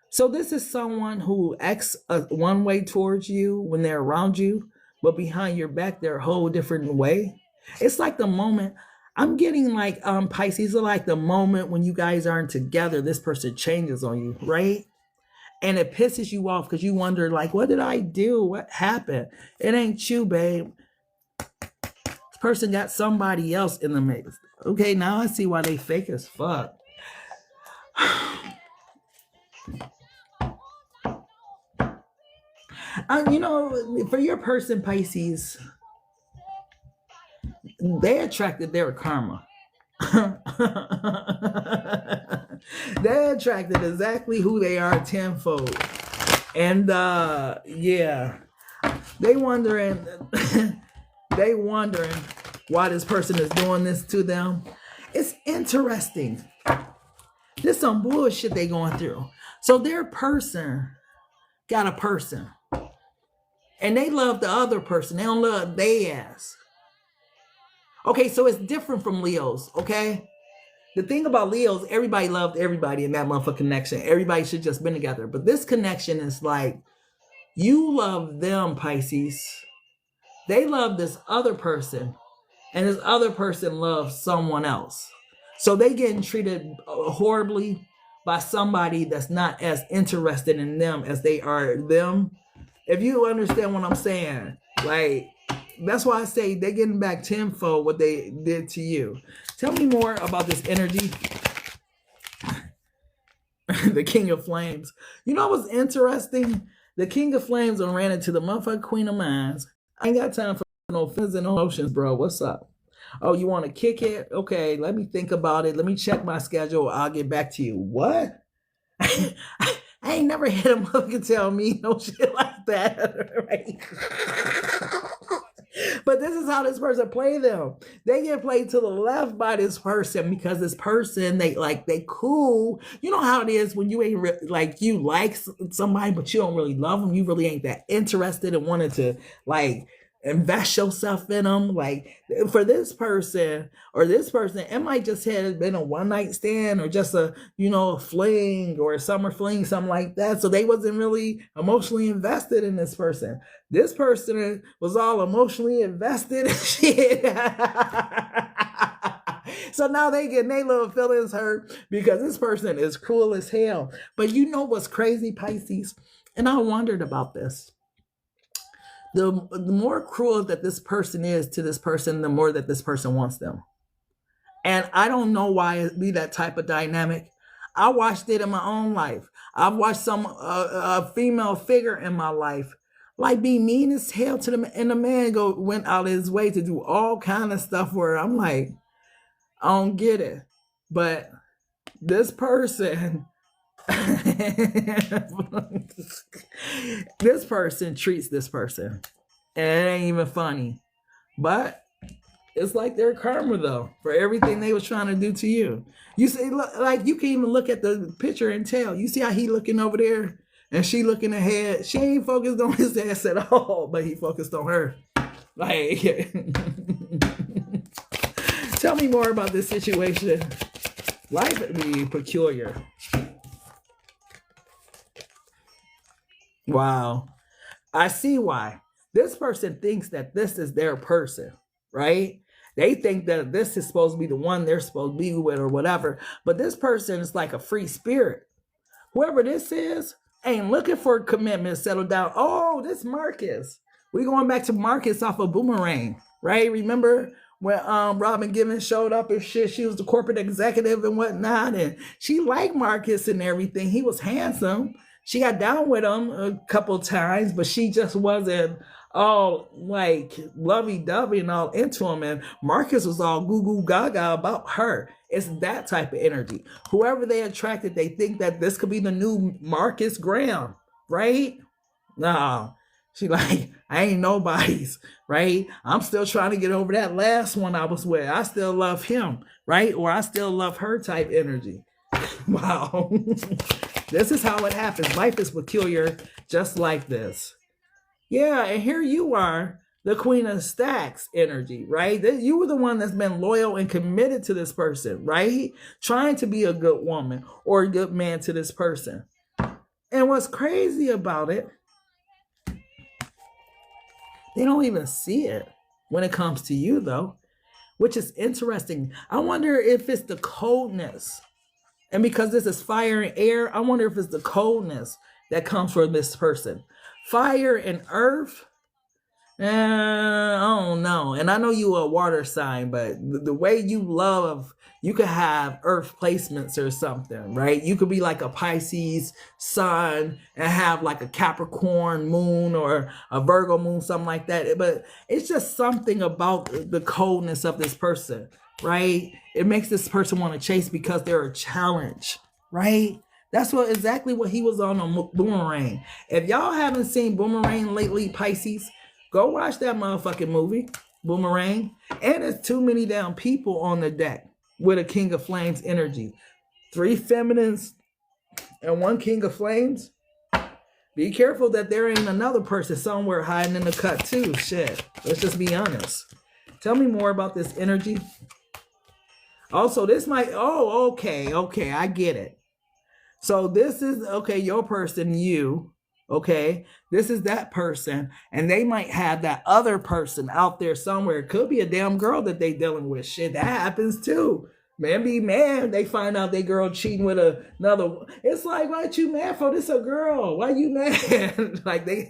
So this is someone who acts one way towards you when they're around you, but behind your back, they're a whole different way. It's like the moment, I'm getting like Pisces, are like the moment when you guys aren't together, this person changes on you, right? And it pisses you off because you wonder, like, what did I do? What happened? It ain't you, babe. This person got somebody else in the mix. Okay, now I see why they fake as fuck. You know, for your person, Pisces, they attracted their karma. They attracted exactly who they are tenfold. And yeah, they wondering why this person is doing this to them. It's interesting. This some bullshit they going through. So their person got a person. And they love the other person. They don't love they ass. Okay, so it's different from Leos, okay? The thing about Leos, everybody loved everybody in that motherfucking connection. Everybody should just been together. But this connection is like, you love them, Pisces. They love this other person. And this other person loves someone else. So they getting treated horribly by somebody that's not as interested in them as they are them. If you understand what I'm saying, like, that's why I say they're getting back tenfold what they did to you. Tell me more about this energy. The King of Flames. You know what's interesting? The King of Flames ran into the motherfucking Queen of Minds. I ain't got time for no feelings and emotions, bro. What's up? Oh, you want to kick it? Okay, let me think about it. Let me check my schedule. I'll get back to you. What? I ain't never had a motherfucker tell me no shit like that. Right? But this is how this person play them. They get played to the left by this person because this person, they cool. You know how it is when you ain't like, you like somebody, but you don't really love them. You really ain't that interested and wanted to like invest yourself in them. Like for this person or this person, it might just have been a one night stand or just a, a fling or a summer fling, something like that. So they wasn't really emotionally invested in this person. This person was all emotionally invested in shit. So now they get their little feelings hurt because this person is cruel as hell. But you know what's crazy, Pisces? And I wondered about this. The more cruel that this person is to this person, the more that this person wants them. And I don't know why it be that type of dynamic. I watched it in my own life. I've watched some a female figure in my life like be mean as hell to them, and the man went out of his way to do all kind of stuff where I'm like, I don't get it. But this person, this person treats this person, and it ain't even funny. But it's like their karma though for everything they was trying to do to you. You see, like you can even look at the picture and tell. You see how he looking over there and she looking ahead. She ain't focused on his ass at all, but he focused on her. Like, tell me more about this situation. Life would be peculiar. Wow. I see why. This person thinks that this is their person, right? They think that this is supposed to be the one they're supposed to be with or whatever. But this person is like a free spirit. Whoever this is ain't looking for a commitment, settle down. Oh, this Marcus. We're going back to Marcus off of Boomerang, right? Remember when Robin Givens showed up and shit? She was the corporate executive and whatnot. And she liked Marcus and everything. He was handsome. She got down with him a couple times, but she just wasn't all like lovey-dovey and all into him. And Marcus was all goo-goo gaga about her. It's that type of energy. Whoever they attracted, they think that this could be the new Marcus Graham, right? No. She like, I ain't nobody's, right? I'm still trying to get over that last one I was with. I still love him, right? Or I still love her type energy. Wow. This is how it happens. Life is peculiar just like this. Yeah, and here you are, the Queen of Stacks energy, right? You were the one that's been loyal and committed to this person, right? Trying to be a good woman or a good man to this person. And what's crazy about it, they don't even see it when it comes to you, though, which is interesting. I wonder if it's the coldness. And because this is fire and air, I wonder if it's the coldness that comes from this person. Fire and earth, I don't know. And I know you a water sign, but the way you love, you could have earth placements or something, right? You could be like a Pisces sun and have like a Capricorn moon or a Virgo moon, something like that. But it's just something about the coldness of this person, right? It makes this person want to chase because they're a challenge, right? That's exactly what he was on Boomerang. If y'all haven't seen Boomerang lately, Pisces, go watch that motherfucking movie, Boomerang. And there's too many damn people on the deck with a King of Flames energy. 3 feminines and 1 king of flames. Be careful that there ain't another person somewhere hiding in the cut too. Shit. Let's just be honest. Tell me more about this energy. Also, this might, okay, I get it. So this is, okay, your person, you, okay? This is that person, and they might have that other person out there somewhere. It could be a damn girl that they dealing with. Shit, that happens too. Man be mad. They find out they girl cheating with another. It's like, why you mad for? This a girl. Why you mad? Like they.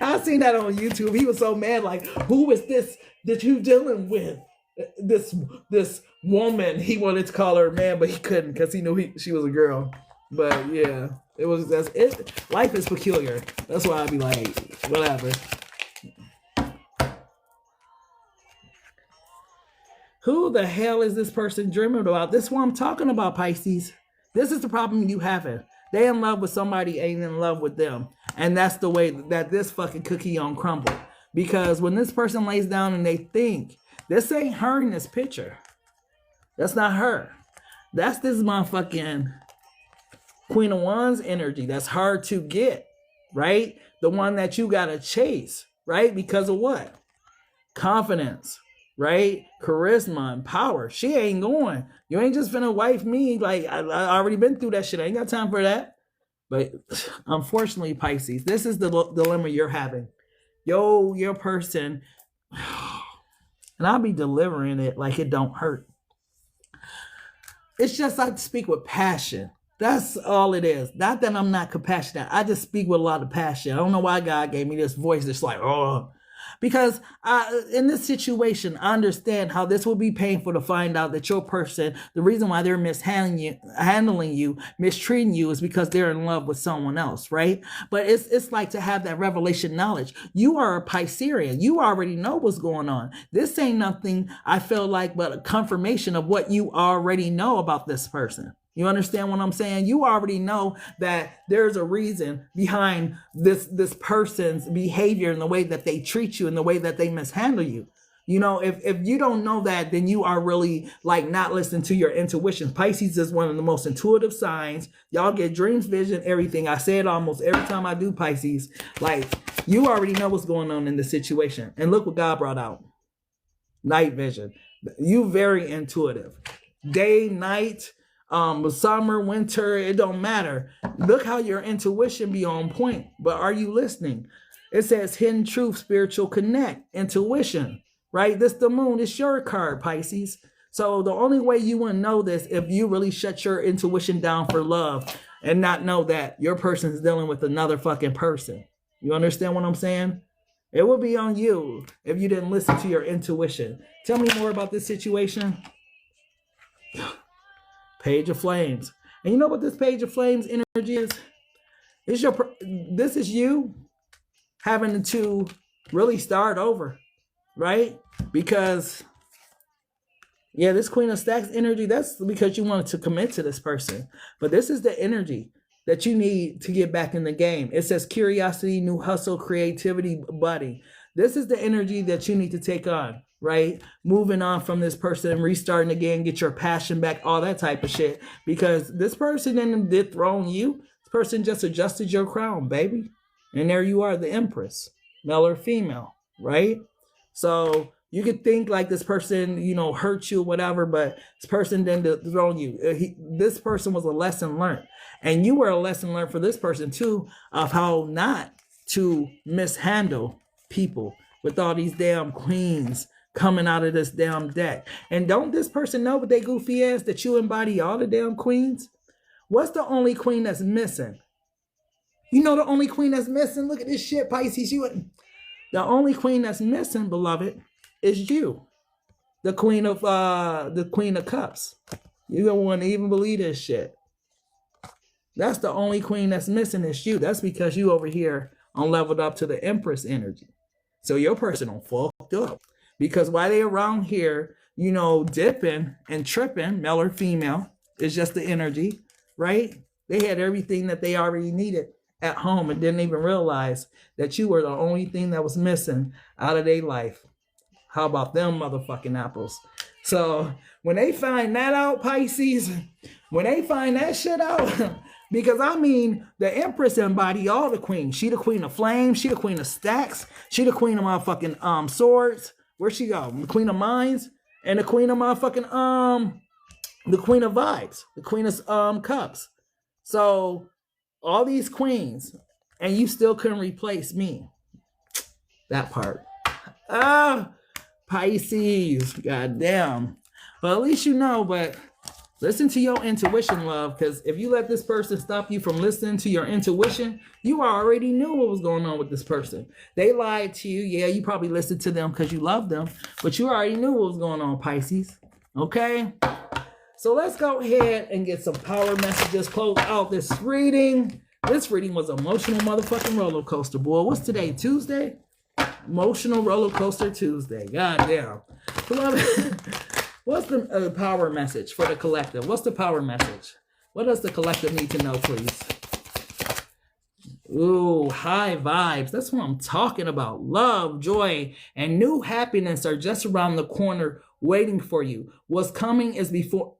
I seen that on YouTube. He was so mad. Like, who is this that you dealing with? This woman. He wanted to call her a man, but he couldn't because he knew she was a girl. But yeah, that's it. Life is peculiar. That's why I'd be like, whatever. Who the hell is this person dreaming about? This is what I'm talking about, Pisces. This is the problem you having. They in love with somebody, ain't in love with them. And that's the way that this fucking cookie on crumble. Because when this person lays down and they think, this ain't her in this picture. That's not her. That's this motherfucking Queen of Wands energy. That's hard to get, right? The one that you gotta chase, right? Because of what? Confidence. Right? Charisma and power. She ain't going. You ain't just finna wife me. Like, I already been through that shit. I ain't got time for that. But unfortunately, Pisces, this is the dilemma you're having. Your person, and I'll be delivering it like it don't hurt. It's just I speak with passion. That's all it is. Not that I'm not compassionate. I just speak with a lot of passion. I don't know why God gave me this voice that's like, oh. Because in this situation, I understand how this will be painful to find out that your person, the reason why they're handling you, mistreating you is because they're in love with someone else, right? But it's like to have that revelation knowledge. You are a Piscean. You already know what's going on. This ain't nothing, I feel like, but a confirmation of what you already know about this person. You understand what I'm saying? You already know that there's a reason behind this person's behavior and the way that they treat you and the way that they mishandle you. You know, if you don't know that, then you are really like not listening to your intuition. Pisces is one of the most intuitive signs. Y'all get dreams, vision, everything. I say it almost every time I do Pisces. Like, you already know what's going on in the situation. And look what God brought out. Night vision. You very intuitive. Day, night, summer, winter, it don't matter. Look how your intuition be on point. But are you listening? It says hidden truth, spiritual connect, intuition, right? This the moon. It's your card, Pisces. So the only way you wouldn't know this if you really shut your intuition down for love and not know that your person's dealing with another fucking person. You understand what I'm saying? It would be on you if you didn't listen to your intuition. Tell me more about this situation. Page of Flames. And you know what this Page of Flames energy is? This is you having to really start over, right? Because, yeah, this Queen of Stacks energy, that's because you wanted to commit to this person. But this is the energy that you need to get back in the game. It says curiosity, new hustle, creativity, buddy. This is the energy that you need to take on, right? Moving on from this person, restarting again, get your passion back, all that type of shit. Because this person didn't dethrone you. This person just adjusted your crown, baby. And there you are, the Empress, male or female, right? So you could think like this person, you know, hurt you or whatever, but this person didn't dethrone you. This person was a lesson learned. And you were a lesson learned for this person too, of how not to mishandle people with all these damn queens coming out of this damn deck. And don't this person know what they goofy ass that you embody all the damn queens? What's the only queen that's missing? You know the only queen that's missing? Look at this shit, Pisces. The only queen that's missing, beloved, is you. The queen of cups. You don't want to even believe this shit. That's the only queen that's missing is you. That's because you over here on leveled up to the Empress energy. So your person on fucked up. Because while they around here, you know, dipping and tripping, male or female, it's just the energy, right? They had everything that they already needed at home and didn't even realize that you were the only thing that was missing out of their life. How about them motherfucking apples? So when they find that out, Pisces, when they find that shit out, because I mean, the Empress embody all the queens. She the queen of flames. She the queen of stacks. She the queen of motherfucking swords. Where she go? The queen of minds and the queen of motherfucking the queen of vibes. The queen of cups. So all these queens, and you still couldn't replace me. That part. Pisces. Goddamn. But at least you know, but listen to your intuition, love, because if you let this person stop you from listening to your intuition, you already knew what was going on with this person. They lied to you. Yeah, you probably listened to them because you love them, but you already knew what was going on, Pisces. Okay? So let's go ahead and get some power messages. Close out this reading. This reading was emotional motherfucking roller coaster, boy. What's today? Tuesday? Emotional roller coaster Tuesday. Goddamn. What's the power message for the collective? What's the power message? What does the collective need to know, please? Ooh, high vibes. That's what I'm talking about. Love, joy, and new happiness are just around the corner waiting for you. What's coming is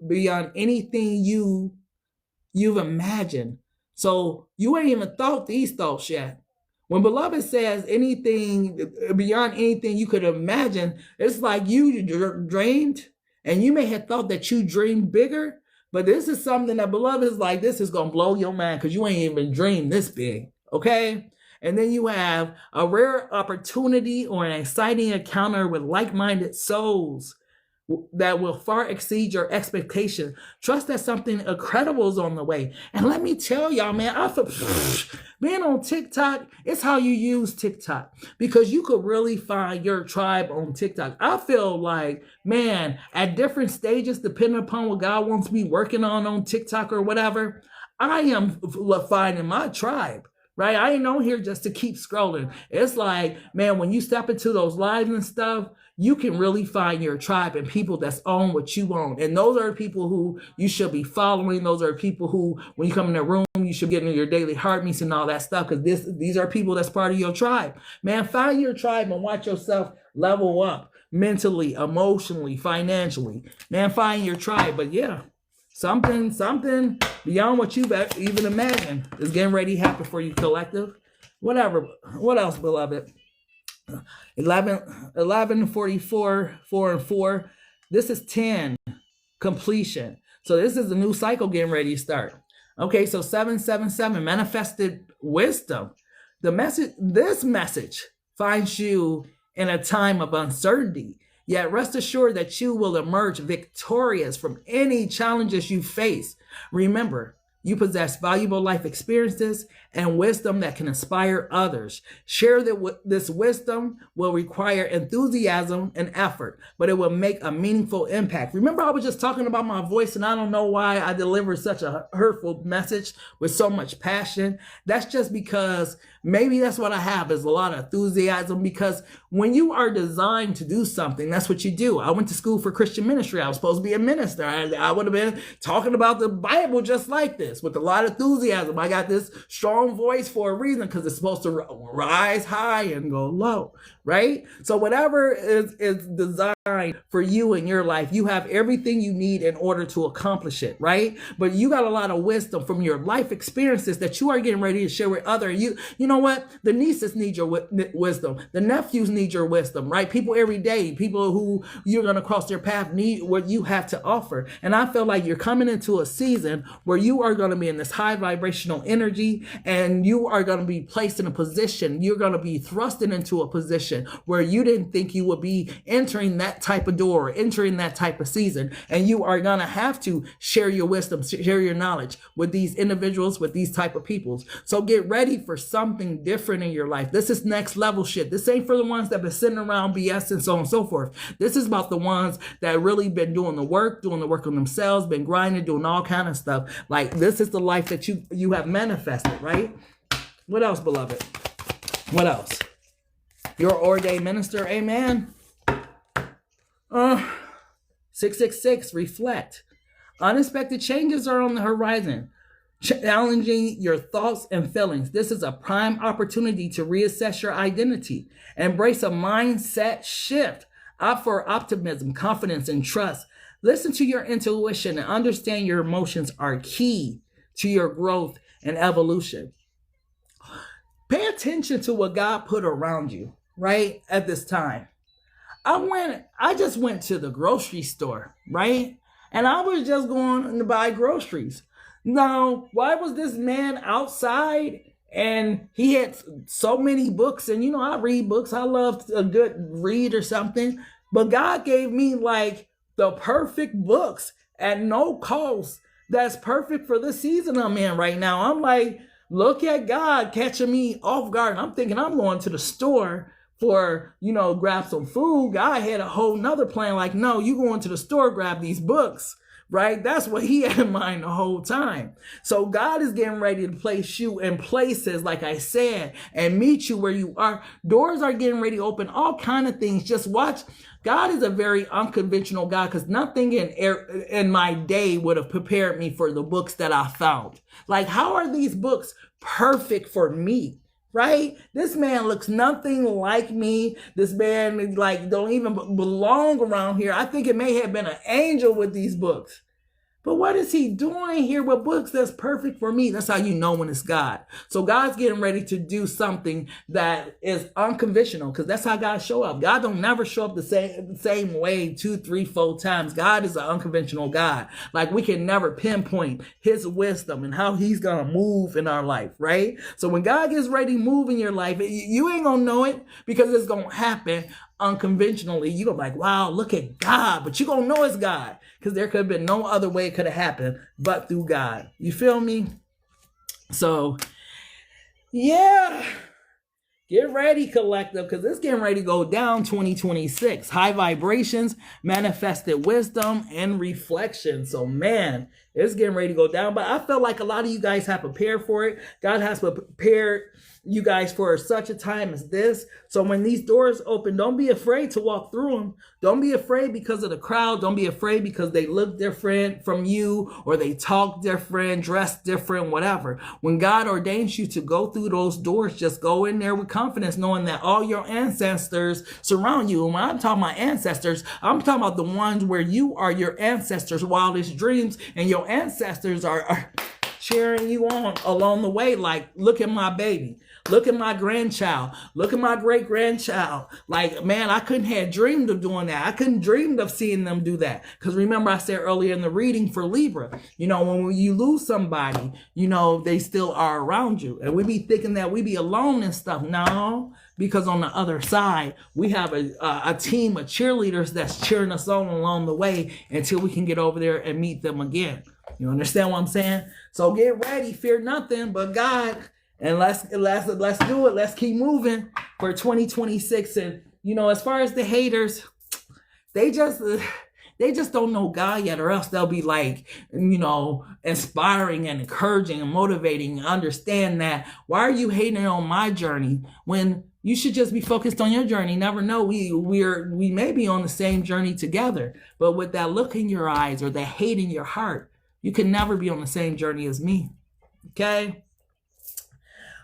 beyond anything you've imagined. So you ain't even thought these thoughts yet. When Beloved says anything beyond anything you could imagine, it's like you dreamed, and you may have thought that you dreamed bigger, but this is something that Beloved is like, this is going to blow your mind because you ain't even dreamed this big, okay? And then you have a rare opportunity or an exciting encounter with like-minded souls that will far exceed your expectation. Trust that something incredible is on the way. And let me tell y'all, man, I feel being on TikTok, it's how you use TikTok, because you could really find your tribe on TikTok. I feel like, man, at different stages, depending upon what God wants me working on TikTok or whatever, I am finding my tribe. Right? I ain't on here just to keep scrolling. It's like, man, when you step into those lives and stuff, you can really find your tribe and people that's on what you want. And those are people who you should be following. Those are people who, when you come in the room, you should get into your daily heartbeats and all that stuff, because these are people that's part of your tribe. Man, find your tribe and watch yourself level up mentally, emotionally, financially. Man, find your tribe. But yeah, something beyond what you've even imagined is getting ready to happen for you, collective. Whatever. What else, Beloved? 1144, 4 and 4. This is 10, completion. So this is a new cycle getting ready to start. Okay, so 777, manifested wisdom. This message finds you in a time of uncertainty. Yet rest assured that you will emerge victorious from any challenges you face. Remember, you possess valuable life experiences and wisdom that can inspire others. Share that this wisdom will require enthusiasm and effort, but it will make a meaningful impact. Remember, I was just talking about my voice, and I don't know why I deliver such a hurtful message with so much passion. That's just because maybe that's what I have, is a lot of enthusiasm, because when you are designed to do something, that's what you do. I went to school for Christian ministry. I was supposed to be a minister. I would have been talking about the Bible just like this with a lot of enthusiasm. I got this strong voice for a reason, because it's supposed to rise high and go low, right? So whatever is designed for you in your life, you have everything you need in order to accomplish it, right? But you got a lot of wisdom from your life experiences that you are getting ready to share with others. You know what? The nieces need your wisdom. The nephews need your wisdom, right? People every day, people who you're going to cross their path need what you have to offer. And I feel like you're coming into a season where you are going to be in this high vibrational energy, and you are going to be placed in a position, you're going to be thrusted into a position where you didn't think you would be entering that type of door, entering that type of season. And you are going to have to share your wisdom, share your knowledge with these individuals, with these type of peoples. So get ready for something different in your life. This is next level shit. This ain't for the ones that have been sitting around BS and so on and so forth. This is about the ones that really been doing the work on themselves, been grinding, doing all kind of stuff. Like, this is the life that you have manifested, right? What else, Beloved? What else? Your ordained minister, amen. 666, reflect. Unexpected changes are on the horizon, challenging your thoughts and feelings. This is a prime opportunity to reassess your identity. Embrace a mindset shift. Opt for optimism, confidence, and trust. Listen to your intuition and understand your emotions are key to your growth and evolution. Pay attention to what God put around you, right? At this time. I just went to the grocery store, right? And I was just going to buy groceries. Now, why was this man outside and he had so many books? And you know, I read books. I love a good read or something. But God gave me like the perfect books at no cost that's perfect for the season I'm in right now. I'm like, look at God catching me off guard. I'm thinking I'm going to the store for, you know, grab some food. God had a whole nother plan. Like, no, you going to the store, grab these books, right? That's what he had in mind the whole time. So God is getting ready to place you in places, like I said, and meet you where you are. Doors are getting ready to open, all kind of things. Just watch. God is a very unconventional God, because nothing in my day would have prepared me for the books that I found. Like, how are these books perfect for me? Right? This man looks nothing like me. This man like don't even belong around here. I think it may have been an angel with these books. But what is he doing here with books that's perfect for me? That's how you know when it's God. So God's getting ready to do something that is unconventional, because that's how God show up. God don't never show up the same way 2, 3, 4 times. God is an unconventional God. Like, we can never pinpoint his wisdom and how he's going to move in our life, right? So when God gets ready to move in your life, you ain't going to know it, because it's going to happen unconventionally. You're like, wow, look at God. But you're going to know it's God, because there could have been no other way it could have happened but through God. You feel me? So, yeah. Get ready, collective, because it's getting ready to go down 2026. High vibrations, manifested wisdom, and reflection. So, man, it's getting ready to go down. But I feel like a lot of you guys have prepared for it. God has prepared you guys for such a time as this. So when these doors open, don't be afraid to walk through them. Don't be afraid because of the crowd. Don't be afraid because they look different from you, or they talk different, dress different, whatever. When God ordains you to go through those doors, just go in there with confidence, knowing that all your ancestors surround you. And when I'm talking about ancestors, I'm talking about the ones where you are your ancestors' wildest dreams, and your ancestors are cheering you on along the way. Like, look at my baby. Look at my grandchild. Look at my great-grandchild. Like, man, I couldn't have dreamed of doing that. I couldn't dreamed of seeing them do that. Because remember, I said earlier in the reading for Libra, you know, when you lose somebody, you know, they still are around you. And we be thinking that we be alone and stuff. No, because on the other side, we have a team of cheerleaders that's cheering us on along the way until we can get over there and meet them again. You understand what I'm saying? So get ready. Fear nothing but God. And let's do it. Let's keep moving for 2026. And, you know, as far as the haters, they just don't know God yet, or else they'll be like, you know, inspiring and encouraging and motivating and understand that. Why are you hating on my journey when you should just be focused on your journey? Never know. We may be on the same journey together, but with that look in your eyes or that hate in your heart, you can never be on the same journey as me. Okay?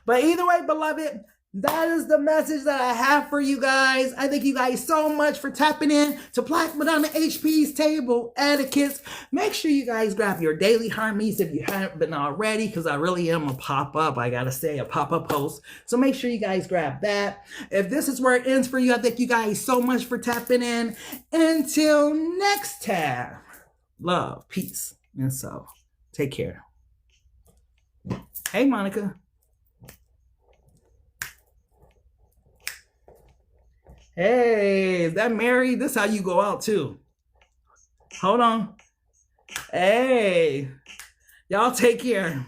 But either way, beloved, that is the message that I have for you guys. I thank you guys so much for tapping in to Black Madonna HP's Table Etiquettes. Make sure you guys grab your daily harmonies if you haven't been already, because I really am a pop-up. I gotta say, a pop-up host. So make sure you guys grab that. If this is where it ends for you, I thank you guys so much for tapping in. Until next time, love, peace, and so take care. Hey, Monica. Hey, is that Mary? This is how you go out too. Hold on. Hey, y'all take care.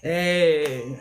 Hey.